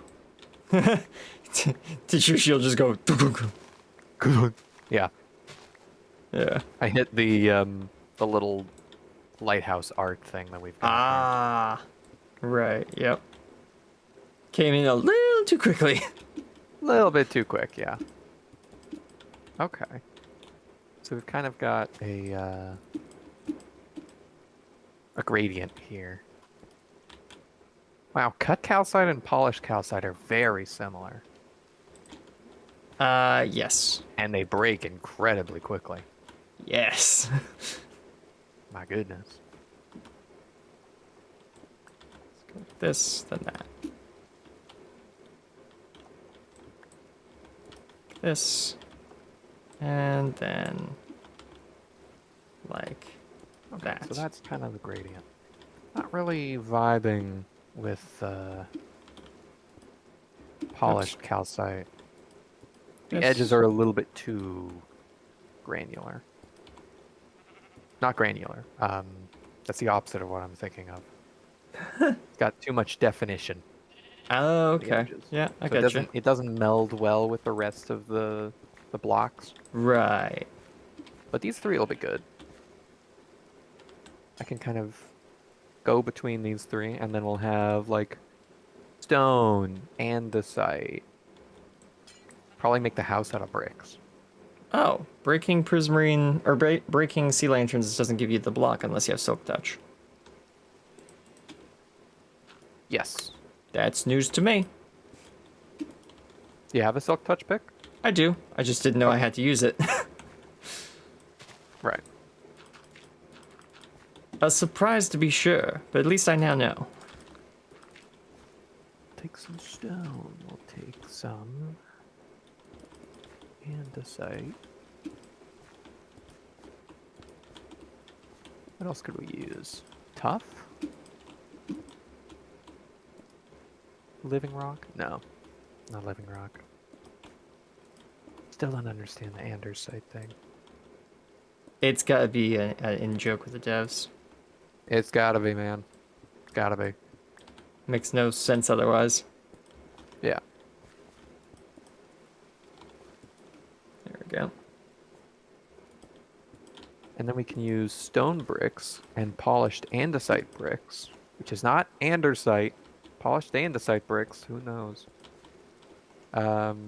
Did your shield just go? Yeah. Yeah. I hit the little lighthouse art thing that we've got. Ah, right. Yep. Came in a little too quickly. A little bit too quick, yeah. Okay. So we've kind of got a gradient here. Wow, cut calcite and polished calcite are very similar. Yes. And they break incredibly quickly. Yes. My goodness. Let's go with this, then that. This. And then like that. So that's kind of the gradient. Not really vibing with polished calcite. The edges are a little bit too granular. Not granular. That's the opposite of what I'm thinking of. It's got too much definition. Oh, okay. Yeah, I so got you. It doesn't meld well with the rest of the blocks. go between these three, and then we'll have like stone, andesite. Probably make the house out of bricks. Oh, breaking prismarine or breaking sea lanterns doesn't give you the block unless you have silk touch. Yes. That's news to me. Do you have a silk touch pick? I do. I just didn't know I had to use it. Right. A surprise to be sure, but at least I now know. Take some stone. We'll take some andesite. What else could we use? Tough? Living rock? No, not living rock. Still don't understand the andesite thing. It's gotta be an in joke with the devs. It's gotta be, man. It's gotta be. Makes no sense otherwise. Yeah. There we go. And then we can use stone bricks and polished andesite bricks, which is not andesite. Polished andesite bricks, who knows? To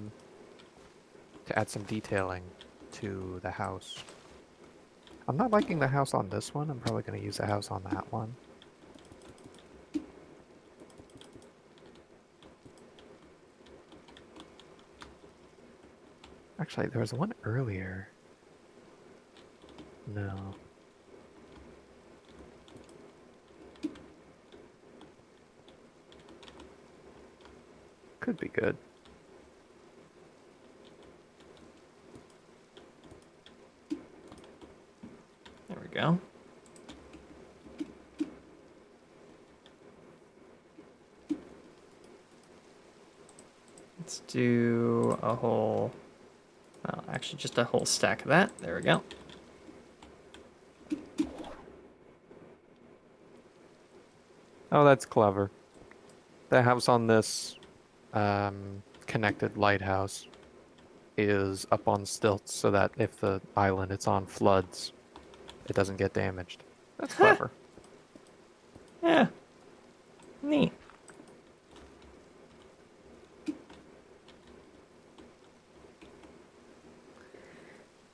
add some detailing to the house. I'm not liking the house on this one. I'm probably going to use the house on that one. Actually, there was one earlier. No. Could be good. There we go. Let's do a whole, well, actually just a whole stack of that. There we go. Oh, that's clever. The house on this connected lighthouse is up on stilts so that if the island it's on floods, it doesn't get damaged. That's clever. Yeah. Neat.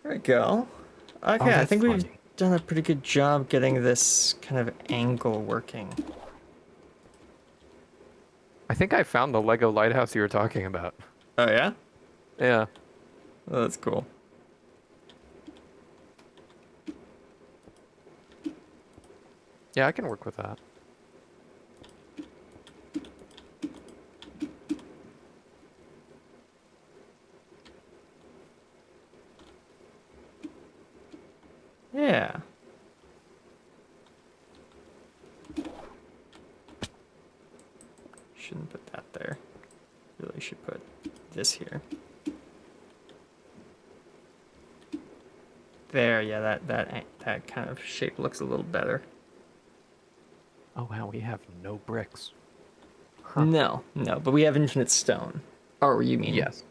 There we go. Okay, I think we've done a pretty good job getting this kind of angle working. I think I found the Lego lighthouse you were talking about. Oh, yeah? Yeah. Oh, that's cool. Yeah, I can work with that. Yeah. Shouldn't put that there. Really should put this here. There, yeah, that kind of shape looks a little better. Oh wow, we have no bricks. Huh. No, but we have infinite stone. Oh, you mean? Yes.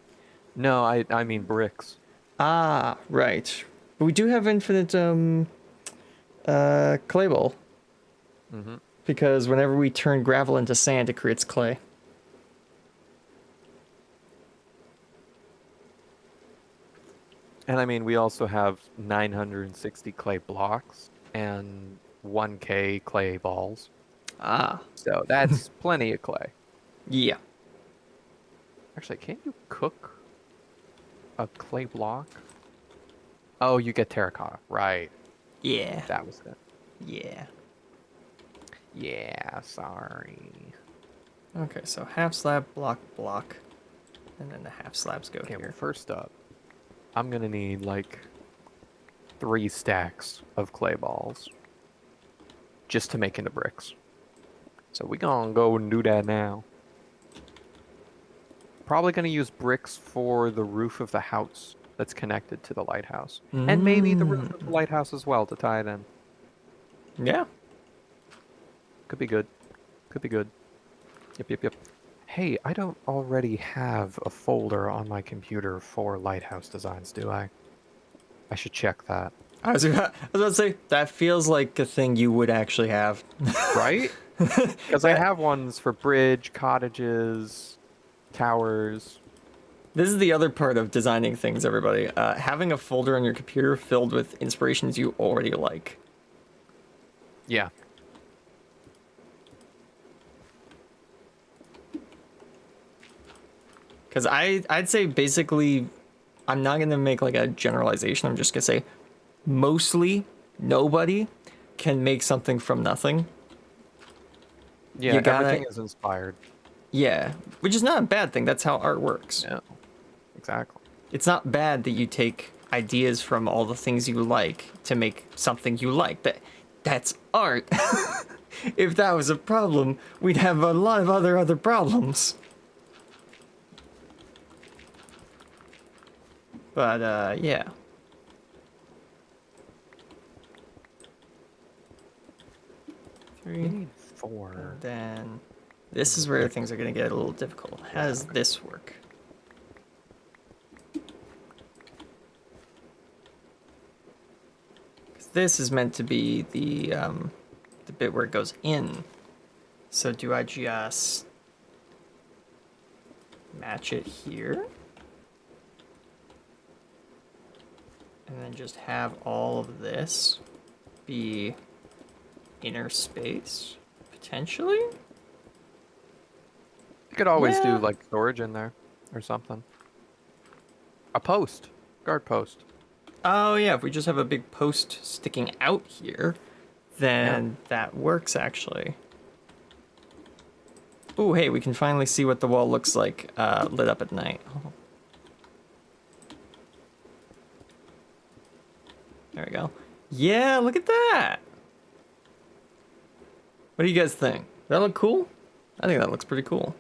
No, I mean bricks. Ah, right. But we do have infinite clay bowl. Mm-hmm. Because whenever we turn gravel into sand, it creates clay. And I mean, we also have 960 clay blocks and 1K clay balls. Ah. So that's plenty of clay. Yeah. Actually, can't you cook a clay block? Oh, you get terracotta. Right. Yeah. That was it. Yeah. Yeah, sorry. Okay, so half slab, block, and then the half slabs go Okay, here. well, first up, I'm gonna need like 3 stacks of clay balls just to make into bricks. So we gonna go and do that now. Probably gonna use bricks for the roof of the house that's connected to the lighthouse. And maybe the roof of the lighthouse as well to tie it in. Yeah. Could be good. Could be good. Yep. Hey, I don't already have a folder on my computer for lighthouse designs, do I? I should check that. I was about to say, that feels like a thing you would actually have. Right? Because I have ones for bridge, cottages, towers. This is the other part of designing things, everybody. Having a folder on your computer filled with inspirations you already like. Yeah. Because I'd say basically, I'm not going to make like a generalization. I'm just going to say mostly nobody can make something from nothing. Yeah, You gotta, everything is inspired. yeah, which is not a bad thing. That's how art works. Yeah, exactly. It's not bad that you take ideas from all the things you like to make something you like. That's art. If that was a problem, we'd have a lot of other problems. But yeah. We 3. need 4. And then this is where things are going to get a little difficult. How does this work? This is meant to be the bit where it goes in. So do I just match it here? And then just have all of this be inner space, potentially? You could always Yeah. do like storage in there or something. A post, guard post. Oh yeah, if we just have a big post sticking out here, then that works actually. Oh hey, we can finally see what the wall looks like lit up at night. Oh. There we go. Yeah, look at that. What do you guys think? Does that look cool? I think that looks pretty cool.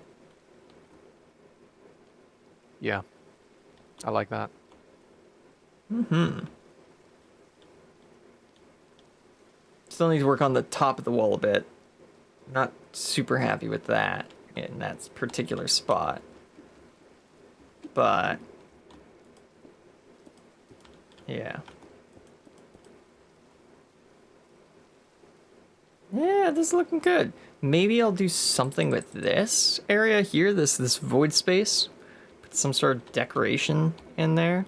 Yeah, I like that. Mm-hmm. Still need to work on the top of the wall a bit. Not super happy with that in that particular spot. But yeah. Yeah, this is looking good. Maybe I'll do something with this area here, this void space. Put some sort of decoration in there.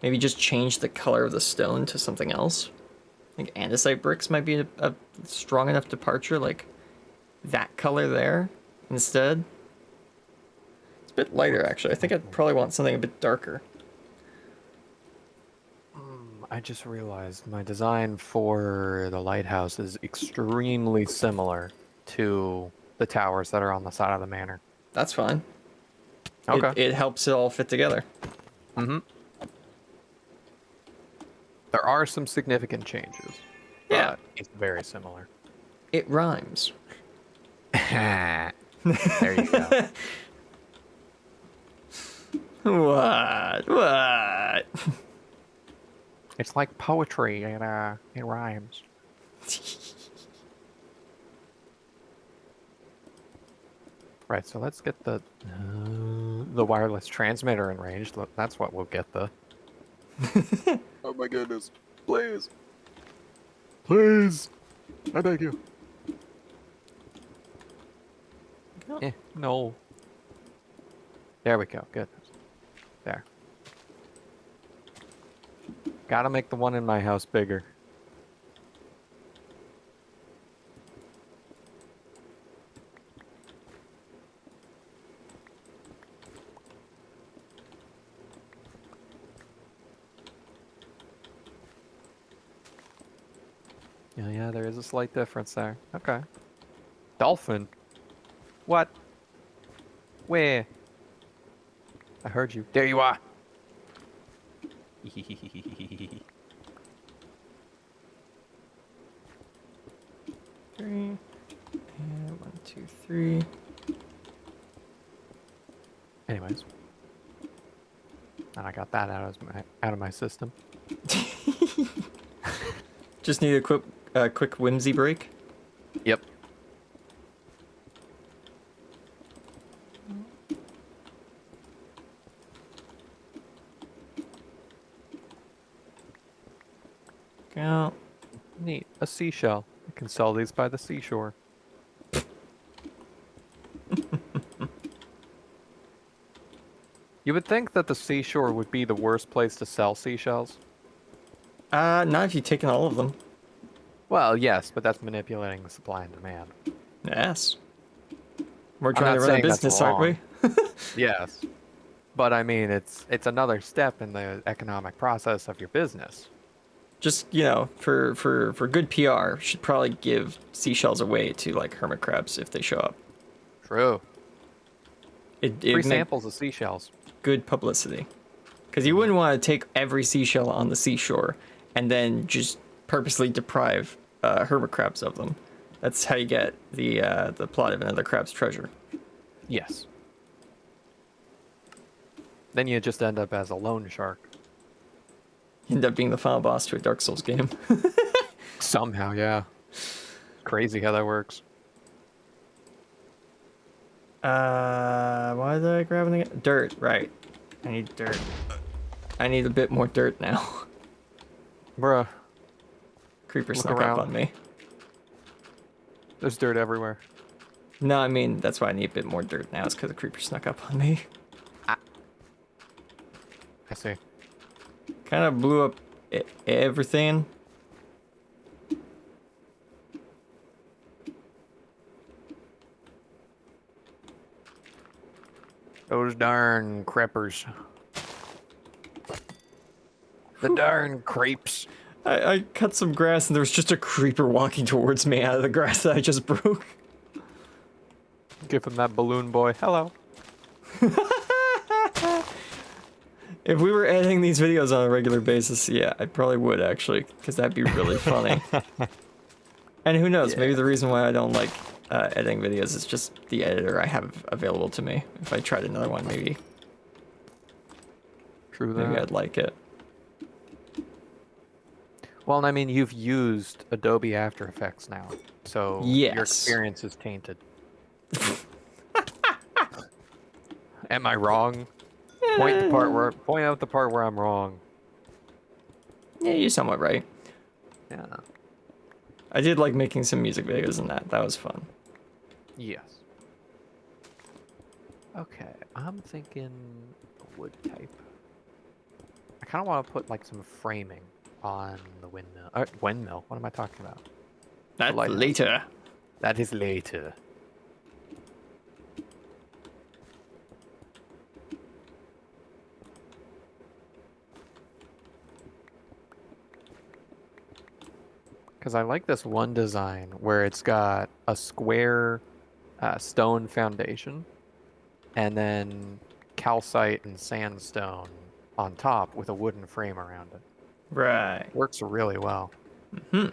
Maybe just change the color of the stone to something else. I think andesite bricks might be a strong enough departure, like that color there instead. It's a bit lighter, actually. I think I'd probably want something a bit darker. I just realized my design for the lighthouse is extremely similar to the towers that are on the side of the manor. That's fine. Okay. It helps it all fit together. Mm-hmm. There are some significant changes. Yeah. But it's very similar. It rhymes. There you go. What? It's like poetry and it rhymes. Right, so let's get the wireless transmitter in range. That's what we'll get the. Oh my goodness! Please, please, I beg you. No. There we go. Goodness. There. Gotta make the one in my house bigger. Yeah, there is a slight difference there. Okay. Dolphin? What? Where? I heard you. There you are! 3 and 1, 2, 3. Anyways. And I got that out of my system. Just need a quick whimsy break. Yep. go. Neat. A seashell. I can sell these by the seashore. You would think that the seashore would be the worst place to sell seashells. Not if you've taken all of them. Well, yes, but that's manipulating the supply and demand. Yes. We're I'm trying not to run a saying that's business, aren't we? wrong. Yes. But I mean, it's another step in the economic process of your business. Just, you know, for good PR, should probably give seashells away to like hermit crabs if they show up. True. It Free make samples of seashells. good publicity. Because you wouldn't want to take every seashell on the seashore and then just purposely deprive hermit crabs of them. That's how you get the plot of Another Crab's Treasure. Yes. Then you just end up as a loan shark. You end up being the final boss to a Dark Souls game. Somehow, yeah. Crazy how that works. Why did I grab it again? Dirt, right. I need dirt. I need a bit more dirt now. Bruh, Creeper Look snuck around. up on me. there's dirt everywhere. No, I mean, that's why I need a bit more dirt now. It's because the creeper snuck up on me. I see. Kind of blew up everything. Those darn creepers. The darn creeps. I cut some grass and there was just a creeper walking towards me out of the grass that I just broke. Give him that balloon boy. Hello. If we were editing these videos on a regular basis, yeah, I probably would actually, because that'd be really funny. And who knows, maybe the reason why I don't like editing videos is just the editor I have available to me. If I tried another one, maybe True that. maybe I'd like it. Well, and I mean, you've used Adobe After Effects now, so Yes. your experience is tainted. Am I wrong? Point out the part where I'm wrong. Yeah, you're somewhat right. Yeah. I did like making some music videos and that. That was fun. Yes. Okay, I'm thinking wood type. I kind of want to put like some framing on the windmill. Windmill? What am I talking about? That's lighthouse. later. That is later. Because I like this one design where it's got a square stone foundation and then calcite and sandstone on top with a wooden frame around it. Right. Works really well. Hmm.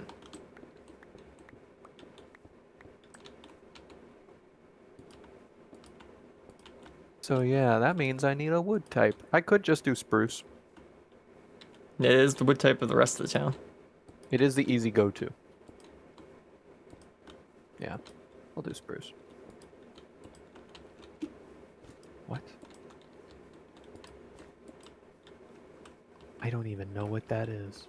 So yeah, that means I need a wood type. I could just do spruce. It is the wood type of the rest of the town. It is the easy go-to. Yeah, I'll do spruce. What? I don't even know what that is.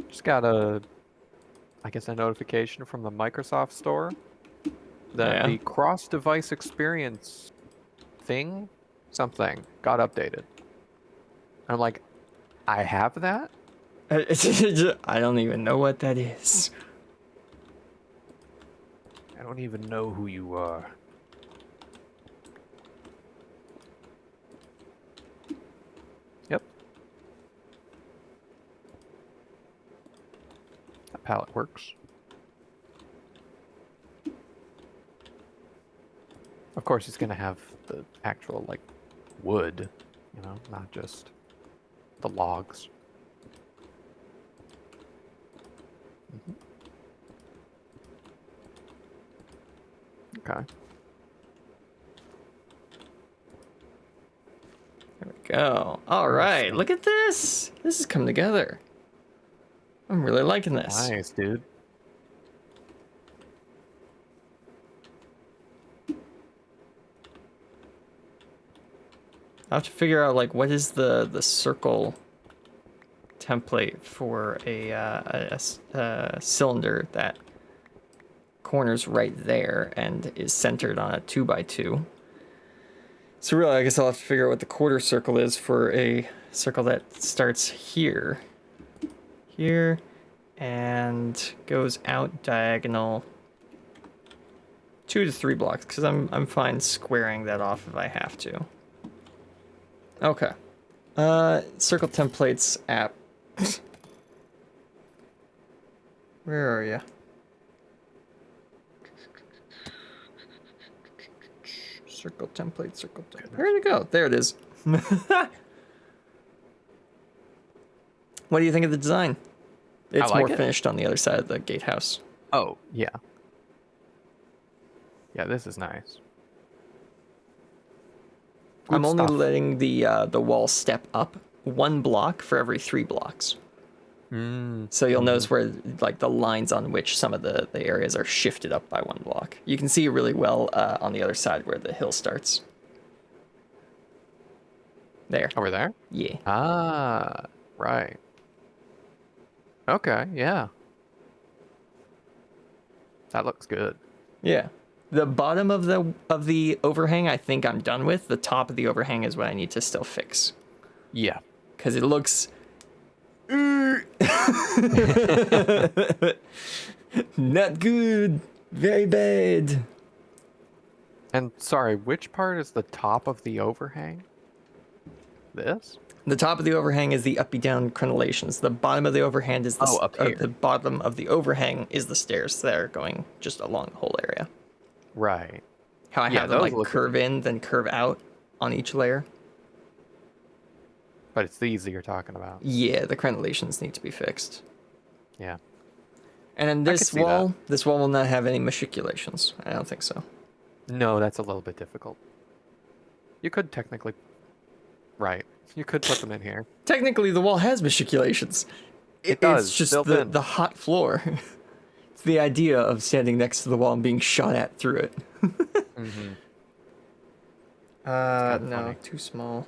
Just got I guess a notification from the Microsoft Store that the cross-device experience something got updated. I'm like, I have that? I don't even know what that is. I don't even know who you are. Yep. That palette works. Of course, it's gonna have the actual, like, wood, you know, not just the logs. Okay. There we go. All right, look at this. This has come together. I'm really liking this. Nice, dude. I have to figure out like what is the circle template for a cylinder that corners right there and is centered on a 2x2. So really, I guess I'll have to figure out what the quarter circle is for a circle that starts here, and goes out diagonal 2 to 3 blocks, because I'm fine squaring that off if I have to. Okay. Circle templates app. Where are you? Circle template. Where'd it go? There it is. What do you think of the design? It's more finished on the other side of the gatehouse. Oh, yeah. Yeah, this is nice. Good I'm only stuff. letting the wall step up 1 block for every 3 blocks. So you'll notice where like the lines on which some of the areas are shifted up by 1 block. You can see really well on the other side where the hill starts. There. Over there? Yeah. Ah, right. Okay, yeah. That looks good. Yeah. The bottom of the overhang I think I'm done with. The top of the overhang is what I need to still fix. Yeah. Because it looks not good. Very bad. And sorry, which part is the top of the overhang? This? The top of the overhang is the uppy down crenellations. The bottom of the overhang is the up here. The bottom of the overhang is the stairs that are going just along the whole area. Right. How I have them like curve in, then curve out on each layer. But it's these that you're talking about. Yeah, the crenellations need to be fixed. Yeah. And then this wall will not have any matriculations. I don't think so. No, that's a little bit difficult. You could technically... Right. You could put them in here. Technically, the wall has matriculations. It does. It's just the hot floor. It's the idea of standing next to the wall and being shot at through it. No, funny. Too small.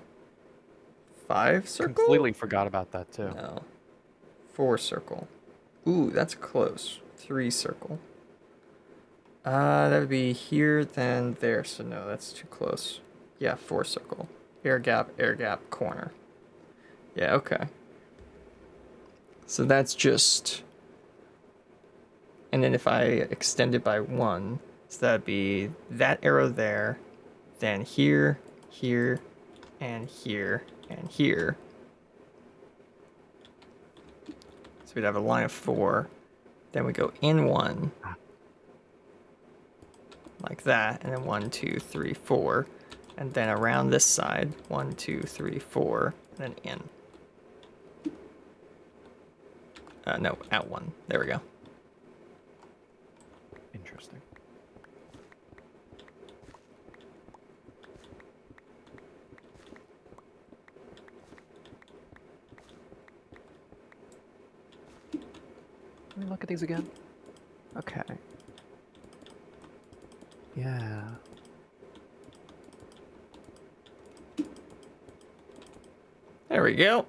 5 circle? Completely forgot about that too. No. 4 circle. Ooh, that's close. 3 circle. That would be here, then there. So no, that's too close. Yeah, 4 circle. Air gap, corner. Yeah, okay. So that's just... And then if I extend it by 1, so that'd be that arrow there, then here, here, and here, and here. So we'd have a line of 4. Then we go in 1. Like that, and then 1, 2, 3, 4. And then around this side, 1, 2, 3, 4, and then in. No, out 1. There we go. Interesting. Let me look at these again. Okay. Yeah. There we go.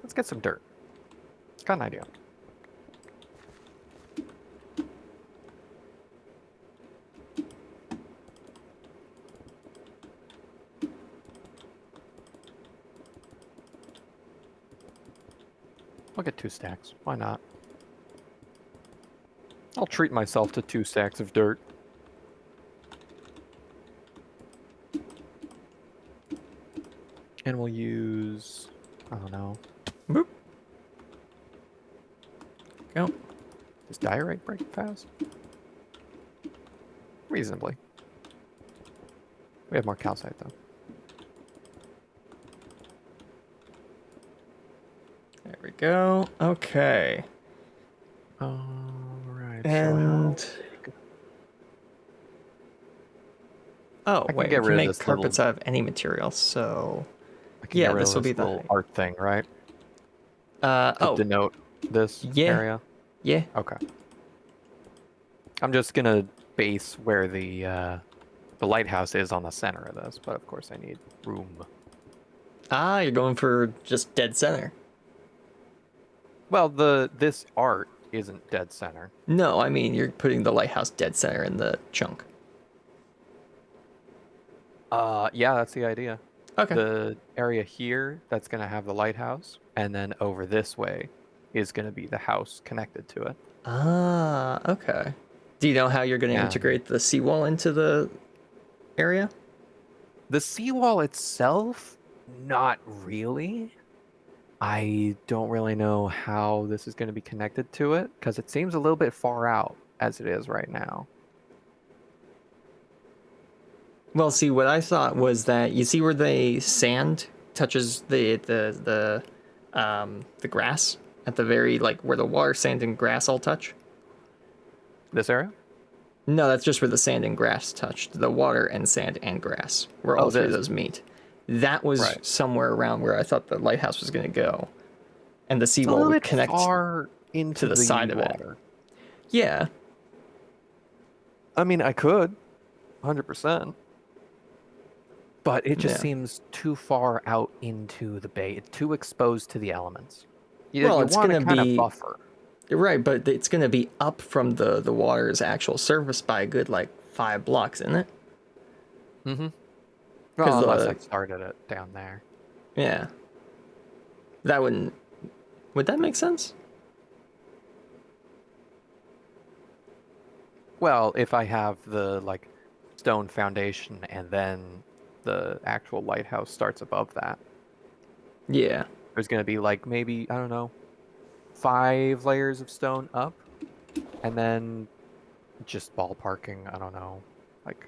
Let's get some dirt. Got an idea. I'll get 2 stacks. Why not? I'll treat myself to 2 stacks of dirt. And we'll use... I don't know. Boop. Go. Does diorite break fast? Reasonably. We have more calcite though. There we go. Okay. Alright. And... Oh, wait, we can make carpets out of any material, so... Yeah, this will be the little art thing, right? To denote this area? Yeah. Okay. I'm just gonna base where the lighthouse is on the center of this, but of course I need room. Ah, you're going for just dead center. Well, this art isn't dead center. No, I mean you're putting the lighthouse dead center in the chunk. Yeah, that's the idea. Okay. The area here that's gonna have the lighthouse, and then over this way is gonna be the house connected to it. Ah, okay. Do you know how you're going to Yeah. integrate the seawall into the area? The seawall itself, not really. I don't really know how this is going to be connected to it because it seems a little bit far out as it is right now. Well, see, what I thought was that you see where the sand touches the grass at the very like where the water, sand, and grass all touch. This area? No, that's just where the sand and grass touched. The water and sand and grass, where Oh, all three of this. those meet. That was Right. somewhere around where I thought the lighthouse was going to go, and the It's a seawall little would bit connect far into to the side of it. water. Yeah, I mean, I could, 100%. But it just yeah. seems too far out into the bay. It's too exposed to the elements. Well, You it's want to gonna kind of be buffer. right, but it's gonna be up from the water's actual surface by a good like 5 blocks, isn't it? Mm-hmm. 'Cause Well, unless the I started it down there. yeah, that wouldn't. Would that make sense? Well, if I have the like stone foundation and then the actual lighthouse starts above that, Yeah. there's going to be like maybe, I don't know, 5 layers of stone up and then just ballparking, I don't know, like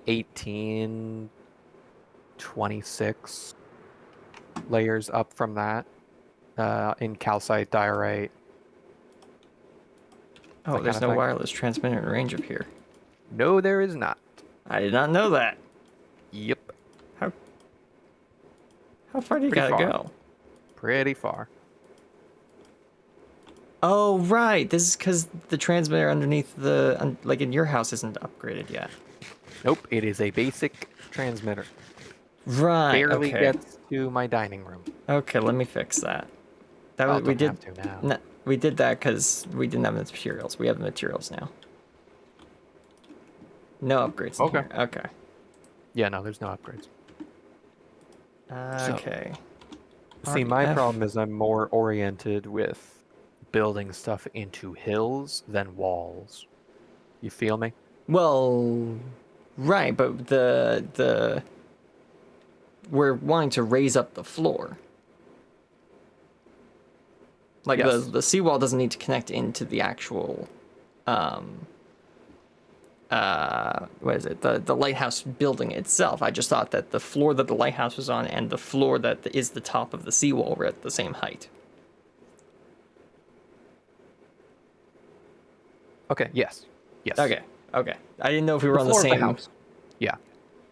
18, 26 layers up from that in calcite diorite. Oh, That kind there's of no thing. wireless transmitter in range up here. No, there is not. I did not know that. Yep. How how far do you Pretty gotta far. go? Pretty far. Oh, right. This is because the transmitter underneath like in your house isn't upgraded yet. Nope, it is a basic transmitter. Right. Barely Okay. gets to my dining room. Okay. Let me fix that. That Well, was we don't did. have to now. No, we did that because we didn't have the materials. We have the materials now. No upgrades in Okay. here. Okay. Yeah, no, there's no upgrades. So, Okay. see, my RF. problem is I'm more oriented with building stuff into hills than walls. You feel me? Well, right, but the we're wanting to raise up the floor. Like Yes. the seawall doesn't need to connect into the actual what is it? The lighthouse building itself. I just thought that the floor that the lighthouse was on and the floor that is the top of the seawall were at the same height. Okay, yes. Yes. Okay. Okay. I didn't know if we were The on the floor of same the house. Yeah.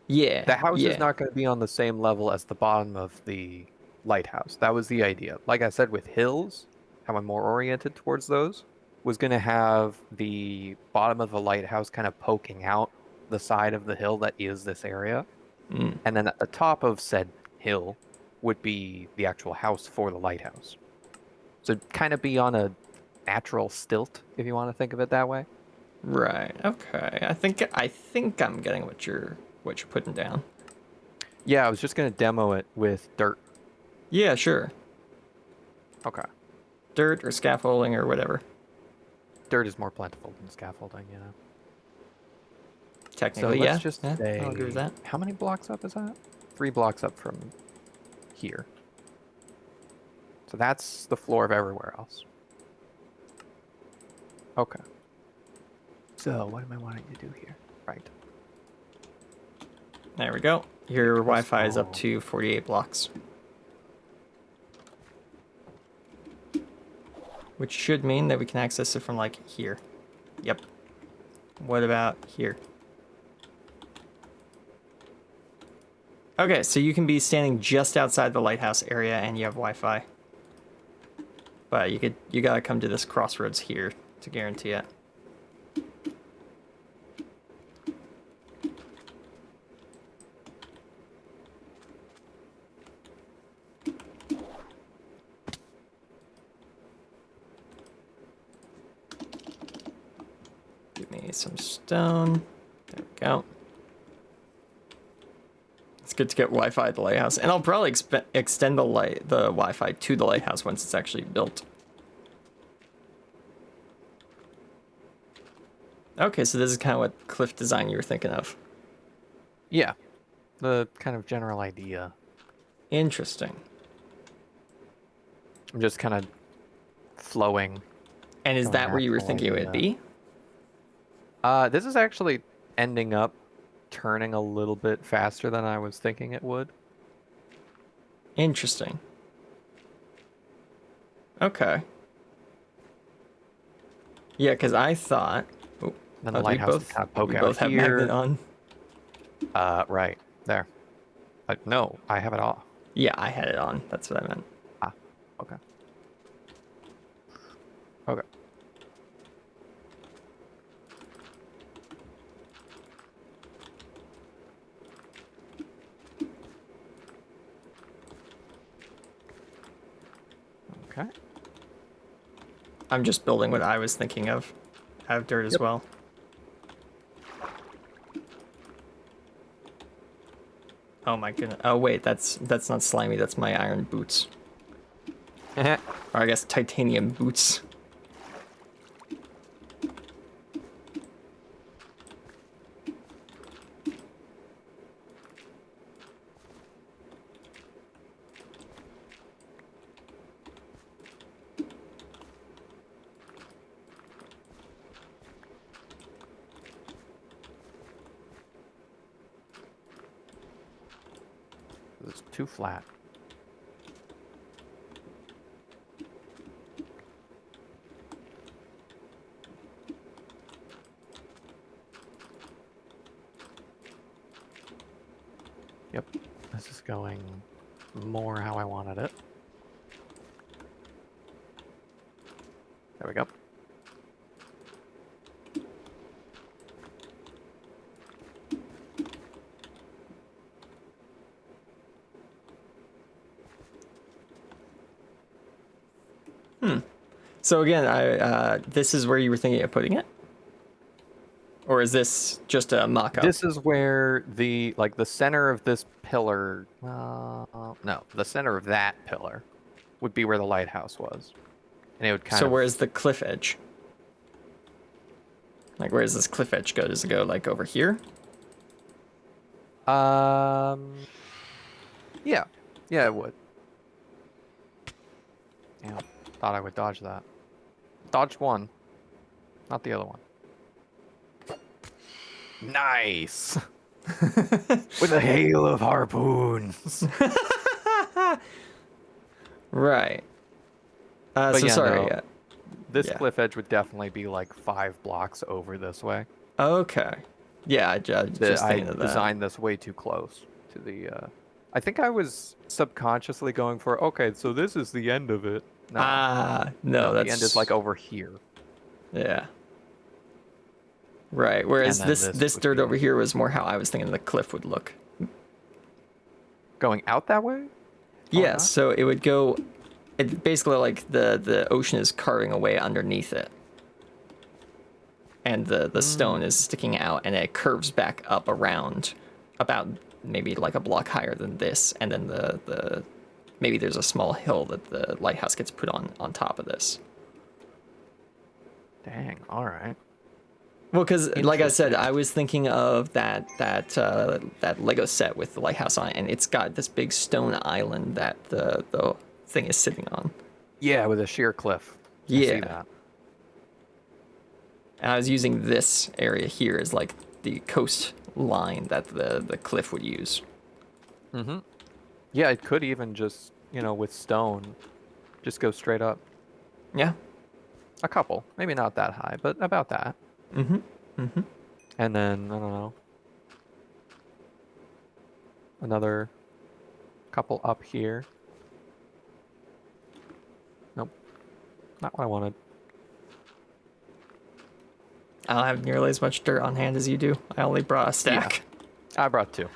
Yeah. The house yeah. is not going to be on the same level as the bottom of the lighthouse. That was the idea. Like I said, with hills, how I'm more oriented towards those, was going to have the bottom of the lighthouse kind of poking out the side of the hill that is this area. Mm. And then at the top of said hill would be the actual house for the lighthouse. So kind of be on a natural stilt, if you want to think of it that way. Right. Okay. I think I'm getting what you're putting down. Yeah, I was just going to demo it with dirt. Yeah, sure. Okay. Dirt or scaffolding or whatever. Dirt is more plentiful than scaffolding, you know. Technically, So let's yeah. just Yeah, say, I'll agree with that. how many blocks up is that? 3 blocks up from here. So that's the floor of everywhere else. Okay. So what am I wanting to do here? Right. There we go. Your Wi-Fi is up Oh. to 48 blocks. Which should mean that we can access it from like here. Yep. What about here? Okay, so you can be standing just outside the lighthouse area and you have Wi-Fi. But you gotta come to this crossroads here to guarantee it. me some stone. There we go. It's good to get Wi-Fi at the lighthouse, and I'll probably extend the Wi-Fi to the lighthouse once it's actually built. Okay, so this is kind of what cliff design you were thinking of. Yeah, the kind of general idea. Interesting. I'm just kind of flowing. And is that where you were thinking it would be? This is actually ending up turning a little bit faster than I was thinking it would. Interesting. Okay. Yeah, because I thought... Oh, then the lighthouse would kind of poke out here. We both have magnet on. Right. There. No, I have it off. Yeah, I had it on. That's what I meant. Ah, okay. Okay. Okay. I'm just building what I was thinking of. I have dirt as well. Oh my goodness. Oh wait, that's not slimy, that's my iron boots. Or I guess titanium boots. It's too flat. Yep, this is going more how I wanted it. There we go. So again, this is where you were thinking of putting it? Or is this just a mock-up? This is where the center of this pillar, no, the center of that pillar would be where the lighthouse was. And it would kind of... So where's the cliff edge? Like, where does this cliff edge go? Does it go, like, over here? Yeah. Yeah, it would. Yeah, thought I would dodge that. Dodged one, not the other one. Nice! With a hail of harpoons! Right. So yeah, sorry. no, this cliff edge would definitely be like 5 blocks over this way. Okay. Yeah, I just thinking of that. Designed this way too close to the... I think I was subconsciously going for, okay, so this is the end of it. No, no, that's... the end is like over here. Yeah. Right, whereas this dirt over here was more how I was thinking the cliff would look. Going out that way? Yeah, so it would go... It basically, like, the ocean is carving away underneath it. And the stone is sticking out, and it curves back up around about maybe like a block higher than this, and then the maybe there's a small hill that the lighthouse gets put on top of this. Dang, all right. Well, because like I said, I was thinking of that Lego set with the lighthouse on it, and it's got this big stone island that the thing is sitting on. Yeah, with a sheer cliff. Yeah. I see that. And I was using this area here as like the coastline that the cliff would use. Mm-hmm. Yeah, it could even just, with stone, just go straight up. Yeah. A couple. Maybe not that high, but about that. Mm-hmm. Mm-hmm. And then, I don't know, another couple up here. Nope. Not what I wanted. I don't have nearly as much dirt on hand as you do. I only brought a stack. Yeah, I brought 2.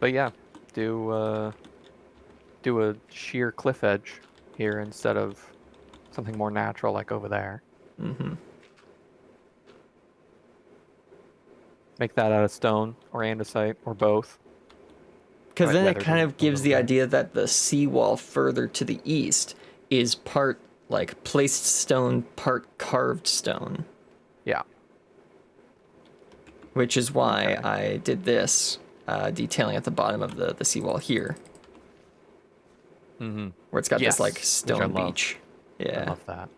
But yeah, do a sheer cliff edge here instead of something more natural like over there. Mm-hmm. Make that out of stone or andesite or both. Because then it Weathered kind a of gives little the bit. idea that the seawall further to the east is part like placed stone, part carved stone, Yeah. which is why Okay. I did this detailing at the bottom of the seawall here, Mm-hmm. where it's got this like Yes, which I stone love. beach. I Yeah, love that.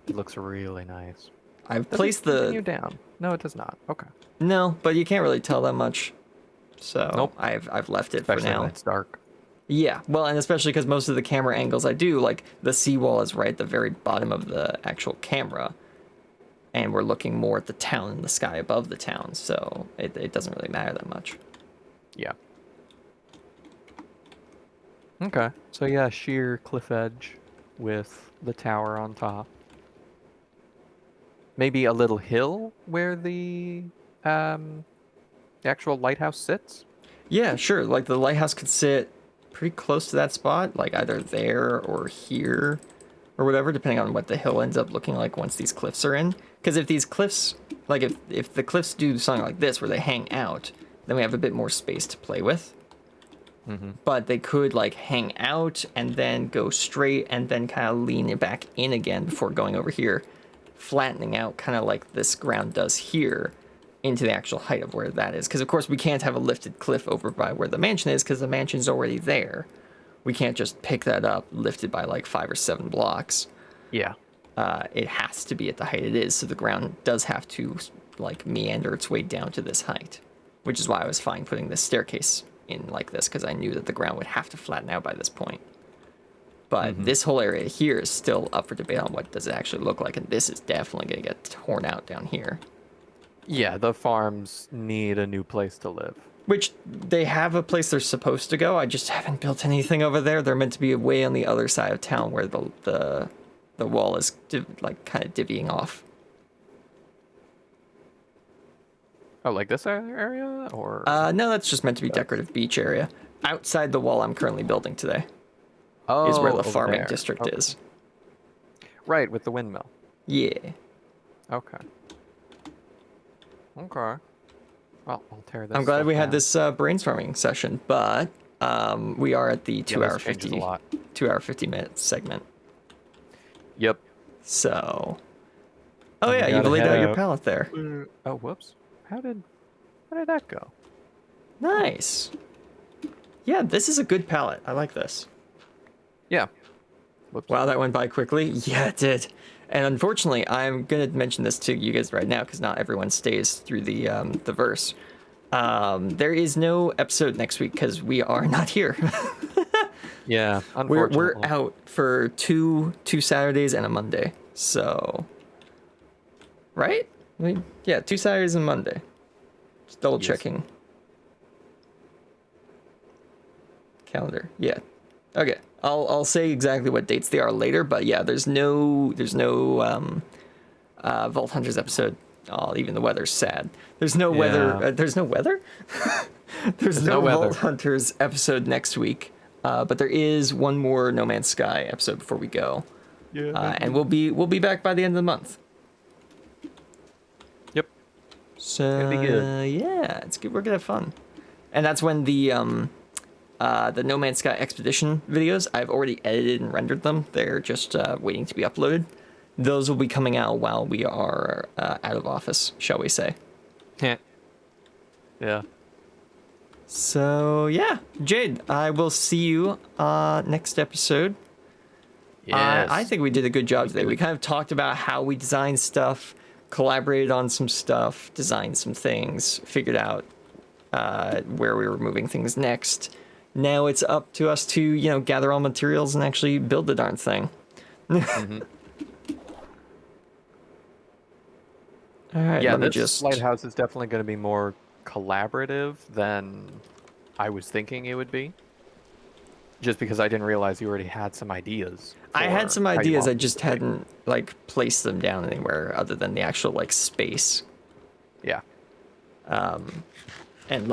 It looks really nice. I've Does it placed the continue down? No, it does not. Okay. no, but you can't really tell that much, so Nope. I've left it for Especially when now. it's dark. Yeah, well, and especially because most of the camera angles I do, like the seawall is right at the very bottom of the actual camera, and we're looking more at the town and the sky above the town, so it doesn't really matter that much. Yeah. Okay. So yeah, sheer cliff edge with the tower on top. Maybe a little hill where the actual lighthouse sits. Yeah, sure. Like the lighthouse could sit pretty close to that spot, like either there or here or whatever, depending on what the hill ends up looking like once these cliffs are in. Because if these cliffs, like if the cliffs do something like this where they hang out, then we have a bit more space to play with. Mm-hmm. But they could like hang out and then go straight and then kind of lean it back in again before going over here, flattening out kind of like this ground does here into the actual height of where that is. Because of course we can't have a lifted cliff over by where the mansion is because the mansion's already there. We can't just pick that up lifted by like 5 or 7 blocks. Yeah. It has to be at the height it is, so the ground does have to like meander its way down to this height, which is why I was fine putting this staircase in like this, because I knew that the ground would have to flatten out by this point. But this whole area here is still up for debate on what does it actually look like, and this is definitely going to get torn out down here. Yeah, the farms need a new place to live. Which they have a place they're supposed to go. I just haven't built anything over there. They're meant to be way on the other side of town where the wall is like kind of divvying off. Oh, like this area or No, that's just meant to be decorative beach area. Outside the wall I'm currently building today oh, is where the over farming there. district Okay. is. Right, with the windmill. Yeah. Okay. Okay. Well, I'll tear this. I'm glad stuff we had down. this brainstorming session, but we are at the Yeah, 2 hour this changes 50 a lot. 2 hour 50-minute segment. Yep. So, oh And we yeah, you've gotta laid head out your out. palette there. Oh, whoops. How did that go? Nice. Yeah, this is a good palette. I like this. Yeah. Whoops. Wow, that went by quickly. Yeah, it did. And unfortunately, I'm gonna mention this to you guys right now because not everyone stays through the verse. There is no episode next week because we are not here. Yeah, we're unfortunately. out for two Saturdays and a Monday. So, right? I mean, yeah, 2 Saturdays and Monday. Just double Yes. checking. Calendar. Yeah. Okay. I'll say exactly what dates they are later, but yeah, there's no Vault Hunters episode. Oh, even the weather's sad. There's no weather. Yeah. There's no weather. There's no no weather. Vault Hunters episode next week. But there is one more No Man's Sky episode before we go. Yeah. And we'll be back by the end of the month. Yep. So Gonna be good. yeah, it's good. We're gonna have fun, and that's when the No Man's Sky expedition videos I've already edited and rendered them. They're just waiting to be uploaded. Those will be coming out while we are out of office, shall we say? Yeah. So yeah, Jade, I will see you next episode. Yes. I think we did a good job today. We kind of talked about how we design stuff, collaborated on some stuff, designed some things, figured out where we were moving things next. Now it's up to us to, gather all materials and actually build the darn thing. Mhm. All right, Yeah, let me this just. lighthouse is definitely going to be more collaborative than I was thinking it would be. Just because I didn't realize you already had some ideas. I had for some how you ideas. I want just this to be. hadn't placed them down anywhere other than the actual space. Yeah. And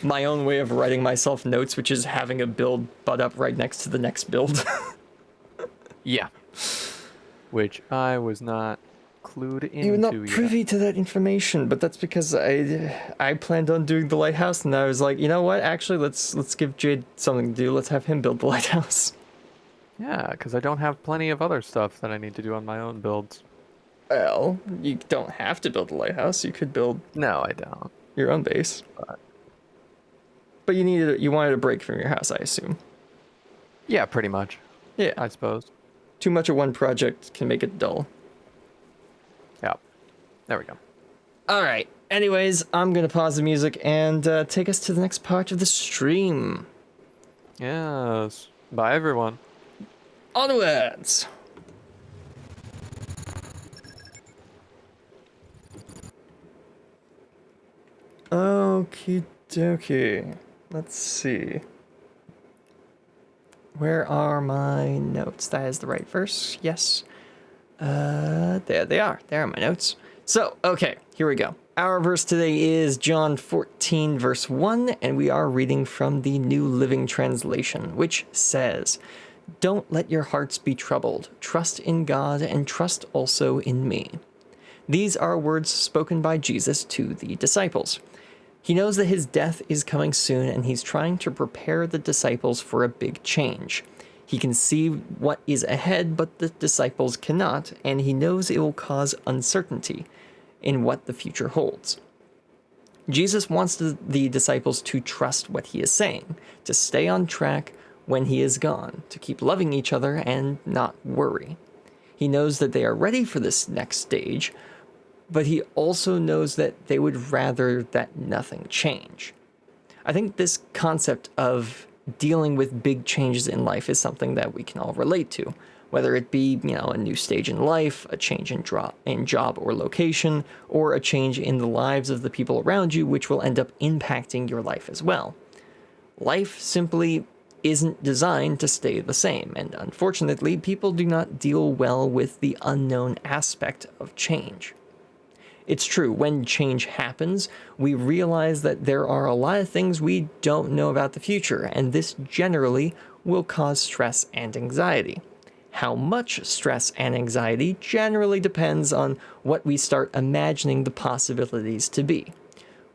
my own way of writing myself notes, which is having a build butt up right next to the next build. Yeah. Which I was not clued into You're not yet. privy to that information, but that's because I planned on doing the lighthouse, and I was like, you know what? Actually, let's give Jade something to do. Let's have him build the lighthouse. Yeah, because I don't have plenty of other stuff that I need to do on my own builds. Well, you don't have to build a lighthouse. You could build No, I don't. your own base. But you wanted a break from your house, I assume. Yeah, pretty much. Yeah. I suppose. Too much of one project can make it dull. Yeah. There we go. All right. Anyways, I'm going to pause the music and take us to the next part of the stream. Yes. Bye, everyone. Onwards! Okie dokie. Let's see. Where are my notes? That is the right verse. Yes. There they are. There are my notes. So, okay, here we go. Our verse today is John 14, verse 1, and we are reading from the New Living Translation, which says, "Don't let your hearts be troubled. Trust in God and trust also in me." These are words spoken by Jesus to the disciples. He knows that his death is coming soon, and he's trying to prepare the disciples for a big change. He can see what is ahead, but the disciples cannot, and he knows it will cause uncertainty in what the future holds. Jesus wants the disciples to trust what he is saying, to stay on track when he is gone, to keep loving each other and not worry. He knows that they are ready for this next stage, but he also knows that they would rather that nothing change. I think this concept of dealing with big changes in life is something that we can all relate to, whether it be, a new stage in life, a change in job or location, or a change in the lives of the people around you, which will end up impacting your life as well. Life simply isn't designed to stay the same, and unfortunately, people do not deal well with the unknown aspect of change. It's true, when change happens, we realize that there are a lot of things we don't know about the future, and this generally will cause stress and anxiety. How much stress and anxiety generally depends on what we start imagining the possibilities to be.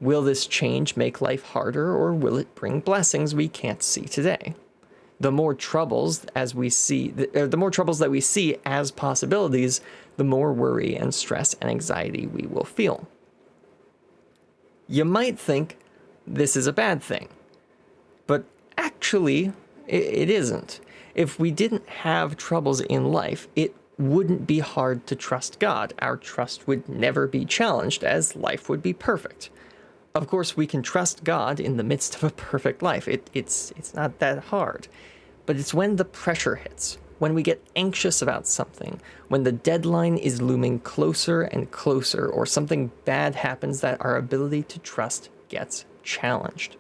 Will this change make life harder, or will it bring blessings we can't see today? The more troubles that we see as possibilities, the more worry and stress and anxiety we will feel. You might think this is a bad thing, but actually, it isn't. If we didn't have troubles in life, it wouldn't be hard to trust God. Our trust would never be challenged, as life would be perfect. Of course, we can trust God in the midst of a perfect life. It's not that hard. But it's when the pressure hits, when we get anxious about something, when the deadline is looming closer and closer, or something bad happens, that our ability to trust gets challenged.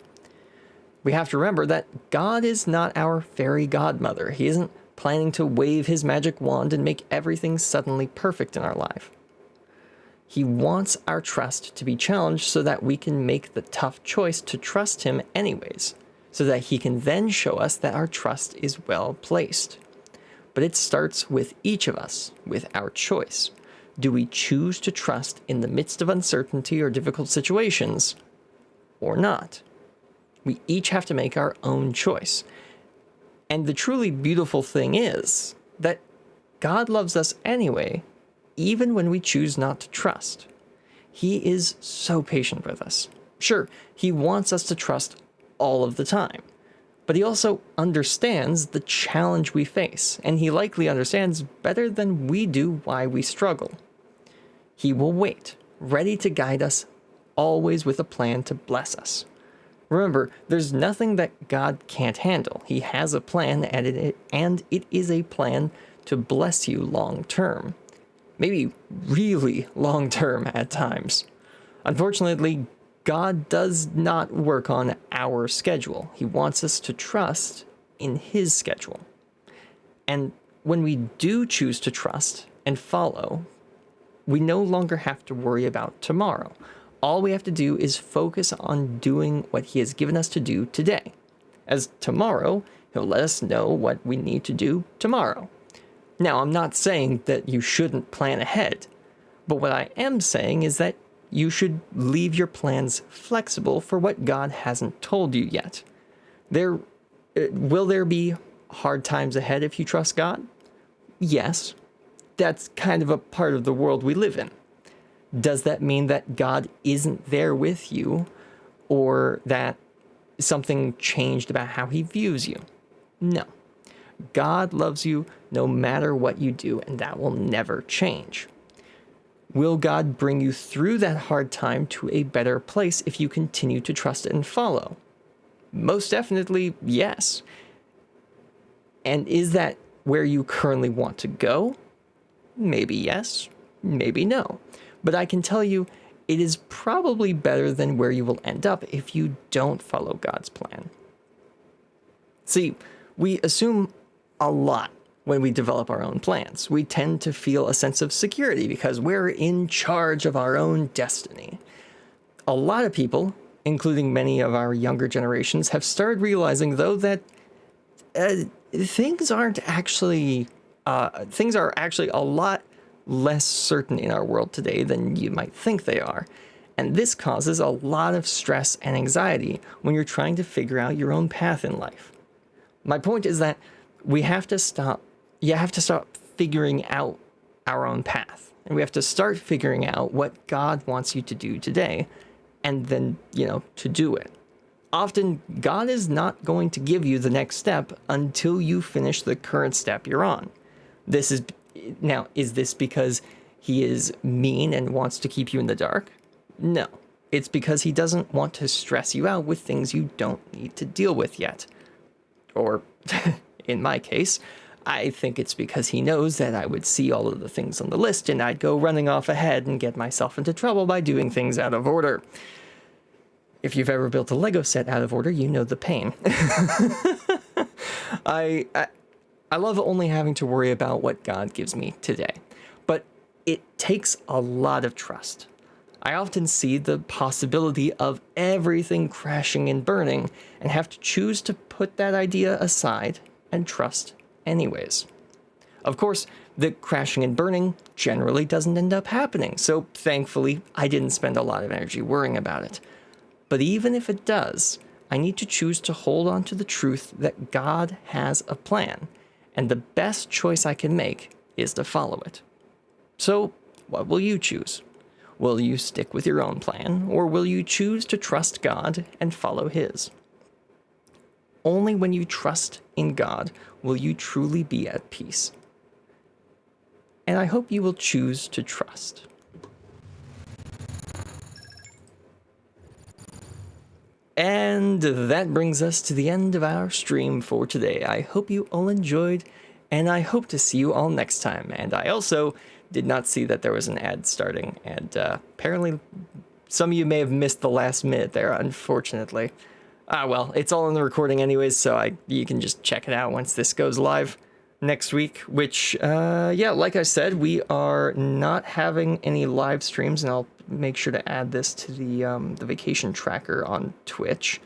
We have to remember that God is not our fairy godmother. He isn't planning to wave his magic wand and make everything suddenly perfect in our life. He wants our trust to be challenged so that we can make the tough choice to trust him anyways, so that he can then show us that our trust is well placed. But it starts with each of us, with our choice. Do we choose to trust in the midst of uncertainty or difficult situations, or not? We each have to make our own choice. And the truly beautiful thing is that God loves us anyway, even when we choose not to trust. He is so patient with us. Sure, he wants us to trust all of the time, but he also understands the challenge we face, and he likely understands better than we do why we struggle. He will wait, ready to guide us, always with a plan to bless us. Remember, there's nothing that God can't handle. He has a plan, and it is a plan to bless you long term. Maybe really long term at times. Unfortunately, God does not work on our schedule. He wants us to trust in his schedule. And when we do choose to trust and follow, we no longer have to worry about tomorrow. All we have to do is focus on doing what he has given us to do today. As tomorrow, he'll let us know what we need to do tomorrow. Now, I'm not saying that you shouldn't plan ahead, But what I am saying is that you should leave your plans flexible for what God hasn't told you yet. Will there be hard times ahead if you trust God? Yes. That's kind of a part of the world we live in. Does that mean that God isn't there with you, or that something changed about how he views you? No. God loves you no matter what you do, and that will never change. Will God bring you through that hard time to a better place if you continue to trust and follow? Most definitely, yes. And is that where you currently want to go? Maybe yes, maybe no. But I can tell you, it is probably better than where you will end up if you don't follow God's plan. See, we assume a lot when we develop our own plans. We tend to feel a sense of security because we're in charge of our own destiny. A lot of people, including many of our younger generations, have started realizing, though, that things are actually a lot less certain in our world today than you might think they are. And this causes a lot of stress and anxiety when you're trying to figure out your own path in life. My point is that you have to stop figuring out our own path. And we have to start figuring out what God wants you to do today, and then, to do it. Often, God is not going to give you the next step until you finish the current step you're on. Is this because he is mean and wants to keep you in the dark? No. It's because he doesn't want to stress you out with things you don't need to deal with yet. Or, in my case, I think it's because he knows that I would see all of the things on the list and I'd go running off ahead and get myself into trouble by doing things out of order. If you've ever built a Lego set out of order, you know the pain. I love only having to worry about what God gives me today, but it takes a lot of trust. I often see the possibility of everything crashing and burning and have to choose to put that idea aside and trust anyways. Of course, the crashing and burning generally doesn't end up happening, so thankfully I didn't spend a lot of energy worrying about it. But even if it does, I need to choose to hold on to the truth that God has a plan, and the best choice I can make is to follow it. So, what will you choose? Will you stick with your own plan, or will you choose to trust God and follow his? Only when you trust in God will you truly be at peace. And I hope you will choose to trust. And that brings us to the end of our stream for today. I hope you all enjoyed, and I hope to see you all next time. And I also did not see that there was an ad starting, and apparently some of you may have missed the last minute there, unfortunately. Well, it's all in the recording anyways, so you can just check it out once this goes live next week, which, like I said, we are not having any live streams, and I'll make sure to add this to the vacation tracker on Twitch.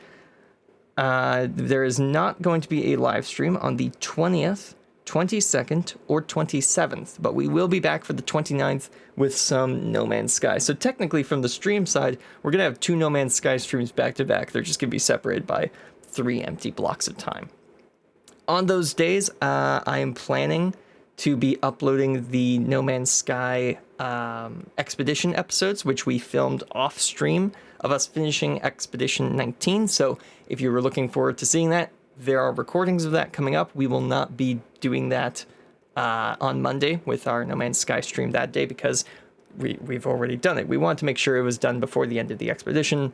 There is not going to be a live stream on the 20th, 22nd, or 27th, but we will be back for the 29th with some No Man's Sky. So technically, from the stream side, we're going to have 2 No Man's Sky streams back-to-back. They're just going to be separated by 3 empty blocks of time. On those days, I am planning to be uploading the No Man's Sky Expedition episodes, which we filmed off-stream of us finishing Expedition 19. So if you were looking forward to seeing that, there are recordings of that coming up. We will not be doing that on Monday with our No Man's Sky stream that day because we've already done it. We wanted to make sure it was done before the end of the expedition,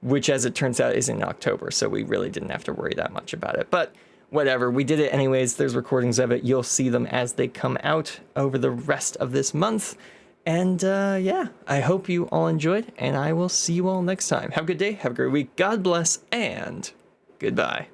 which, as it turns out, is in October. So we really didn't have to worry that much about it. But whatever, we did it anyways. There's recordings of it. You'll see them as they come out over the rest of this month. And I hope you all enjoyed, and I will see you all next time. Have a good day. Have a great week. God bless, and goodbye.